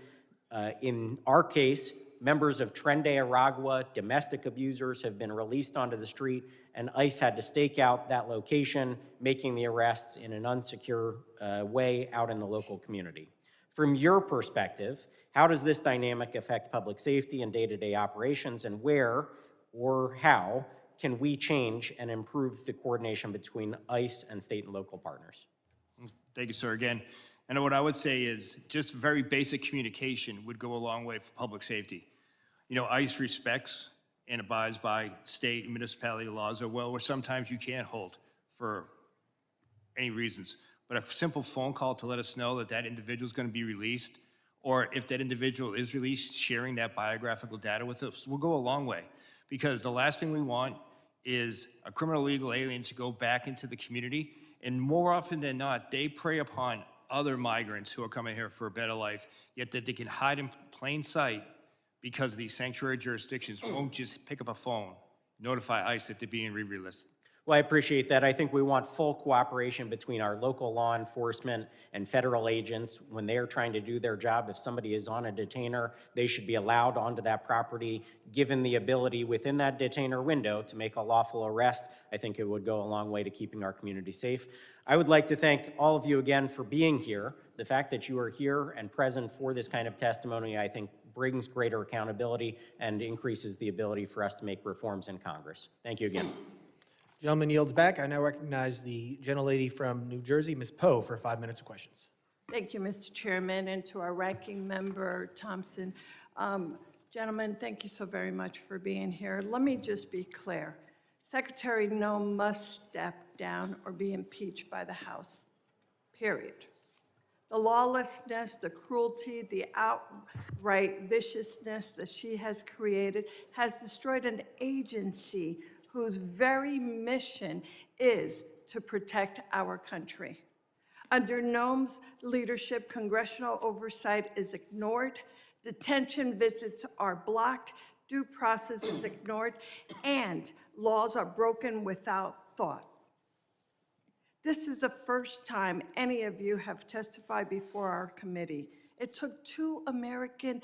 In our case, members of Tren de Aragua, domestic abusers, have been released onto the street, and ICE had to stake out that location, making the arrests in an unsecure way out in the local community. From your perspective, how does this dynamic affect public safety and day-to-day operations, and where or how can we change and improve the coordination between ICE and state and local partners? Thank you, sir, again. And what I would say is just very basic communication would go a long way for public safety. You know, ICE respects and abides by state and municipality laws, where sometimes you can't hold for any reasons. But a simple phone call to let us know that that individual is going to be released, or if that individual is released, sharing that biographical data with us will go a long way. Because the last thing we want is a criminal illegal alien to go back into the community, and more often than not, they prey upon other migrants who are coming here for a better life, yet that they can hide in plain sight because these sanctuary jurisdictions won't just pick up a phone, notify ICE that they're being re-released. Well, I appreciate that. I think we want full cooperation between our local law enforcement and federal agents when they are trying to do their job. If somebody is on a detainer, they should be allowed onto that property, given the ability within that detainer window to make a lawful arrest. I think it would go a long way to keeping our community safe. I would like to thank all of you again for being here. The fact that you are here and present for this kind of testimony, I think, brings greater accountability and increases the ability for us to make reforms in Congress. Thank you again. Gentleman yields back. I now recognize the gentlelady from New Jersey, Ms. Poe, for 5 minutes of questions. Thank you, Mr. Chairman, and to our ranking member, Thompson. Gentlemen, thank you so very much for being here. Let me just be clear. Secretary Noem must step down or be impeached by the House, period. The lawlessness, the cruelty, the outright viciousness that she has created has destroyed an agency whose very mission is to protect our country. Under Noem's leadership, congressional oversight is ignored, detention visits are blocked, due process is ignored, and laws are broken without thought. This is the first time any of you have testified before our committee. It took 2 American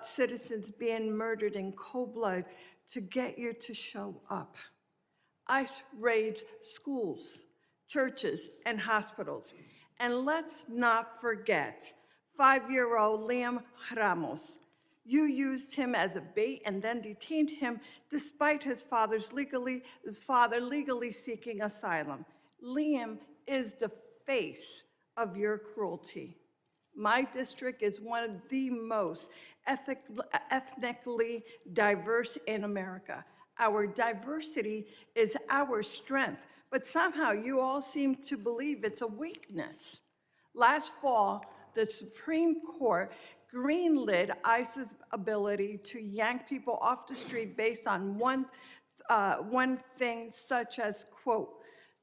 citizens being murdered in cold blood to get you to show up. ICE raids schools, churches, and hospitals. And let's not forget 5-year-old Liam Ramos. You used him as a bait and then detained him despite his father legally seeking asylum. Liam is the face of your cruelty. My district is one of the most ethnically diverse in America. Our diversity is our strength, but somehow you all seem to believe it's a weakness. Last fall, the Supreme Court greenlit ICE's ability to yank people off the street based on one thing, such as, quote,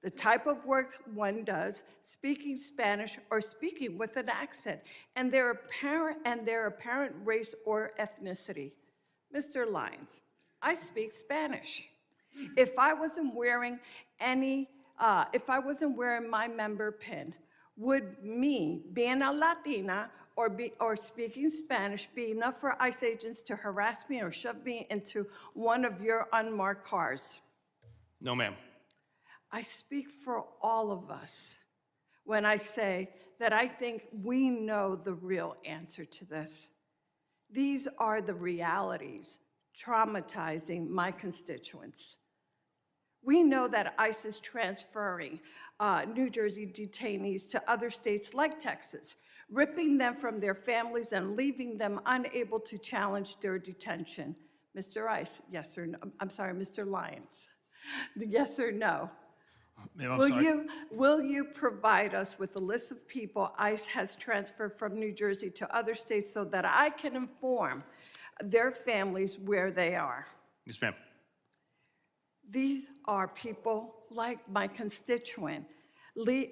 the type of work one does, speaking Spanish or speaking with an accent, and their apparent race or ethnicity. Mr. Lyons, I speak Spanish. If I wasn't wearing my member pin, would me being a Latina or speaking Spanish be enough for ICE agents to harass me or shove me into one of your unmarked cars? No, ma'am. I speak for all of us when I say that I think we know the real answer to this. These are the realities traumatizing my constituents. We know that ICE is transferring New Jersey detainees to other states like Texas, ripping them from their families and leaving them unable to challenge their detention. Mr. ICE, yes or no? I'm sorry, Mr. Lyons. Yes or no? Ma'am, Will you provide us with a list of people ICE has transferred from New Jersey to other states so that I can inform their families where they are? Yes, ma'am. These are people like my constituent, Lee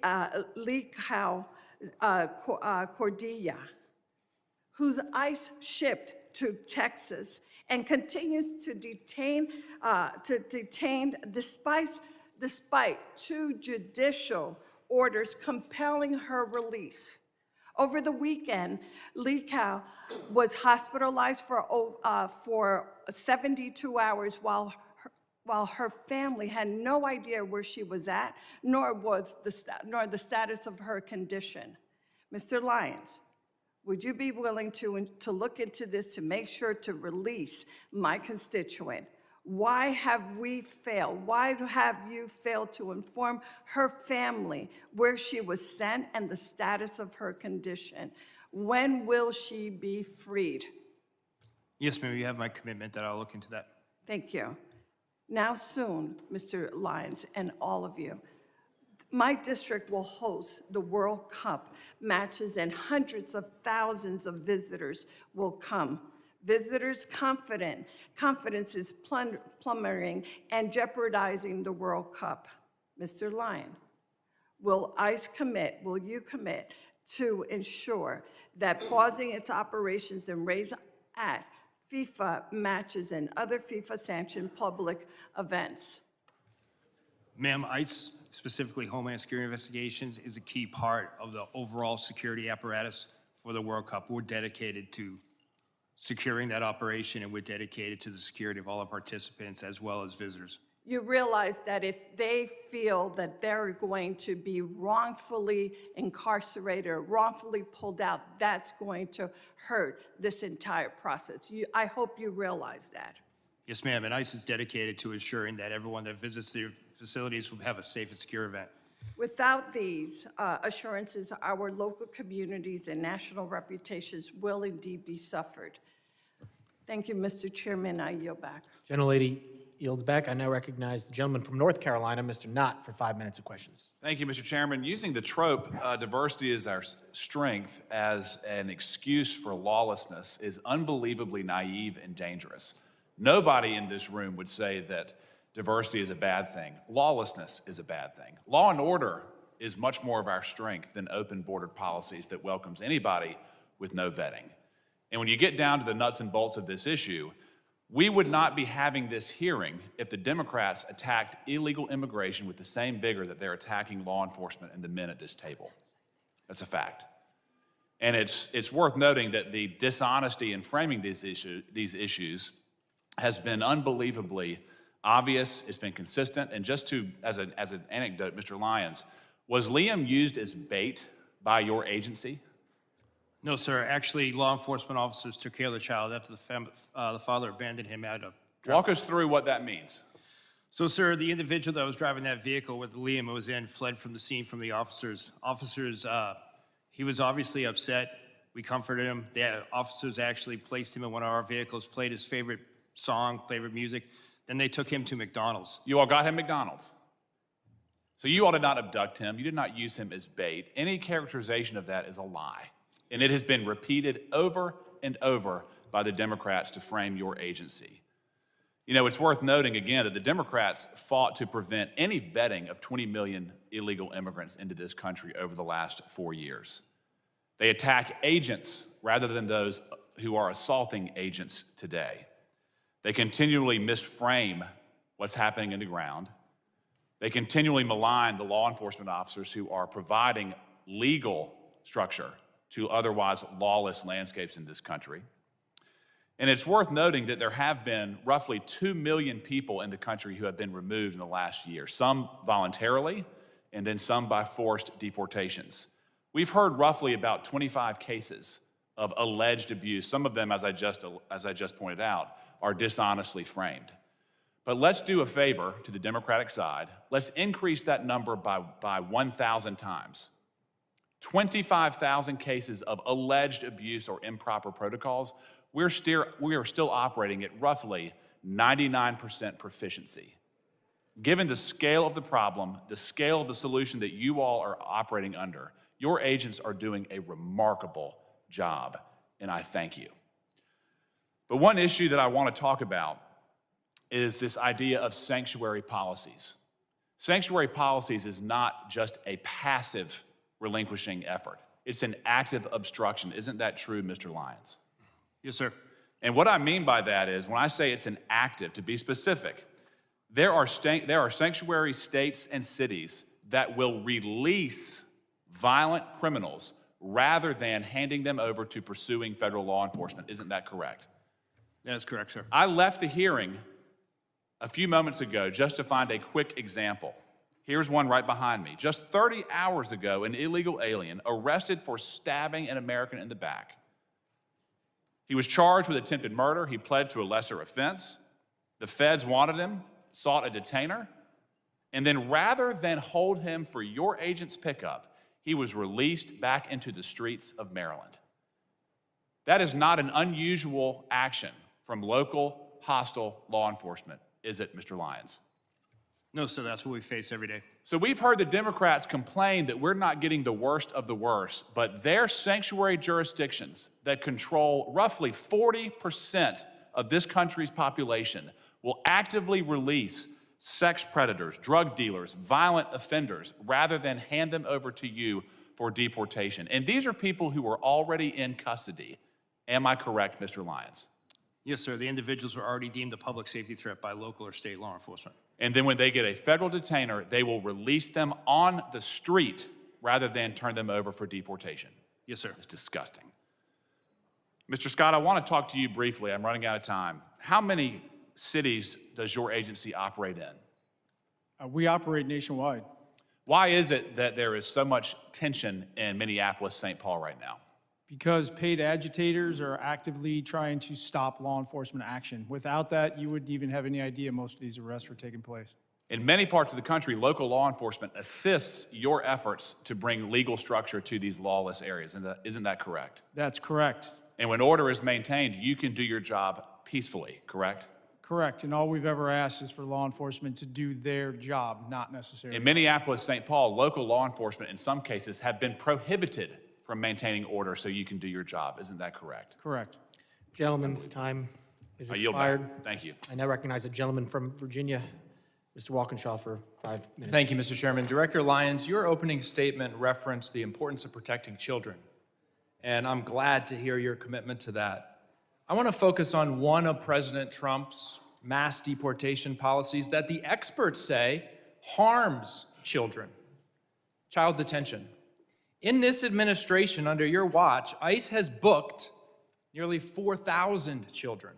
Cordilla, whose ICE shipped to Texas and continues to detain despite 2 judicial orders compelling her release. Over the weekend, Lee Cow was hospitalized for 72 hours while her family had no idea where she was at, nor the status of her condition. Mr. Lyons, would you be willing to look into this to make sure to release my constituent? Why have we failed? Why have you failed to inform her family where she was sent and the status of her condition? When will she be freed? Yes, ma'am, you have my commitment that I'll look into that. Thank you. Now soon, Mr. Lyons and all of you, my district will host the World Cup matches and hundreds of thousands of visitors will come. Visitors' confidence is plummeting and jeopardizing the World Cup. Mr. Lyon, will you commit to ensure that pausing its operations and raise at FIFA matches and other FIFA-sanctioned public events? Ma'am, ICE, specifically Homeland Security Investigations, is a key part of the overall security apparatus for the World Cup. We're dedicated to securing that operation, and we're dedicated to the security of all our participants as well as visitors. You realize that if they feel that they're going to be wrongfully incarcerated or wrongfully pulled out, that's going to hurt this entire process. I hope you realize that. Yes, ma'am, and ICE is dedicated to ensuring that everyone that visits their facilities will have a safe and secure event. Without these assurances, our local communities and national reputations will indeed be suffered. Thank you, Mr. Chairman. I yield back. Gentlelady yields back. I now recognize the gentleman from North Carolina, Mr. Knott, for 5 minutes of questions. Thank you, Mr. Chairman. Using the trope, diversity is our strength as an excuse for lawlessness is unbelievably naive and dangerous. Nobody in this room would say that diversity is a bad thing. Lawlessness is a bad thing. Law and order is much more of our strength than open bordered policies that welcomes anybody with no vetting. And when you get down to the nuts and bolts of this issue, We would not be having this hearing if the Democrats attacked illegal immigration with the same vigor that they're attacking law enforcement and the men at this table. That's a fact. And it's worth noting that the dishonesty in framing these issues has been unbelievably obvious. It's been consistent. And just as an anecdote, Mr. Lyons, was Liam used as bait by your agency? No, sir. Actually, law enforcement officers took care of the child after the father abandoned him at a... Walk us through what that means. So, sir, the individual that was driving that vehicle with Liam was in fled from the scene from the officers. He was obviously upset. We comforted him. The officers actually placed him in one of our vehicles, played his favorite song, favorite music. Then they took him to McDonald's. You all got him McDonald's. So you all did not abduct him. You did not use him as bait. Any characterization of that is a lie. And it has been repeated over and over by the Democrats to frame your agency. You know, it's worth noting again that the Democrats fought to prevent any vetting of 20 million illegal immigrants into this country over the last 4 years. They attack agents rather than those who are assaulting agents today. They continually misframe what's happening in the ground. They continually malign the law enforcement officers who are providing legal structure to otherwise lawless landscapes in this country. And it's worth noting that there have been roughly 2 million people in the country who have been removed in the last year, some voluntarily, and then some by forced deportations. We've heard roughly about 25 cases of alleged abuse. Some of them, as I just pointed out, are dishonestly framed. But let's do a favor to the Democratic side. Let's increase that number by 1,000 times. 25,000 cases of alleged abuse or improper protocols. We are still operating at roughly 99% proficiency. Given the scale of the problem, the scale of the solution that you all are operating under, your agents are doing a remarkable job, and I thank you. But one issue that I want to talk about is this idea of sanctuary policies. Sanctuary policies is not just a passive relinquishing effort. It's an active obstruction. Isn't that true, Mr. Lyons? Yes, sir. And what I mean by that is, when I say it's an active, to be specific, there are sanctuary states and cities that will release violent criminals rather than handing them over to pursuing federal law enforcement. Isn't that correct? That is correct, sir. I left the hearing a few moments ago just to find a quick example. Here's one right behind me. Just 30 hours ago, an illegal alien arrested for stabbing an American in the back. He was charged with attempted murder. He pled to a lesser offense. The feds wanted him, sought a detainer, and then rather than hold him for your agent's pickup, he was released back into the streets of Maryland. That is not an unusual action from local hostile law enforcement, is it, Mr. Lyons? No, sir, that's what we face every day. So we've heard the Democrats complain that we're not getting the worst of the worst, but their sanctuary jurisdictions that control roughly 40% of this country's population will actively release sex predators, drug dealers, violent offenders, rather than hand them over to you for deportation. And these are people who are already in custody. Am I correct, Mr. Lyons? Yes, sir. The individuals were already deemed a public safety threat by local or state law enforcement. And then when they get a federal detainer, they will release them on the street rather than turn them over for deportation. Yes, sir. It's disgusting. Mr. Scott, I want to talk to you briefly. I'm running out of time. How many cities does your agency operate in? We operate nationwide. Why is it that there is so much tension in Minneapolis, St. Paul right now? Because paid agitators are actively trying to stop law enforcement action. Without that, you wouldn't even have any idea most of these arrests were taking place. In many parts of the country, local law enforcement assists your efforts to bring legal structure to these lawless areas. Isn't that correct? That's correct. And when order is maintained, you can do your job peacefully, correct? Correct. And all we've ever asked is for law enforcement to do their job, not necessarily. In Minneapolis, St. Paul, local law enforcement in some cases have been prohibited from maintaining order so you can do your job. Isn't that correct? Correct. Gentleman's time is I yield back. expired. Thank you. I now recognize a gentleman from Virginia, Mr. Walkinshaw, for 5 minutes. Thank you, Mr. Chairman. Director Lyons, your opening statement referenced the importance of protecting children, and I'm glad to hear your commitment to that. I want to focus on one of President Trump's mass deportation policies that the experts say harms children: child detention. In this administration, under your watch, ICE has booked nearly 4,000 children,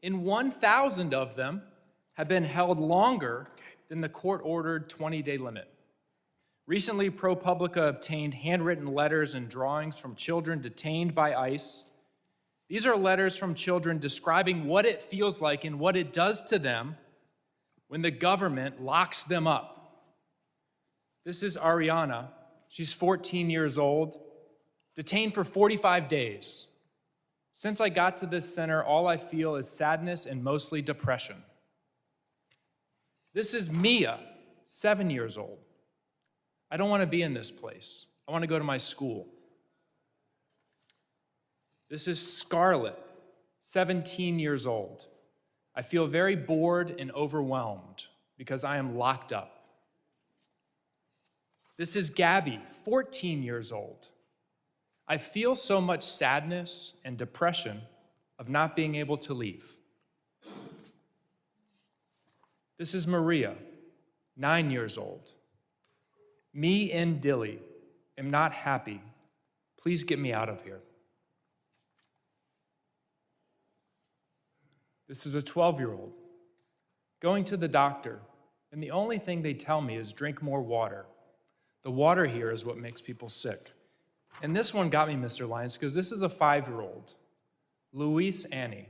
and 1,000 of them have been held longer than the court-ordered 20-day limit. Recently, ProPublica obtained handwritten letters and drawings from children detained by ICE. These are letters from children describing what it feels like and what it does to them when the government locks them up. This is Ariana. She's 14 years old, detained for 45 days. Since I got to this center, all I feel is sadness and mostly depression. This is Mia, 7 years old. I don't want to be in this place. I want to go to my school. This is Scarlett, 17 years old. I feel very bored and overwhelmed because I am locked up. This is Gabby, 14 years old. I feel so much sadness and depression of not being able to leave. This is Maria, 9 years old. Me and Dilly am not happy. Please get me out of here. This is a 12-year-old going to the doctor, and the only thing they tell me is drink more water. The water here is what makes people sick. And this one got me, Mr. Lyons, because this is a 5-year-old, Luis Annie.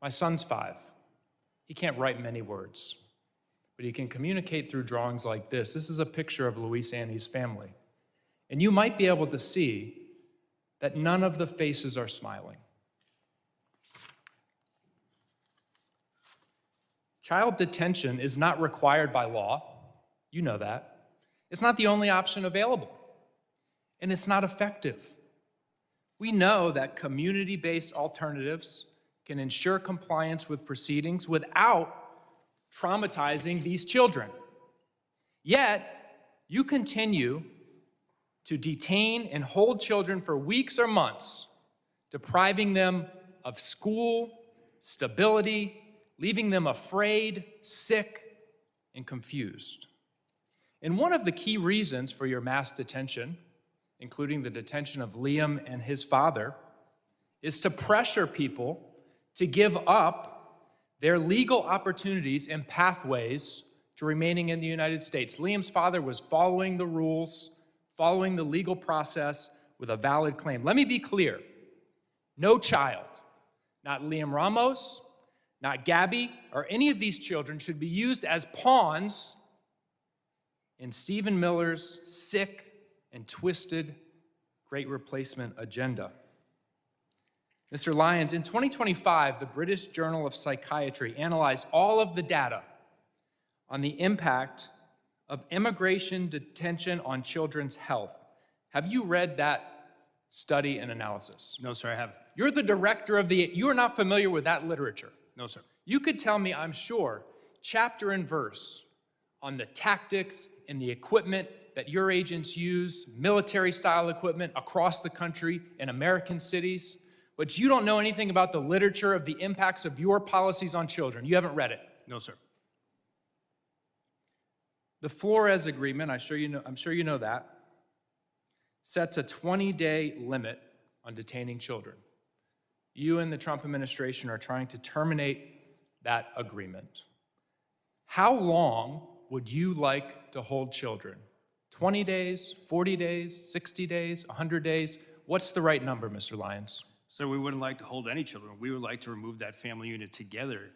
My son's 5. He can't write many words, but he can communicate through drawings like this. This is a picture of Luis Annie's family. And you might be able to see that none of the faces are smiling. Child detention is not required by law. You know that. It's not the only option available, and it's not effective. We know that community-based alternatives can ensure compliance with proceedings without traumatizing these children. Yet, you continue to detain and hold children for weeks or months, depriving them of school, stability, leaving them afraid, sick, and confused. And one of the key reasons for your mass detention, including the detention of Liam and his father, is to pressure people to give up their legal opportunities and pathways to remaining in the United States. Liam's father was following the rules, following the legal process with a valid claim. Let me be clear. No child, not Liam Ramos, not Gabby, or any of these children should be used as pawns in Stephen Miller's sick and twisted Great Replacement agenda. Mr. Lyons, in 2025, the British Journal of Psychiatry analyzed all of the data on the impact of immigration detention on children's health. Have you read that study and analysis? No, sir, I haven't. You're the director of you are not familiar with that literature. No, sir. You could tell me, I'm sure, chapter and verse on the tactics and the equipment that your agents use, military-style equipment across the country in American cities, but you don't know anything about the literature of the impacts of your policies on children. You haven't read it. No, sir. The Flores Agreement, I'm sure you know that, sets a 20-day limit on detaining children. You and the Trump administration are trying to terminate that agreement. How long would you like to hold children? 20 days, 40 days, 60 days, 100 days? What's the right number, Mr. Lyons? So we wouldn't like to hold any children. We would like to remove that family unit together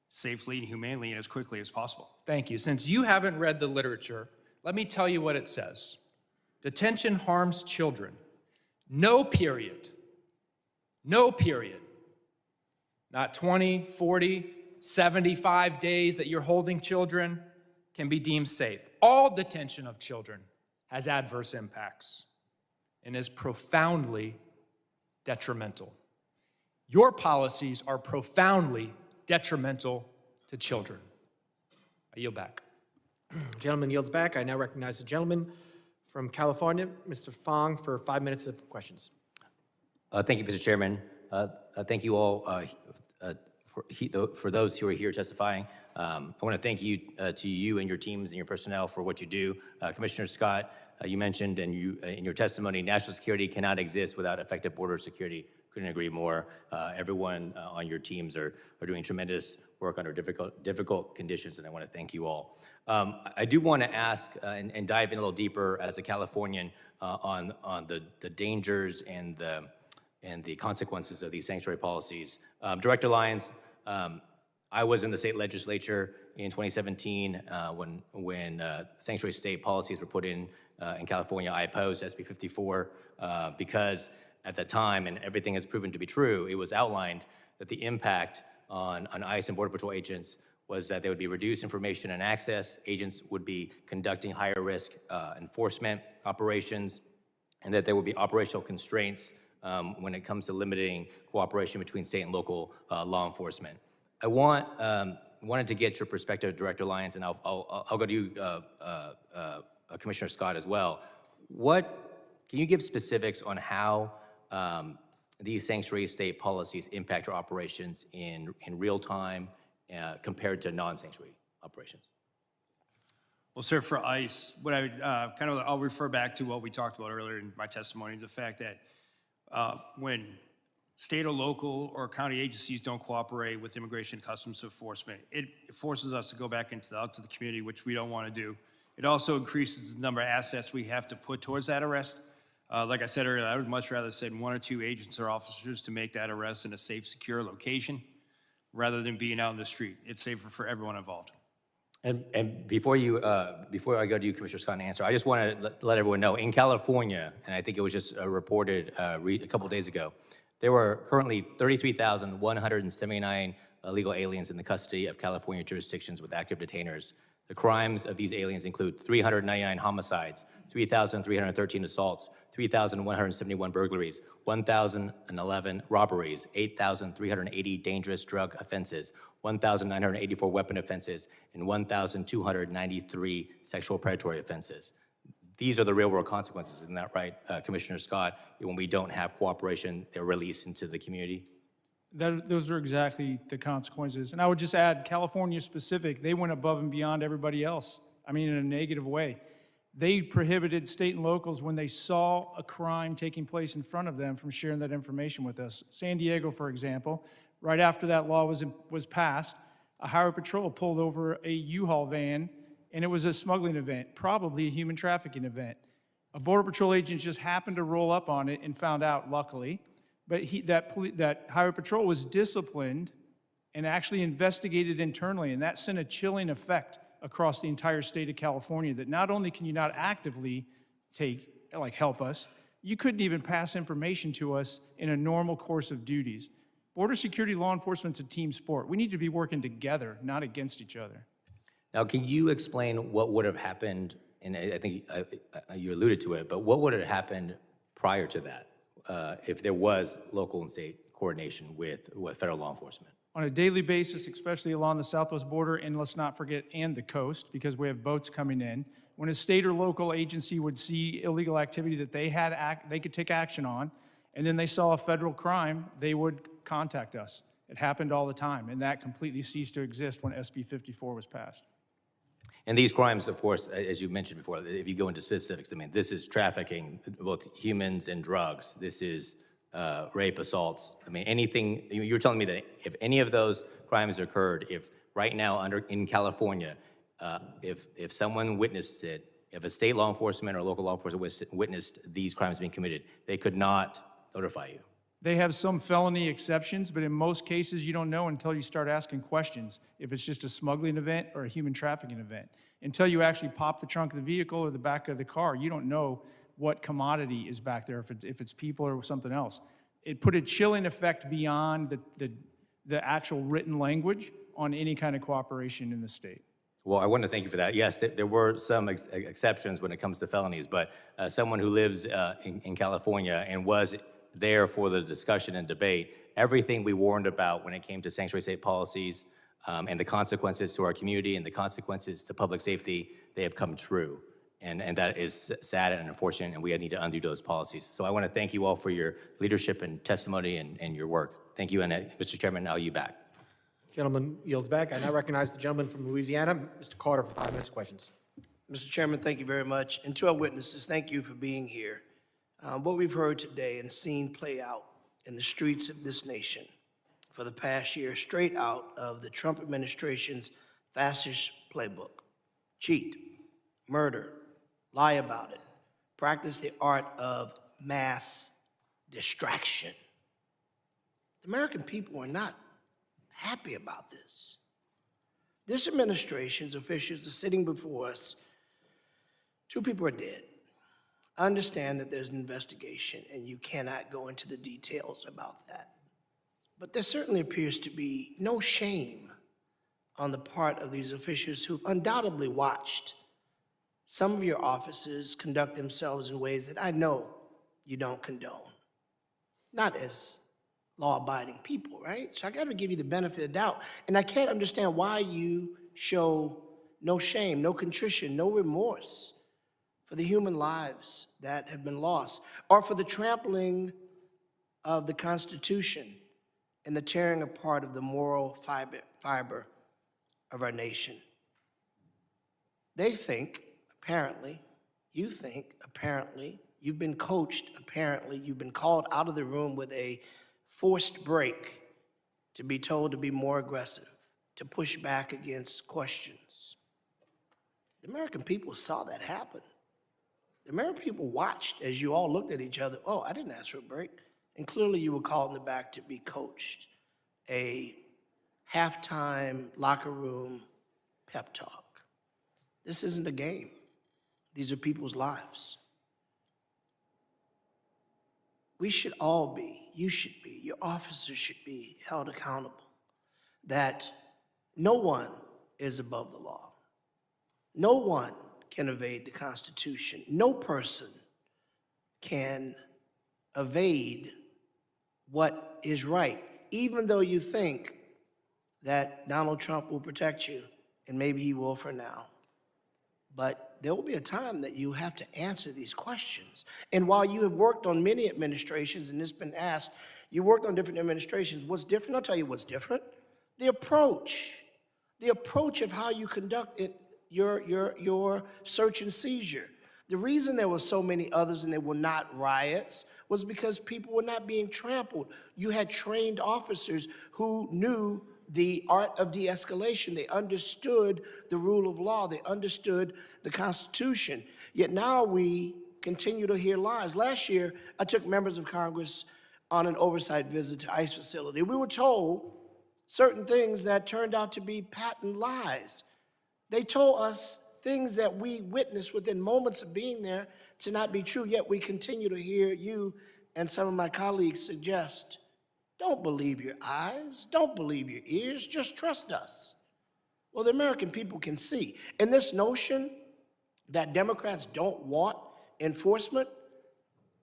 safely and humanely and as quickly as possible. Thank you. Since you haven't read the literature, let me tell you what it says. Detention harms children. No period. No period. Not 20, 40, 75 days that you're holding children can be deemed safe. All detention of children has adverse impacts and is profoundly detrimental. Your policies are profoundly detrimental to children. I yield back. Gentleman yields back. I now recognize the gentleman from California, Mr. Fong, for 5 minutes of questions. Thank you, Mr. Chairman. Thank you all for those who are here testifying. I want to thank you to you and your teams and your personnel for what you do. Commissioner Scott, you mentioned in your testimony, national security cannot exist without effective border security. Couldn't agree more. Everyone on your teams are doing tremendous work under difficult conditions, and I want to thank you all. I do want to ask and dive in a little deeper as a Californian on the dangers and the consequences of these sanctuary policies. Director Lyons, I was in the state legislature in 2017 when sanctuary state policies were put in California. I opposed SB 54 because at the time, and everything has proven to be true, it was outlined that the impact on ICE and Border Patrol agents was that there would be reduced information and access, agents would be conducting higher risk enforcement operations, and that there would be operational constraints when it comes to limiting cooperation between state and local law enforcement. I wanted to get your perspective, Director Lyons, and I'll go to you, Commissioner Scott, as well. Can you give specifics on how these sanctuary state policies impact your operations in real time compared to non-sanctuary operations? Well, sir, for ICE, what I would I'll refer back to what we talked about earlier in my testimony, the fact that when state or local or county agencies don't cooperate with Immigration and Customs Enforcement, it forces us to go back out to the community, which we don't want to do. It also increases the number of assets we have to put towards that arrest. Like I said earlier, I would much rather send 1 or 2 agents or officers to make that arrest in a safe, secure location rather than being out in the street. It's safer for everyone involved. And before I go to you, Commissioner Scott, and answer, I just want to let everyone know, in California, and I think it was just reported a couple days ago, there were currently 33,179 illegal aliens in the custody of California jurisdictions with active detainers. The crimes of these aliens include 399 homicides, 3,313 assaults, 3,171 burglaries, 1,011 robberies, 8,380 dangerous drug offenses, 1,984 weapon offenses, and 1,293 sexual predatory offenses. These are the real-world consequences, isn't that right, Commissioner Scott? When we don't have cooperation, they're released into the community? Those are exactly the consequences. And I would just add, California specific, they went above and beyond everybody else. I mean, in a negative way. They prohibited state and locals when they saw a crime taking place in front of them from sharing that information with us. San Diego, for example, right after that law was passed, a highway patrol pulled over a U-Haul van, and it was a smuggling event, probably a human trafficking event. A Border Patrol agent just happened to roll up on it and found out, luckily, but that highway patrol was disciplined and actually investigated internally, and that sent a chilling effect across the entire state of California, that not only can you not actively help us, you couldn't even pass information to us in a normal course of duties. Border security law enforcement's a team sport. We need to be working together, not against each other. Now, can you explain what would have happened, and I think you alluded to it, but what would have happened prior to that if there was local and state coordination with federal law enforcement? On a daily basis, especially along the southwest border, and let's not forget, and the coast, because we have boats coming in, when a state or local agency would see illegal activity that they could take action on, and then they saw a federal crime, they would contact us. It happened all the time, and that completely ceased to exist when SB 54 was passed. And these crimes, of course, as you mentioned before, if you go into specifics, I mean, this is trafficking, both humans and drugs. This is rape, assaults. I mean, anything, you're telling me that if any of those crimes occurred, if right now in California, if someone witnessed it, if a state law enforcement or local law enforcement witnessed these crimes being committed, they could not notify you? They have some felony exceptions, but in most cases, you don't know until you start asking questions if it's just a smuggling event or a human trafficking event. Until you actually pop the trunk of the vehicle or the back of the car, you don't know what commodity is back there, if it's people or something else. It put a chilling effect beyond the actual written language on any kind of cooperation in the state. Well, I want to thank you for that. Yes, there were some exceptions when it comes to felonies, but someone who lives in California and was there for the discussion and debate, everything we warned about when it came to sanctuary state policies and the consequences to our community and the consequences to public safety, they have come true. And that is sad and unfortunate, and we need to undo those policies. So I want to thank you all for your leadership and testimony and your work. Thank you, and Mr. Chairman, now you back. Gentleman yields back. I now recognize the gentleman from Louisiana, Mr. Carter, for 5 minutes of questions. Mr. Chairman, thank you very much. And to our witnesses, thank you for being here. What we've heard today and seen play out in the streets of this nation for the past year, straight out of the Trump administration's fascist playbook. Cheat, murder, lie about it, practice the art of mass distraction. The American people are not happy about this. This administration's officials are sitting before us. 2 people are dead. I understand that there's an investigation and you cannot go into the details about that. But there certainly appears to be no shame on the part of these officials who've undoubtedly watched some of your officers conduct themselves in ways that I know you don't condone. Not as law-abiding people, right? So I got to give you the benefit of the doubt. And I can't understand why you show no shame, no contrition, no remorse for the human lives that have been lost, or for the trampling of the Constitution and the tearing apart of the moral fiber of our nation. They think, apparently, you think, apparently, you've been coached, apparently, you've been called out of the room with a forced break to be told to be more aggressive, to push back against questions. The American people saw that happen. The American people watched as you all looked at each other. Oh, I didn't ask for a break. And clearly you were called in the back to be coached. A halftime locker room pep talk. This isn't a game. These are people's lives. We should all be, you should be, your officers should be held accountable that no one is above the law. No one can evade the Constitution. No person can evade what is right, even though you think that Donald Trump will protect you, and maybe he will for now. But there will be a time that you have to answer these questions. And while you have worked on many administrations, and it's been asked, you worked on different administrations, what's different? I'll tell you what's different. The approach of how you conduct it, your search and seizure. The reason there were so many others and there were not riots was because people were not being trampled. You had trained officers who knew the art of de-escalation. They understood the rule of law. They understood the Constitution. Yet now we continue to hear lies. Last year, I took members of Congress on an oversight visit to ICE facility. We were told certain things that turned out to be patent lies. They told us things that we witnessed within moments of being there to not be true, yet we continue to hear you and some of my colleagues suggest, don't believe your eyes, don't believe your ears, just trust us. Well, the American people can see. And this notion that Democrats don't want enforcement,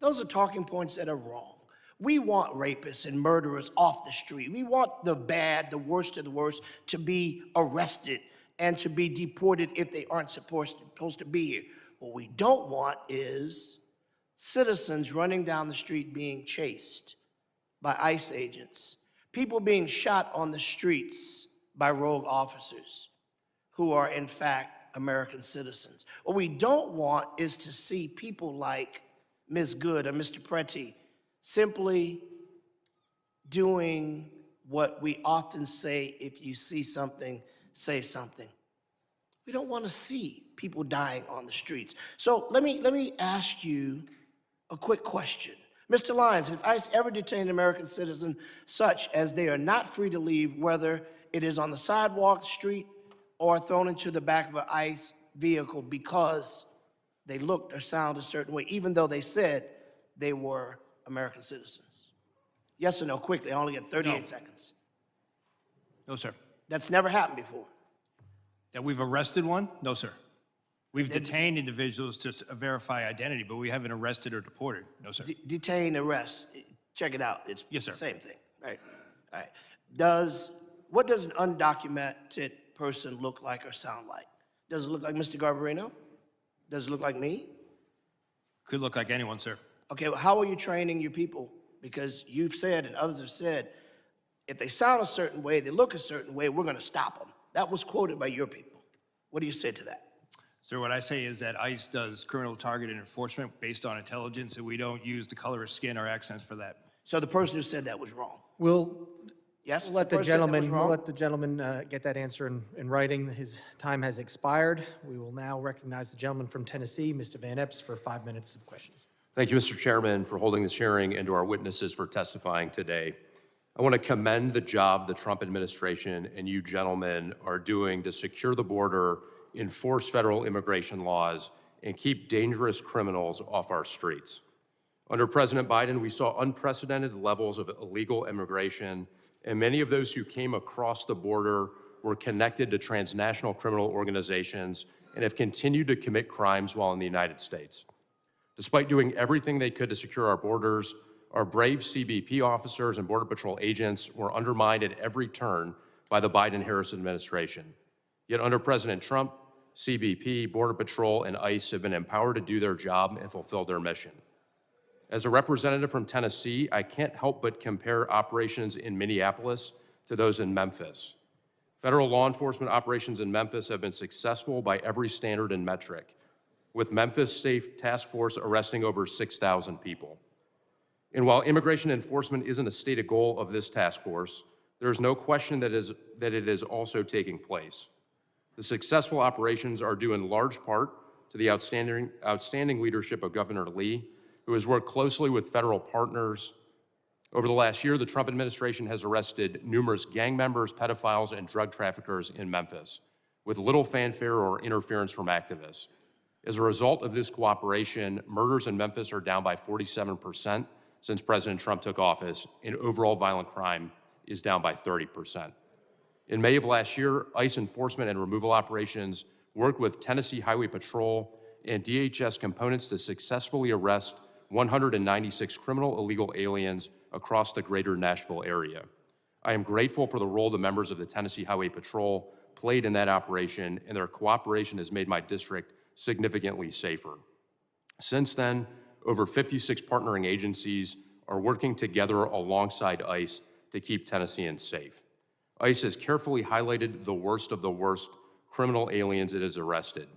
those are talking points that are wrong. We want rapists and murderers off the street. We want the bad, the worst of the worst, to be arrested and to be deported if they aren't supposed to be here. What we don't want is citizens running down the street being chased by ICE agents, people being shot on the streets by rogue officers who are in fact American citizens. What we don't want is to see people like Ms. Good or Mr. Preti simply doing what we often say, if you see something, say something. We don't want to see people dying on the streets. So let me ask you a quick question. Mr. Lyons, has ICE ever detained an American citizen such as they are not free to leave, whether it is on the sidewalk, the street, or thrown into the back of an ICE vehicle because they looked or sounded a certain way, even though they said they were American citizens? Yes or no, quickly, I only get 38 seconds. No, sir. That's never happened before. That we've arrested one? No, sir. We've detained individuals to verify identity, but we haven't arrested or deported. No, sir. Detain, arrest, check it out. It's Yes, sir. the same thing, right? All right. What does an undocumented person look like or sound like? Does it look like Mr. Garbarino? Does it look like me? Could look like anyone, sir. Okay, well, how are you training your people? Because you've said and others have said, if they sound a certain way, they look a certain way, we're going to stop them. That was quoted by your people. What do you say to that? Sir, what I say is that ICE does criminal targeted enforcement based on intelligence, and we don't use the color of skin or accents for that. So the person who said that was wrong. Yes? We'll let the person said that was gentleman, get that answer in writing. His time has expired. We will now recognize the gentleman from Tennessee, Mr. Van Epps, for 5 minutes of questions. Thank you, Mr. Chairman, for holding this hearing and to our witnesses for testifying today. I want to commend the job the Trump administration and you gentlemen are doing to secure the border, enforce federal immigration laws, and keep dangerous criminals off our streets. Under President Biden, we saw unprecedented levels of illegal immigration, and many of those who came across the border were connected to transnational criminal organizations and have continued to commit crimes while in the United States. Despite doing everything they could to secure our borders, our brave CBP officers and Border Patrol agents were undermined at every turn by the Biden-Harris administration. Yet under President Trump, CBP, Border Patrol, and ICE have been empowered to do their job and fulfill their mission. As a representative from Tennessee, I can't help but compare operations in Minneapolis to those in Memphis. Federal law enforcement operations in Memphis have been successful by every standard and metric, with Memphis State Task Force arresting over 6,000 people. And while immigration enforcement isn't a stated goal of this task force, there is no question that it is also taking place. The successful operations are due in large part to the outstanding leadership of Governor Lee, who has worked closely with federal partners. Over the last year, the Trump administration has arrested numerous gang members, pedophiles, and drug traffickers in Memphis, with little fanfare or interference from activists. As a result of this cooperation, murders in Memphis are down by 47% since President Trump took office, and overall violent crime is down by 30%. In May of last year, ICE enforcement and removal operations worked with Tennessee Highway Patrol and DHS components to successfully arrest 196 criminal illegal aliens across the greater Nashville area. I am grateful for the role the members of the Tennessee Highway Patrol played in that operation, and their cooperation has made my district significantly safer. Since then, over 56 partnering agencies are working together alongside ICE to keep Tennesseans safe. ICE has carefully highlighted the worst of the worst criminal aliens it has arrested.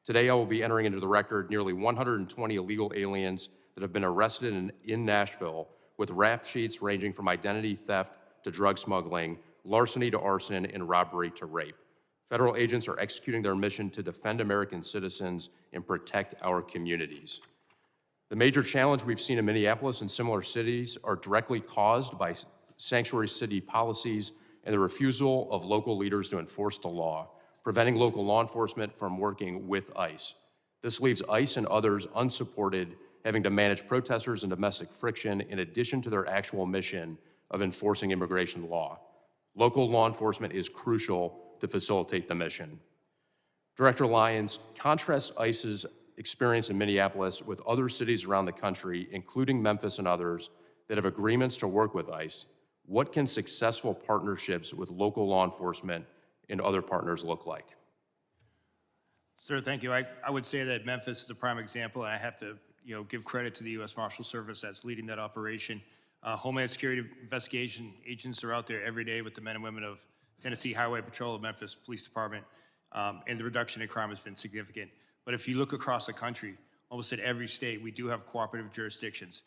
Today, I will be entering into the record nearly 120 illegal aliens that have been arrested in Nashville, with rap sheets ranging from identity theft to drug smuggling, larceny to arson, and robbery to rape. Federal agents are executing their mission to defend American citizens and protect our communities. The major challenge we've seen in Minneapolis and similar cities are directly caused by sanctuary city policies and the refusal of local leaders to enforce the law, preventing local law enforcement from working with ICE. This leaves ICE and others unsupported, having to manage protesters and domestic friction in addition to their actual mission of enforcing immigration law. Local law enforcement is crucial to facilitate the mission. Director Lyons, contrast ICE's experience in Minneapolis with other cities around the country, including Memphis and others, that have agreements to work with ICE. What can successful partnerships with local law enforcement and other partners look like? Sir, thank you. I would say that Memphis is a prime example, and I have to give credit to the U.S. Marshal Service that's leading that operation. Homeland Security investigation agents are out there every day with the men and women of Tennessee Highway Patrol, Memphis Police Department, and the reduction in crime has been significant. But if you look across the country, almost in every state, we do have cooperative jurisdictions.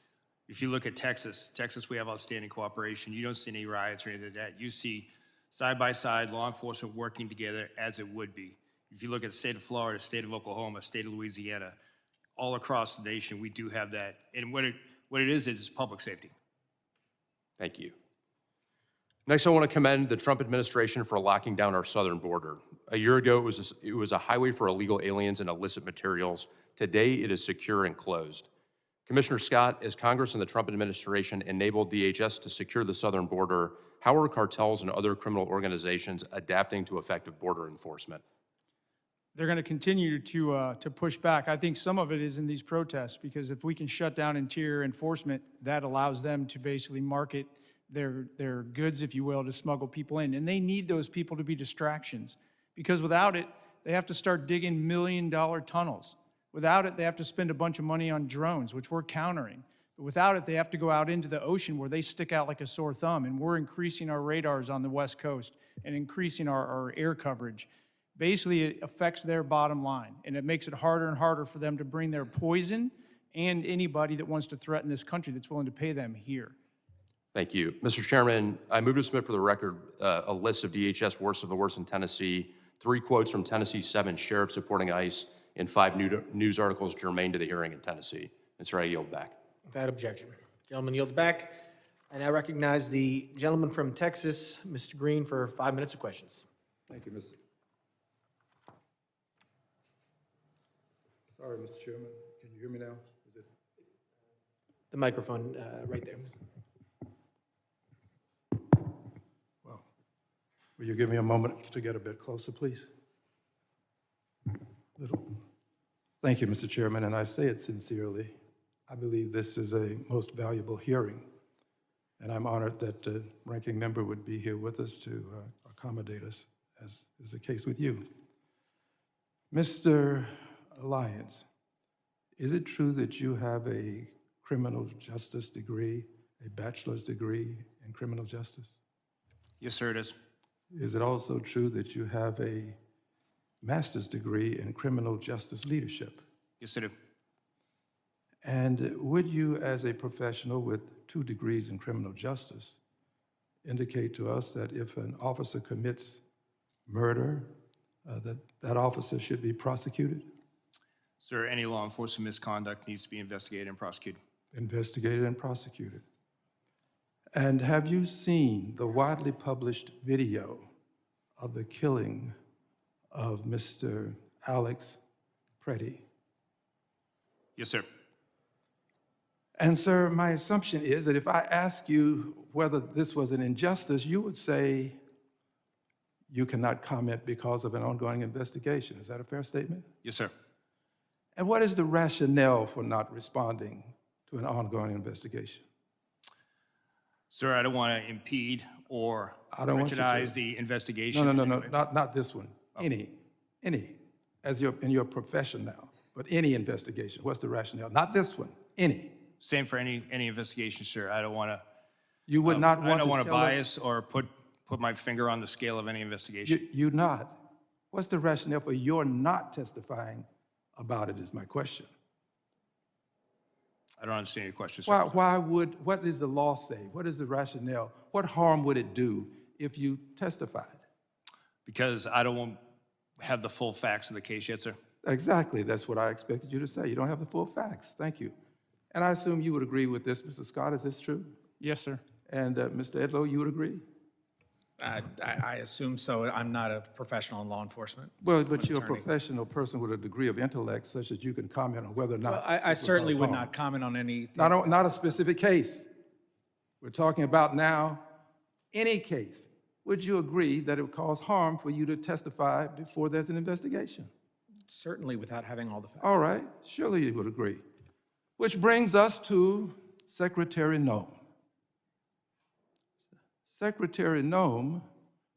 If you look at Texas, we have outstanding cooperation. You don't see any riots or anything like that. You see side-by-side law enforcement working together as it would be. If you look at the state of Florida, state of Oklahoma, state of Louisiana, all across the nation, we do have that. And what it is public safety. Thank you. Next, I want to commend the Trump administration for locking down our southern border. A year ago, it was a highway for illegal aliens and illicit materials. Today, it is secure and closed. Commissioner Scott, as Congress and the Trump administration enabled DHS to secure the southern border, how are cartels and other criminal organizations adapting to effective border enforcement? They're going to continue to push back. I think some of it is in these protests, because if we can shut down interior enforcement, that allows them to basically market their goods, if you will, to smuggle people in. And they need those people to be distractions, because without it, they have to start digging $1 million tunnels, Without it, they have to spend a bunch of money on drones, which we're countering. But without it, they have to go out into the ocean where they stick out like a sore thumb, and we're increasing our radars on the West Coast and increasing our air coverage. Basically, it affects their bottom line, and it makes it harder and harder for them to bring their poison and anybody that wants to threaten this country that's willing to pay them here. Thank you. Mr. Chairman, I move to submit for the record a list of DHS worst of the worst in Tennessee, 3 quotes from Tennessee's 7 sheriffs supporting ICE, and 5 news articles germane to the hearing in Tennessee. Mr. I yield back. Without objection. Gentleman yields back. And I recognize the gentleman from Texas, Mr. Green, for 5 minutes of questions. Thank you, Mr. Sorry, Mr. Chairman. Can you hear me now? Is it? The microphone right there. Well, will you give me a moment to get a bit closer, please? Thank you, Mr. Chairman, and I say it sincerely. I believe this is a most valuable hearing, and I'm honored that the ranking member would be here with us to accommodate us, as is the case with you. Mr. Lyons, is it true that you have a criminal justice degree, a bachelor's degree in criminal justice? Yes, sir, it is. Is it also true that you have a master's degree in criminal justice leadership? Yes, I do. And would you, as a professional with 2 degrees in criminal justice, indicate to us that if an officer commits murder, that officer should be prosecuted? Sir, any law enforcement misconduct needs to be investigated and prosecuted. Investigated and prosecuted. And have you seen the widely published video of the killing of Mr. Alex Preddy? Yes, sir. And sir, my assumption is that if I ask you whether this was an injustice, you would say you cannot comment because of an ongoing investigation. Is that a fair statement? Yes, sir. And what is the rationale for not responding to an ongoing investigation? Sir, I don't want to impede or prejudice the investigation. No, not this one. Any, in your profession now, but any investigation. What's the rationale? Not this one, any. Same for any investigation, sir. I don't want to. You would not want to I don't want to tell us- bias or put my finger on the scale of any investigation. You not. What's the rationale for your not testifying about it is my question. I don't understand your question, sir. What does the law say? What is the rationale? What harm would it do if you testified? Because I don't have the full facts of the case yet, sir. Exactly, that's what I expected you to say. You don't have the full facts. Thank you. And I assume you would agree with this, Mr. Scott, is this true? Yes, sir. And Mr. Edlow, you would agree? I assume so. I'm not a professional in law enforcement. Well, but I'm an you're a attorney. professional person with a degree of intellect such that you can comment on whether or not. Well, I this certainly cause would harm. not comment on anything. Not a specific case. We're talking about now any case. Would you agree that it would cause harm for you to testify before there's an investigation? Certainly without having all the facts. All right, surely you would agree. Which brings us to Secretary Noem. Secretary Noem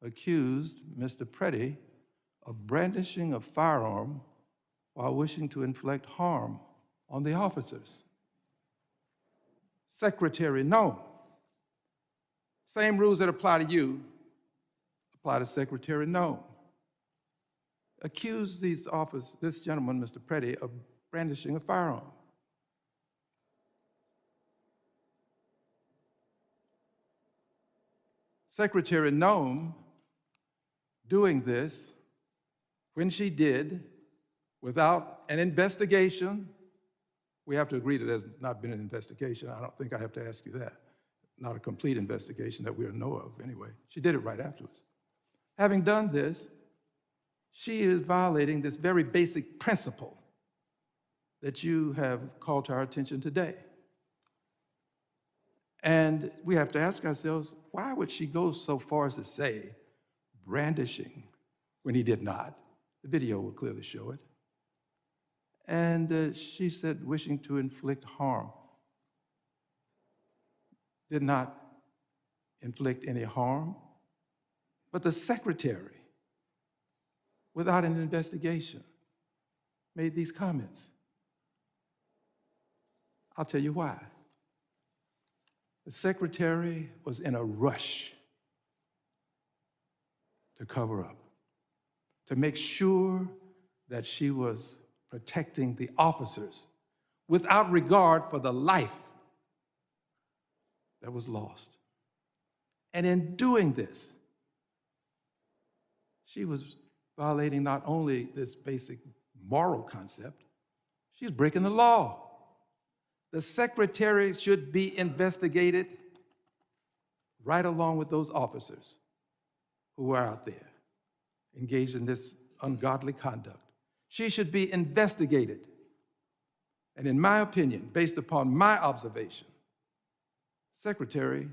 accused Mr. Preddy of brandishing a firearm while wishing to inflict harm on the officers. Secretary Noem. Same rules that apply to you apply to Secretary Noem. Accused this gentleman, Mr. Preddy, of brandishing a firearm. Secretary Noem doing this when she did without an investigation. We have to agree that there's not been an investigation. I don't think I have to ask you that. Not a complete investigation that we know of anyway. She did it right afterwards. Having done this, she is violating this very basic principle that you have called to our attention today. And we have to ask ourselves, why would she go so far as to say brandishing when he did not? The video will clearly show it. And she said wishing to inflict harm. Did not inflict any harm. But the secretary, without an investigation, made these comments. I'll tell you why. The secretary was in a rush to cover up, to make sure that she was protecting the officers without regard for the life that was lost. And in doing this, she was violating not only this basic moral concept, she was breaking the law. The secretary should be investigated right along with those officers who are out there engaged in this ungodly conduct. She should be investigated. And in my opinion, based upon my observation, secretary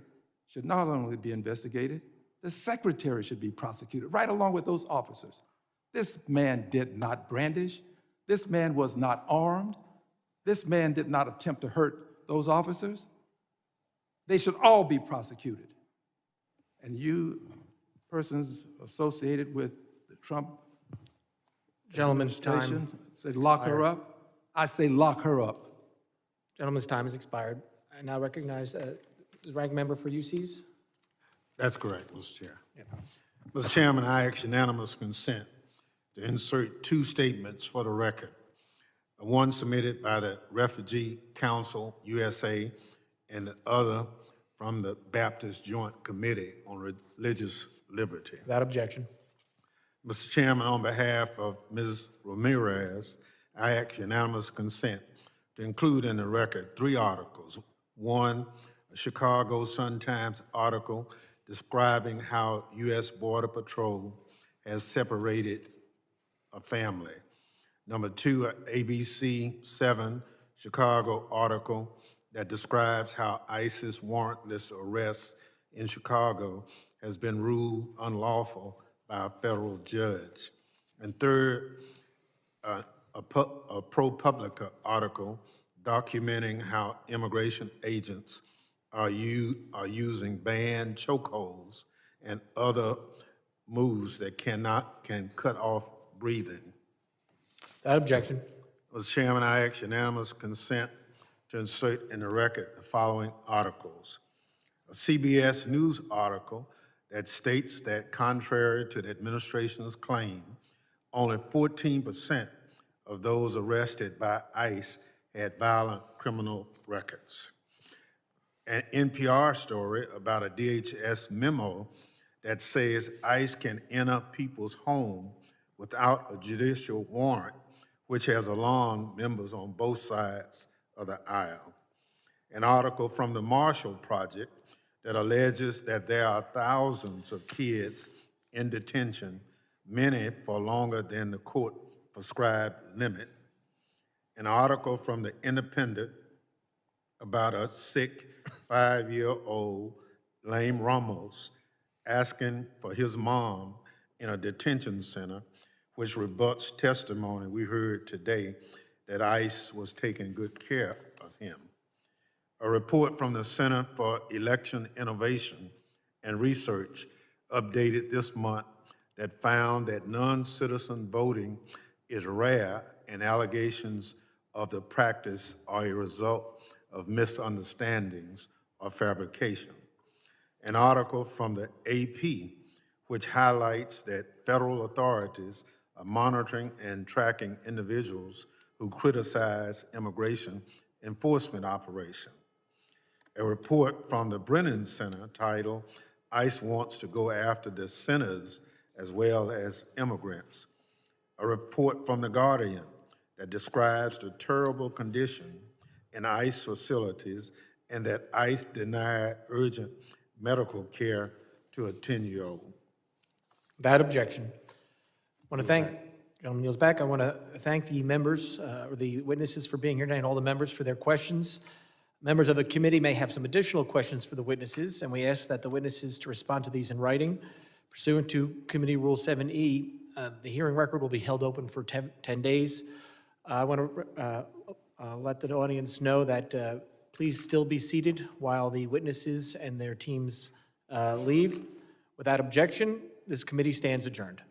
should not only be investigated, the secretary should be prosecuted right along with those officers. This man did not brandish. This man was not armed. This man did not attempt to hurt those officers. They should all be prosecuted. And you persons associated with the Trump Gentleman's time administration say is lock her expired. up. I say lock her up. Gentleman's time has expired. I now recognize the ranking member for UCs. That's correct, Mr. Chair. Mr. Chairman, I ask unanimous consent to insert two statements for the record. One submitted by the Refugee Council USA and the other from the Baptist Joint Committee on Religious Liberty. Without objection. Mr. Chairman, on behalf of Ms. Ramirez, I ask unanimous consent to include in the record 3 articles. One, a Chicago Sun-Times article describing how U.S. Border Patrol has separated a family. Number 2, an ABC 7 Chicago article that describes how ISIS warrantless arrests in Chicago has been ruled unlawful by a federal judge. And third, a ProPublica article documenting how immigration agents are using banned chokeholds and other moves that can cut off breathing. Without objection. Mr. Chairman, I ask unanimous consent to insert in the record the following articles. A CBS News article that states that contrary to the administration's claim, only 14% of those arrested by ICE had violent criminal records. An NPR story about a DHS memo that says ICE can enter people's home without a judicial warrant, which has alarmed members on both sides of the aisle. An article from the Marshall Project that alleges that there are thousands of kids in detention, many for longer than the court-prescribed limit. An article from the Independent about a sick 5-year-old, Lame Ramos, asking for his mom in a detention center, which rebuts testimony we heard today that ICE was taking good care of him. A report from the Center for Election Innovation and Research updated this month that found that non-citizen voting is rare and allegations of the practice are a result of misunderstandings or fabrication. An article from the AP which highlights that federal authorities are monitoring and tracking individuals who criticize immigration enforcement operation. A report from the Brennan Center titled, ICE Wants to Go After the Sinners as Well as Immigrants. A report from The Guardian that describes the terrible condition in ICE facilities and that ICE denied urgent medical care to a 10-year-old. Without objection. I want to thank, gentleman yields back. I want to thank the members, or the witnesses for being here tonight, and all the members for their questions. Members of the committee may have some additional questions for the witnesses, and we ask that the witnesses to respond to these in writing. Pursuant to Committee Rule 7E, the hearing record will be held open for 10 days. I want to let the audience know that please still be seated while the witnesses and their teams leave. Without objection, this committee stands adjourned.